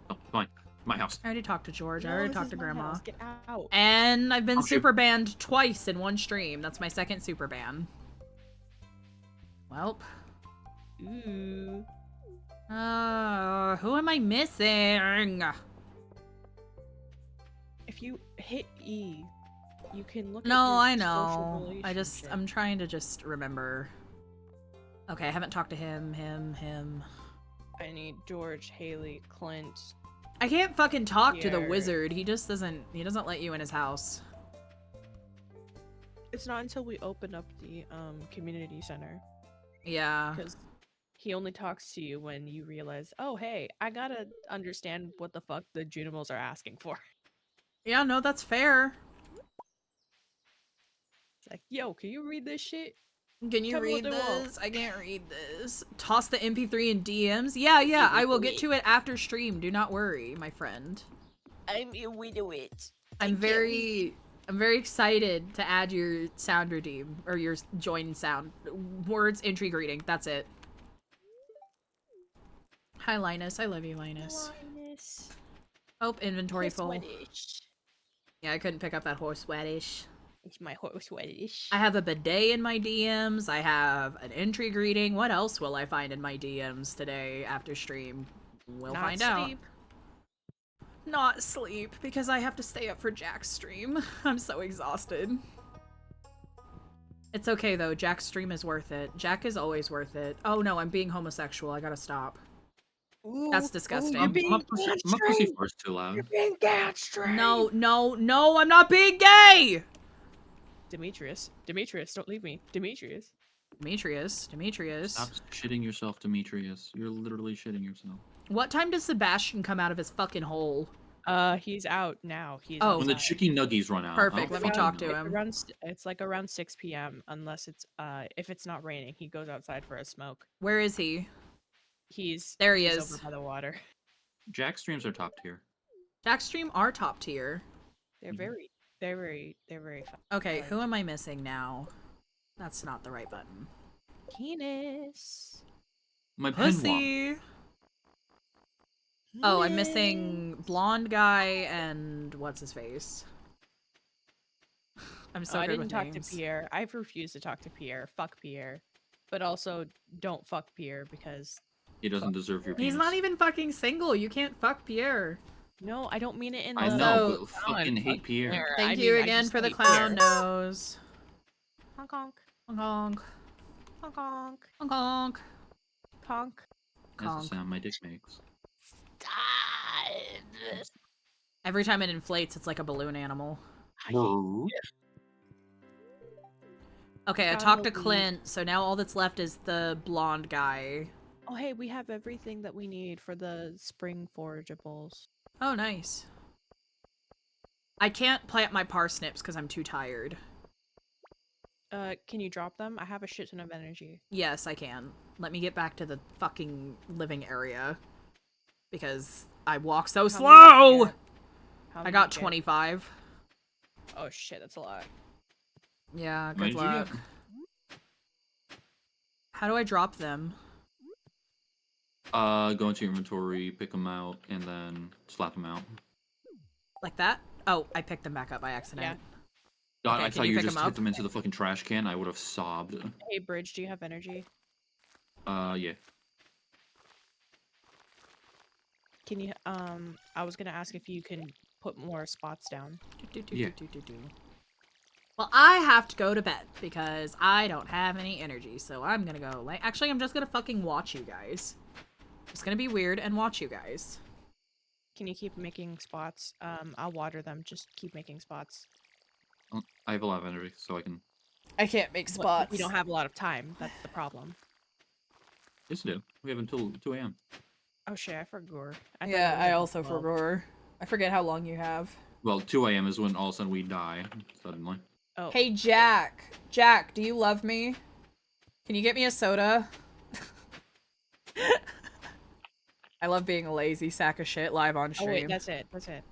Oh, fine. My house.
I already talked to George. I
No,
already
this
talked
is
to
my
Grandma.
house. Get out.
And I've been
Okay.
super banned twice in one stream. That's my second super ban. Welp.
Ooh.
Who am I missing?
If you hit E, you can look at
No,
your
I
social
know.
relationship.
I'm trying to just remember. Okay, I haven't talked to him.
I need George, Haley, Clint.
I can't fucking talk to the
Pierre.
wizard. He doesn't let you in his house.
It's not until we open up the community center,
Yeah.
because he only talks to you when you realize, oh hey, I gotta understand what the fuck the Junimals are asking for.
Yeah, no, that's fair.
It's like, yo, can you read this shit?
Can you
Tell me what
read
they want.
this? I can't read this. Toss the MP3 in DMs? Yeah, I will get to it after stream. Do not worry, my friend.
I'm here with it.
I'm very excited to add your sound redeem or your join sound. Words, entry, greeting. That's it. Hi, Linus. I love you, Linus. Oh, inventory full. Yeah, I couldn't pick up that horse sweatish.
It's my horse sweatish.
I have a bidet in my DMs. I have an entry greeting. What else will I find in my DMs today after stream? We'll
Not
find out.
sleep.
Not sleep, because I have to stay up for Jack's stream. I'm so exhausted. It's okay though, Jack's stream is worth it. Jack is always worth it. Oh no, I'm being homosexual. I gotta stop. That's disgusting.
You're being
My pussy fart's too loud.
You're being gangster.
No, I'm not being gay!
Demetrius, don't leave me. Demetrius.
Stop shitting yourself, Demetrius. You're literally shitting yourself.
What time does Sebastian come out of his fucking hole?
He's out now. He's
Oh.
When the
outside.
chicken nuggies run out.
Perfect,
I'll
let me
fucking
talk to
know.
him.
It's like around 6 p.m. unless it's if it's not raining, he goes outside for a smoke.
Where is he?
There he
is.
over by the water.
Jack streams are top tier.
Jack's stream are top tier.
They're
Mhm.
very fun.
Okay,
Like-
who am I missing now? That's not the right button.
Penis.
My pen walk.
Pussy! Oh, I'm missing blonde guy and what's his face? I'm so
I
good
didn't
with
talk
names.
to Pierre. I've refused to talk to Pierre. Fuck Pierre. But also, don't fuck Pierre because
He doesn't deserve your penis.
He's not even fucking single. You can't fuck Pierre.
no, I don't mean it in the.
I
Also-
know, but
Fuck
fucking hate Pierre.
Pierre.
Thank
I
you
mean, I
again
just
for the
hate
clown
Pierre.
nose.
Honk honk
Honk honk.
honk honk
Honk honk.
honk.
That's
Conk.
the sound my dick makes.
Every time it inflates, it's like a balloon animal.
Brrr.
Okay, I
Found
talked
the
to
weed.
Clint, so now all that's left is the blonde guy.
Oh, hey, we have everything that we need for the spring forageables.
Oh, nice. I can't plant my parsnips because I'm too tired.
Can you drop them? I have a shit ton of energy.
Yes, I can. Let me get back to the fucking living area. Because I walk so
How many did you
slow!
get? How
I
many
got
did you get?
25.
Oh shit, that's a lot.
Yeah,
How
good
many did you
luck.
get?
How do I drop them?
Go into your inventory, pick them out, and then slap them out.
Like that? Oh, I picked them back up by accident.
God,
Okay,
I
can
thought
you
you
pick
just
'em
hit
up?
them into the fucking trash can. I would have sobbed.
Hey, Bridge, do you have energy?
Yeah.
Can you, I was gonna ask if you can put more spots down.
Yeah.
Well, I have to go to bed because I don't have any energy, so I'm gonna go lay. Actually, I'm just gonna fucking watch you guys. It's gonna be weird and watch you guys.
Can you keep making spots? I'll water them, just keep making spots.
I have a lot of energy, so I can.
I can't make
But
spots.
we don't have a lot of time, that's the problem.
Yes, I do. We have until 2 a.m.
Oh shit, I forgot. I thought it
Yeah,
was
I
until
also
12.
forgot. I forget how long you have.
Well, 2 a.m. is when all of a sudden we die suddenly.
Oh,
Hey, Jack. Jack, do you love me? Can you get me a soda? I love being a lazy sack of shit live on
oh wait,
stream.
that's it.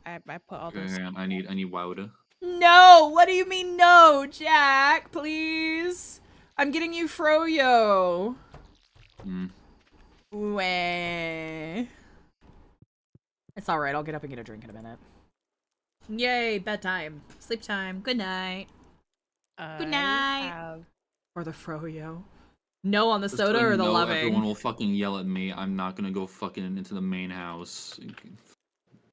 I put all
Okay,
those.
hang on. I need Wowda.
No! What do you mean no, Jack? Please? I'm getting you froyo.
Hmm.
Wah. It's alright, I'll get up and get a drink in a minute. Yay, bedtime. Sleep time. Good night. Good night.
Have...
Or the froyo. No on the
Just
soda
so
or
you
the
know,
loving?
everyone will fucking yell at me. I'm not gonna go fucking into the main house.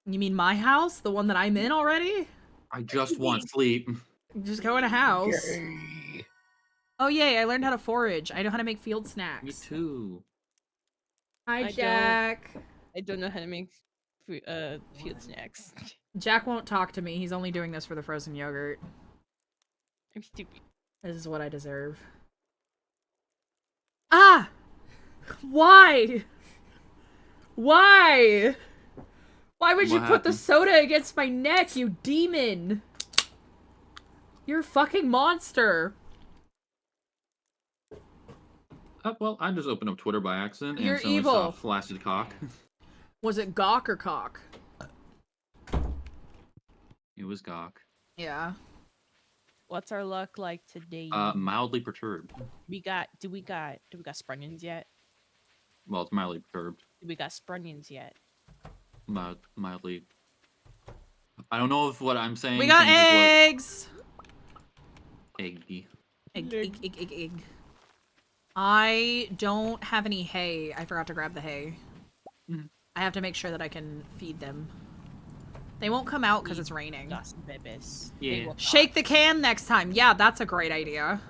You mean my house? The one that I'm in already?
I just want sleep.
Just go in a house. Oh yay, I learned how to forage. I know how to make field snacks.
Me too.
Hi,
I
Jack.
I don't know how to make field snacks.
Jack won't talk to me. He's only doing this for the frozen yogurt.
I'm stupid.
This is what I deserve. Ah! Why? Why? Why would you
What
put the
happened?
soda against my neck, you demon? You're a fucking monster.
Well, I just opened up Twitter by accident
You're
and suddenly saw
evil.
flaccid cock.
Was it gawk or cock?
It was Gawk.
Yeah.
What's our luck like today?
Mildly perturbed.
Do we got sprunions yet?
Well, it's mildly perturbed.
Do we got sprunions yet?
Mildly. I don't know if what I'm saying.
We got
changes
eggs!
what eggy.
Egg. I don't have any hay. I forgot to grab the hay.
Mhm.
I have to make sure that I can feed them. They won't come out because it's raining.
Got some babies.
Yeah.
They will
Shake the
not
can next time. Yeah, that's a great idea.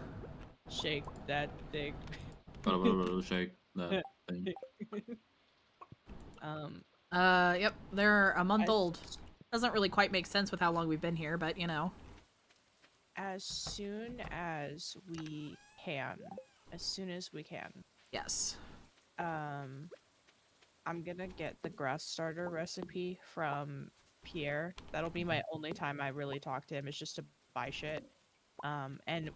shake that thing.
Shake that thing.
Um,
Yep, they're a month
I-
old. Doesn't really quite make sense with how long we've been here, but you know.
as soon as we can. As soon as we can.
Yes.
I'm gonna get the grass starter recipe from Pierre. That'll be my only time I really talk to him, is just to buy shit. And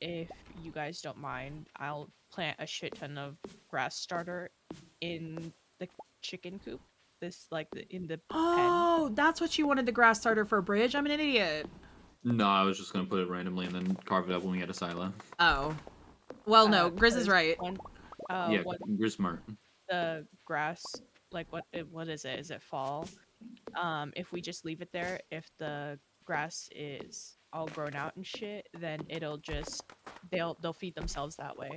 if you guys don't mind, I'll plant a shit ton of grass starter in the chicken coop. In the pen.
Oh, that's what you wanted the grass starter for, Bridge. I'm an idiot.
No, I was just gonna put it randomly and then carve it up when we get a silo.
Oh. Well, no, Grizz is
'cause
right.
Yeah,
what
you're smart.
the grass, like what is it? Is it fall? If we just leave it there, if the grass is all grown out and shit, then it'll just they'll feed themselves that way.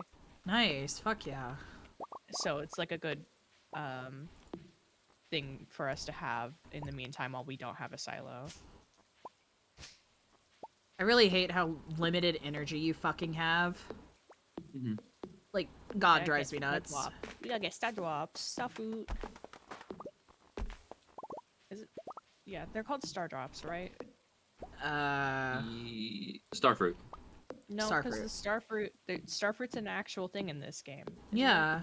Nice. Fuck yeah.
So it's like a good thing for us to have in the meantime while we don't have a silo.
I really hate how limited energy you fucking have.
Mm-hmm.
Like, God
Gotta
drives me
get star
nuts.
drop. We gotta get star drops, star food. Is it? Yeah, they're called star drops, right?
Starfruit.
No, because
Starfruit.
the starfruit's an actual thing in this game.
Yeah.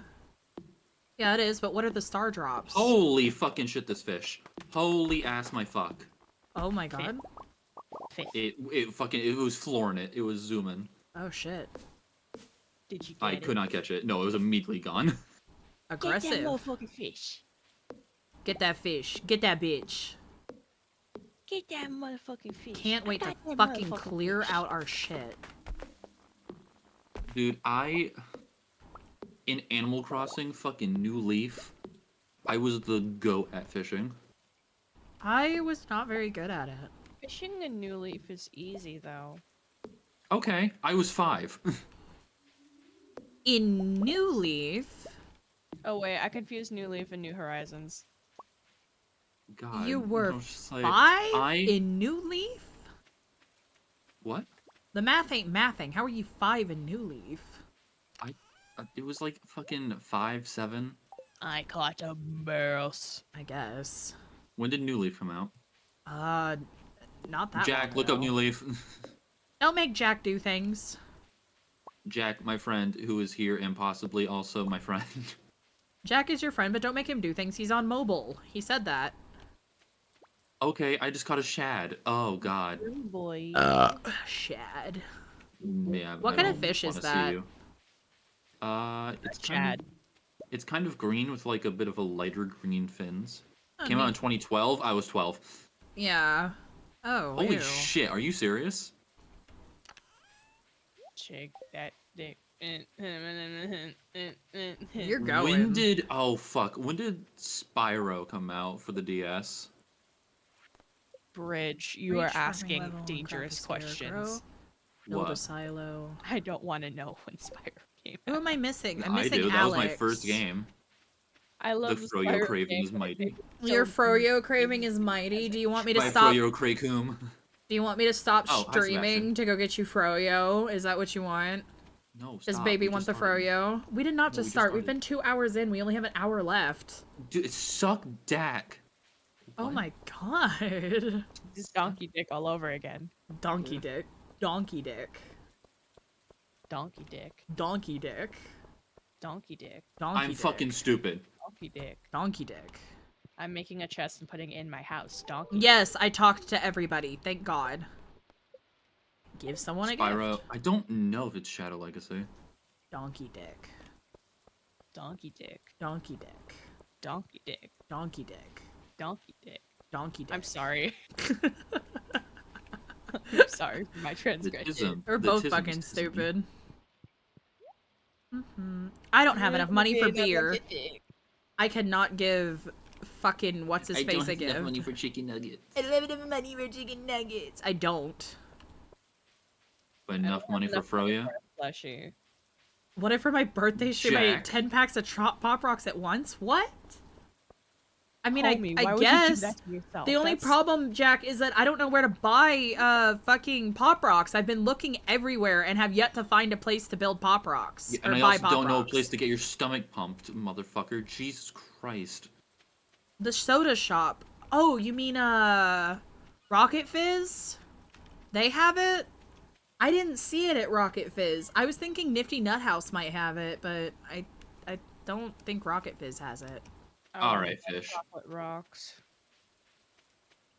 Yeah, it is, but what are the star drops?
Holy fucking shit, this fish. Holy ass my fuck.
Oh my god.
Fish.
It was flooring it. It was zooming.
Oh shit.
Did you get
I
it?
could not catch it. No, it was immediately gone.
Aggressive.
Get that motherfucking fish.
Get that fish. Get that bitch.
Get that motherfucking fish.
Can't wait to
Got that
fucking
motherfucking
clear
fish.
out our shit.
Dude, in Animal Crossing fucking New Leaf, I was the goat at fishing.
I was not very good at it.
Fishing in New Leaf is easy though.
Okay, I was 5.
In New Leaf,
Oh wait, I confused New Leaf and New Horizons.
God.
you were
I was just like,
5 in New Leaf?
What?
The math ain't mathing. How are you 5 in New Leaf?
It was like fucking 5, 7.
I caught a mouse.
I guess.
When did New Leaf come out?
Not that
Jack,
long
look
ago.
up New Leaf.
Don't make Jack do things.
Jack, my friend, who is here and possibly also my friend.
Jack is your friend, but don't make him do things. He's on mobile. He said that.
Okay, I just caught a shad. Oh god.
Boy.
Shad.
Yeah.
What
I
kind of
don't
fish is
wanna see
that?
you. It's
Chad.
It's kind of green with like a bit of a lighter green fins.
Oh,
Came out in
neat.
2012. I was 12.
Yeah. Oh,
Holy
ew.
shit! Are you serious?
Shake that dick.
You're going.
When did When did Spyro come out for the DS?
Bridge, you
Reach
are
farming
asking
level and
dangerous
craft a scarecrow.
questions.
Build a
What?
silo.
I don't want to know when Spyro came
Who
out.
am I missing? I'm
I
missing
do.
Alex.
That was my first game.
I love
The
the
Froyo
Spyro
craving
game,
is
but I
mighty.
think it's
Your
so
Froyo craving is mighty. Do you want me to
By
stop?
Froyo Cracum.
Do you want me to stop
Oh, hi,
streaming
Sebastian.
to go get you Froyo? Is that what you want?
No,
Does
stop.
baby
We
want
just
the
started.
Froyo? We did not
No, we
just
just
start. We've
started.
been 2 hours in. We only have an hour left.
Dude, suck Dak.
Oh
What?
my god.
Just donkey dick all over again.
Donkey dick. Donkey dick.
Donkey dick.
Donkey dick.
Donkey dick.
Donkey
I'm
dick.
fucking stupid.
Donkey dick.
Donkey dick.
I'm making a chest and putting it in my house. Donkey.
Yes, I talked to everybody. Thank God. Give someone a
Spyro.
gift.
I don't know if it's Shadow Legacy.
Donkey dick.
Donkey dick.
Donkey dick.
Donkey dick.
Donkey dick.
Donkey dick.
Donkey dick.
I'm sorry. I'm sorry for my transgression.
We're
The
both
tism
fucking
is tism.
stupid. I don't have enough money for beer. I cannot give fucking what's his face a gift.
for chicken nuggets.
I don't have enough money for chicken nuggets. I don't.
But enough money for Froyo?
Fleshy.
What if for my birthday stream I ate
Jack.
10 packs of Pop Rocks at once? What? I mean,
Homie, why
I
would you do
guess
that to yourself?
the only
That's-
problem, Jack, is that I don't know where to buy fucking Pop Rocks. I've been looking everywhere and have yet to find a place to build Pop Rocks
Yeah,
or
and I
buy
also
Pop
don't know a
Rocks.
place to get your stomach pumped, motherfucker. Jesus Christ.
The soda shop. Oh, you mean Rocket Fizz? They have it? I didn't see it at Rocket Fizz. I was thinking Nifty Nut House might have it, but I don't think Rocket Fizz has it.
Alright, fish.
Chocolate rocks.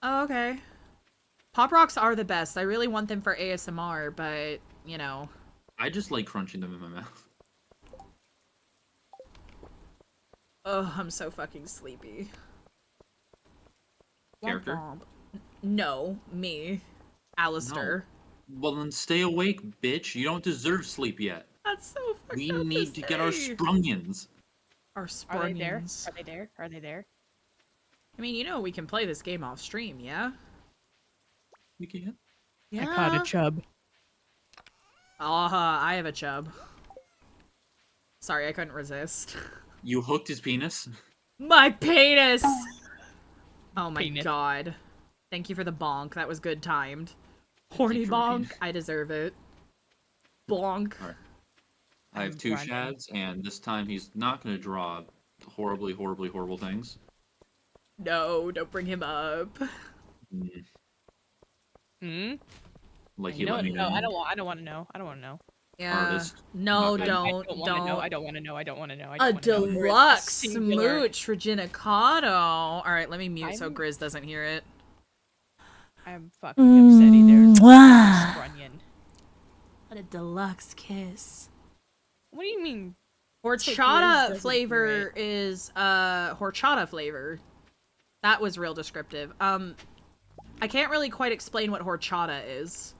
Oh, okay. Pop Rocks are the best. I really want them for ASMR, but, you know.
I just like crunching them in my mouth.
Oh, I'm so fucking sleepy.
Character?
Womp womp. No, me. Alistair.
Well, then stay awake, bitch. You don't deserve sleep yet.
That's so fucked
We
up
need to get our
say.
sprungions.
Our
Are they there?
sprungions.
Are they there? Are they there?
I mean, you know we can play this game off stream, yeah?
We can.
Yeah.
I caught a chub.
I have a chub. Sorry, I couldn't resist.
You hooked his penis?
My penis! Oh my
Penis.
god. Thank you for the bonk. That was good timed. Horny
you for
bonk.
penis.
I deserve it. Bonk.
Alright. I have
I'm
2
grinding.
shads, and this time he's not going to draw horribly, horribly, horrible things.
No, don't bring him up.
Mm.
Hmm?
Like he
No,
let me
no,
in.
I don't want to know. I don't want to know.
Yeah.
Artist.
No,
Not good.
I
don't,
don't want to know. I don't want to know. I don't want to know. I
A
don't want to know. There is
deluxe
singular-
smooch for Ginicado. All right, let me mute so
I'm-
Grizz doesn't hear it.
I'm fucking upsetty. There's a scrunion.
What a deluxe kiss.
What do you mean?
Horchata
doesn't
flavor is horchata flavor. That was real descriptive. I can't really quite explain what horchata is.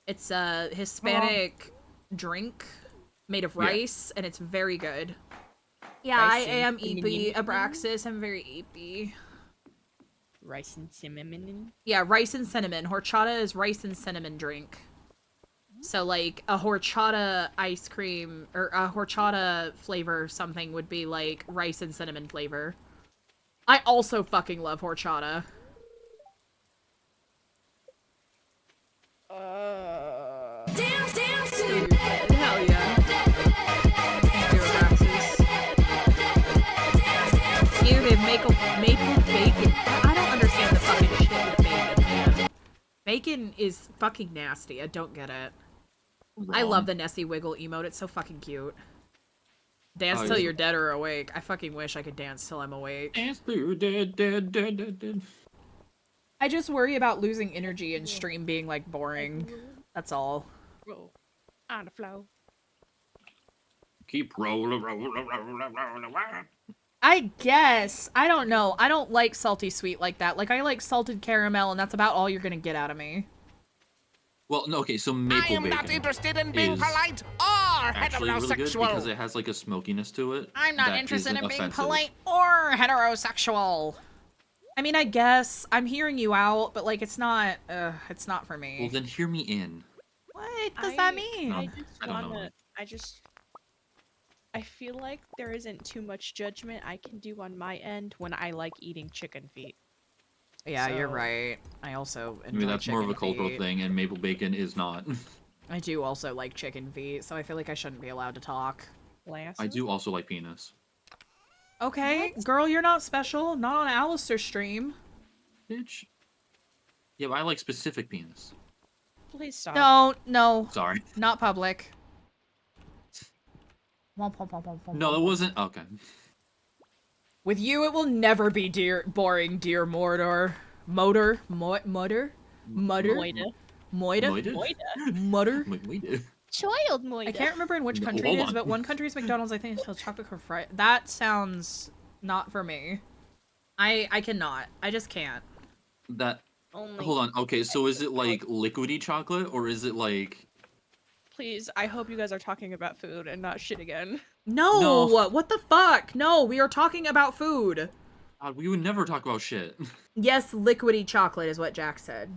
It's a Hispanic drink made of rice, and it's very good. Yeah,
Rice
I
and
am EP.
cinnamon.
Abraxas, I'm very EP.
Rice and cinnamon.
Yeah, rice and cinnamon. Horchata is rice and cinnamon drink. So, like, a horchata ice cream, or a horchata flavor something would be, like, rice and cinnamon flavor. I also fucking love horchata. Hell yeah. Thank you, Abraxas. Muted maple bacon. I don't understand the fucking shit with bacon, man. Bacon is fucking nasty. I don't get it. I love the Nessie Wiggle emote. It's so fucking cute. Dance till you're dead or awake. I fucking wish I could dance till I'm awake.
Dance till you're dead.
I just worry about losing energy and stream being, like, boring. That's all.
Roll on the flow.
Keep rolling.
I guess. I don't know. I don't like salty sweet like that. Like, I like salted caramel, and that's about all you're gonna get out of me.
Well, no, okay, so
I
maple
am
bacon
not interested in being
is
polite or
actually really good
heterosexual.
because it has like a smokiness to it.
I'm not
that
interested
isn't
in being
offensive.
polite or heterosexual. I mean, I guess. I'm hearing you out, but, like, it's not for me.
Well, then hear me in.
What does that mean?
I just
I don't know.
wanna. I feel like there isn't too much judgment I can do on my end when I like eating chicken feet.
Yeah, you're
So-
right. I also enjoy
I mean, that's more of a
chicken
cultural
feet.
thing, and maple bacon is not.
I do also like chicken feet, so I feel like I shouldn't be allowed to talk.
Lance?
I do also like penis.
Okay, girl, you're not special. Not on Alistair's stream.
Bitch. Yeah, but I like specific penis.
Please stop.
No,
Sorry.
not public.
No, that wasn't. Okay.
With you, it will never be boring, dear Mordor. Mutter.
Moida.
Moida.
Moida?
Mutter.
Moida.
Child Moida.
I can't remember in which
No,
country
hold
it is,
on.
but one country's McDonald's, I think, is chocolate covered fries. That sounds not for me. I cannot. I just can't.
That.
Only.
Hold on. Okay, so is it like liquidy chocolate, or is it like?
Please, I hope you guys are talking about food and not shit again.
No,
No.
what the fuck? No, we are talking about food.
God, we would never talk about shit.
Yes, liquidy chocolate is what Jack said.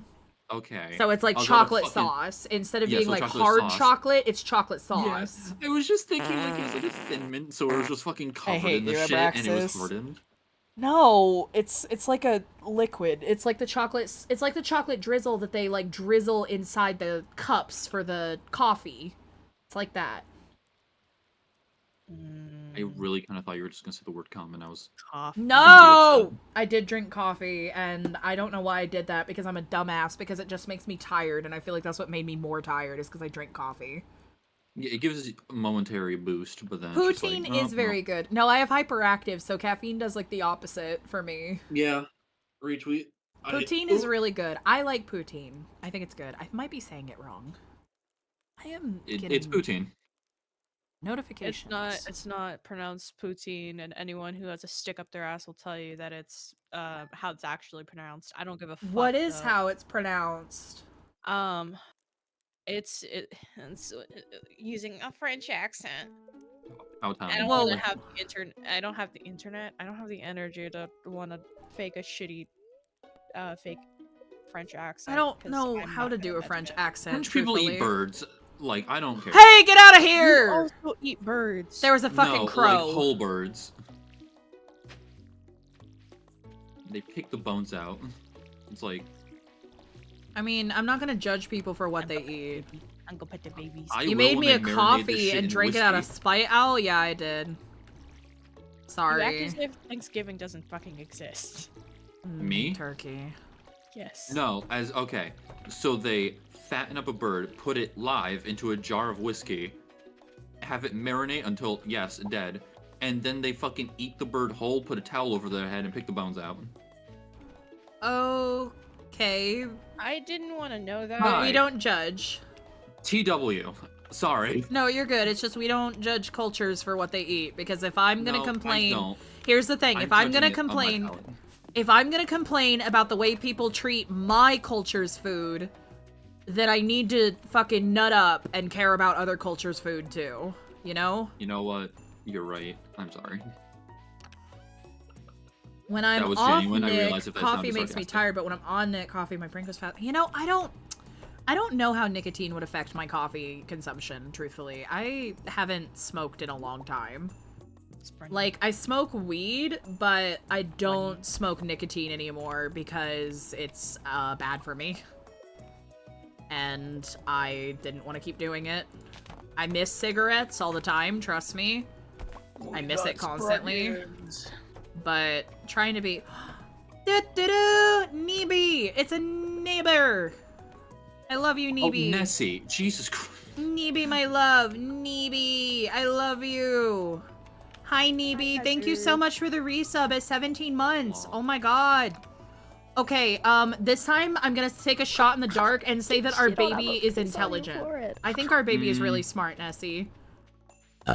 Okay.
So it's like
I was gonna
chocolate
fucking-
sauce. Instead of
Yeah,
being
so
like
chocolate
hard
sauce.
chocolate, it's chocolate
Yeah.
sauce.
I was just thinking like it was like a thin mint, so it was just fucking covered
hate
in the
you,
shit, and it was
Abraxas.
hardened.
No, it's like a liquid. It's like the chocolate drizzle that they like drizzle inside the cups for the coffee. It's like that.
I really kind of thought you were just gonna say the word cum, and I was.
Coffee.
No! I did drink coffee, and I don't know why I did that, because I'm a dumbass, because it just makes me tired, and I feel like that's what made me more tired, is because I drink coffee.
Yeah, it gives a momentary boost, but then it's just like,
Poutine
oh,
is very good. No, I have hyperactive, so caffeine does, like, the opposite for me.
Yeah. Retweet.
Poutine is really good. I like poutine. I think it's good. I might be saying it wrong. I am getting
It's poutine.
notifications.
It's not pronounced poutine, and anyone who has a stick up their ass will tell you that it's how it's actually pronounced. I don't give a fuck.
What is
though.
how it's pronounced?
It's using a French accent.
How
I don't
Well-
want to have the internet. I don't have the internet. I don't have the energy to want to fake a shitty, fake French accent.
I don't
'cause
know
I'm
how
not
to
good
do
at
a
that
French
shit.
accent.
French people eat
truthfully.
birds. Like, I don't care.
Hey, get out of
You
here!
also eat birds.
There was a fucking
no,
crow.
like whole birds. They pick the bones out. It's like
I mean, I'm not gonna judge people for what they eat.
Uncle Pet the babies.
I
You
will
made
when
me
they
a
marinate this
coffee
shit
and
in
drank it out of
whiskey.
spite. Oh, yeah, I did.
You act
Sorry.
as if Thanksgiving doesn't fucking exist.
Me?
Turkey.
Yes.
No, as okay. So they fatten up a bird, put it live into a jar of whiskey, have it marinate until, yes, dead, and then they fucking eat the bird whole, put a towel over their head, and pick the bones out.
Okay.
I didn't want to know that.
But we
Hi.
don't judge.
TW. Sorry.
No, you're good. It's just we don't judge cultures for what they eat. Because if I'm gonna
No, I
complain...
don't.
Here's the thing. If I'm gonna complain... If I'm gonna complain about the way people treat my culture's food, then I need to fucking nut up and care about other cultures' food too. You know?
You know what? You're right. I'm sorry.
When I'm
That was
off
genuine. I
Nick,
realized if that
coffee
sounded
makes me
sarcastic.
tired, but when I'm on Nick, coffee, my brain goes fast. You know, I don't know how nicotine would affect my coffee consumption, truthfully. I haven't smoked in a long time. Like, I smoke weed, but I don't smoke nicotine anymore because it's bad for me. And I didn't want to keep doing it. I miss cigarettes all the time, trust me. I miss it constantly. But trying to be... Neeby! It's a neighbor! I love you,
Oh,
Neeby.
Nessie. Jesus Christ.
Neeby, my love. Neeby, I love you. Hi, Neeby. Thank you so much for the resub at 17 months.
Aw.
Oh my god. Okay, this time I'm gonna take a shot in the dark and say that our baby is intelligent. I think our baby is really smart, Nessie.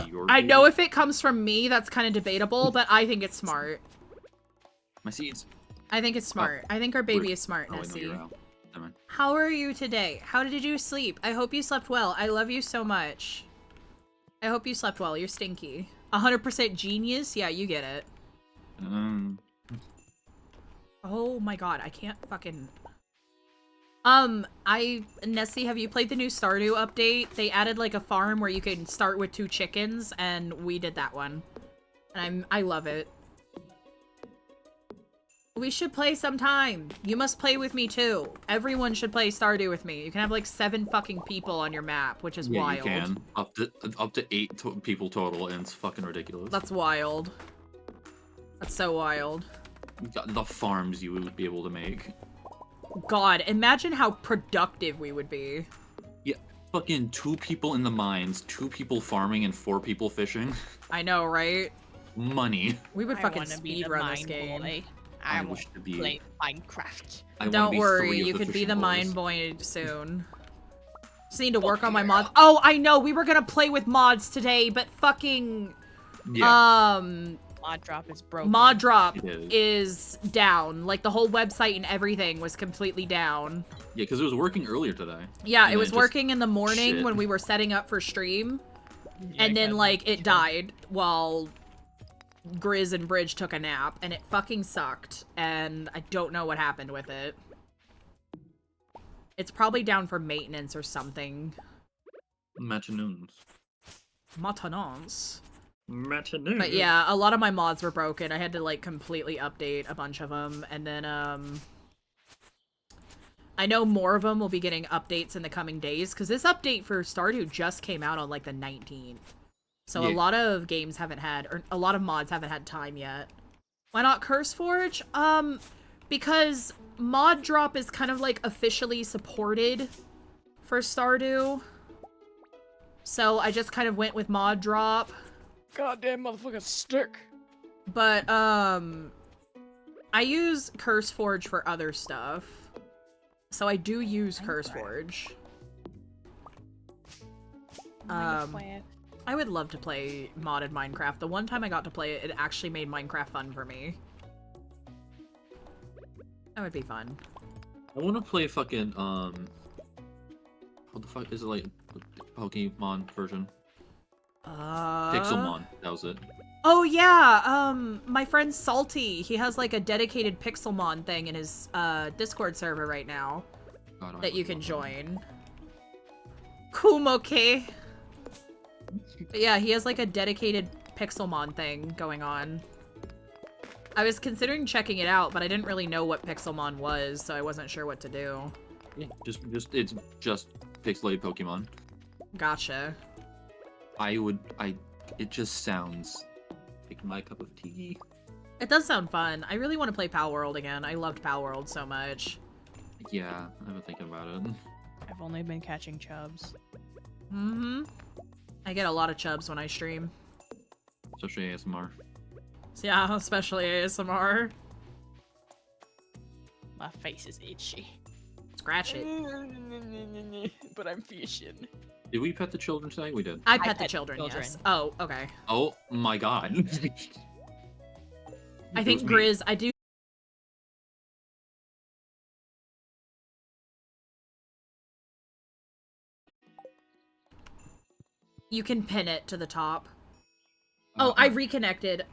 Your
I know
baby.
if it comes from me, that's kind of debatable, but I think it's smart.
My seeds.
I think it's smart. I think our baby is smart,
Oh, wait, no,
Nessie.
you're out. Never mind.
How are you today? How did you sleep? I hope you slept well. I love you so much. I hope you slept well. You're stinky. 100% genius? Yeah, you get it. Oh my god, I can't fucking... Nessie, have you played the new Stardew update? They added like a farm where you can start with 2 chickens, and we did that one. And I love it. We should play sometime. You must play with me too. Everyone should play Stardew with me. You can have like 7 fucking people on your map, which is
Yeah,
wild.
you can. Up to 8 people total, and it's fucking ridiculous.
That's wild. That's so wild.
The farms you would be able to make.
God, imagine how productive we would be.
Yeah, fucking 2 people in the mines, 2 people farming, and 4 people fishing.
I know, right?
Money.
We would
I
fucking
wanna be the
speedrun this
mine
game.
boy.
I
I
wish
want
to
to
be-
play Minecraft.
I wanna
Don't
be
worry,
3 of
you
the
could be
fishing
the
boys.
mine boy soon. Just need to work on my mods. Oh, I know, we were gonna play with mods today, but fucking...
Yeah.
Mod drop is broken.
Mod drop
It
is down. Like, the whole website and everything was completely down.
Yeah, because it was working earlier today.
Yeah,
And
it
then
was
just-
working in the morning
shit.
when we were setting up for stream.
Yeah,
And then,
God,
like, it
sure.
died while Grizz and Bridge took a nap. And it fucking sucked. And I don't know what happened with it. It's probably down for maintenance or something.
Machinoons.
Maintenance.
Matinee.
But yeah, a lot of my mods were broken. I had to, like, completely update a bunch of them. And then, I know more of them will be getting updates in the coming days. Because this update for Stardew just came out on, like, the 19th. So a
Yeah.
lot of games haven't had, or a lot of mods haven't had time yet. Why not CurseForge? Because mod drop is kind of, like, officially supported for Stardew. So I just kind of went with mod drop.
Goddamn motherfucker stick.
But, I use CurseForge for other stuff. So I do use CurseForge. I would love to play modded Minecraft. The one time I got to play it, it actually made Minecraft fun for me. That would be fun.
I want to play fucking, what the fuck is it, like, Pokemon version? Pixelmon, that was it.
Oh yeah, my friend Salty, he has like a dedicated Pixelmon thing in his Discord server right now
God, I
that you
would
can
love
join. Kumoke. But yeah, he has like a dedicated Pixelmon thing going on. I was considering checking it out, but I didn't really know what Pixelmon was, so I wasn't sure what to do.
Yeah, it's just pixelated Pokemon.
Gotcha.
It just sounds like my cup of tea.
It does sound fun. I really want to play Pal World again. I loved Pal World so much.
Yeah, I've been thinking about it.
I've only been catching chubs.
Mm-hmm. I get a lot of chubs when I stream.
Especially ASMR.
So yeah, especially ASMR.
My face is itchy.
Scratch it.
But I'm fishing.
Did we pet the children today? We did.
I pet the
pet
children, yes.
children.
Oh, okay.
Oh my god.
I think
It was me.
Grizz, I do. You can pin it to the top. Oh, I reconnected.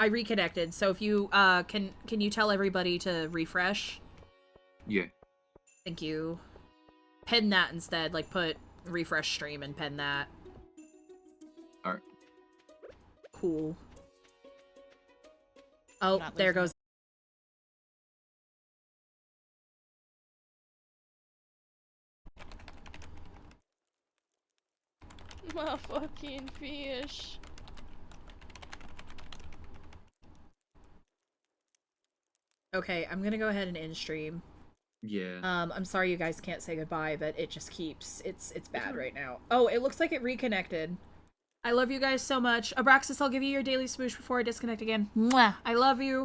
So if you can you tell everybody to refresh?
Yeah.
Thank you. Pin that instead, like put refresh stream and pin that.
Alright.
Cool. Oh,
Not
there
losing
goes.
My fucking fish.
Okay, I'm gonna go ahead and end stream.
Yeah.
I'm sorry you guys can't say goodbye, but it just keeps it's bad right now. Oh, it looks like it reconnected. I love you guys so much. Abraxas, I'll give you your daily smoosh before I disconnect again. Mwah! I love you.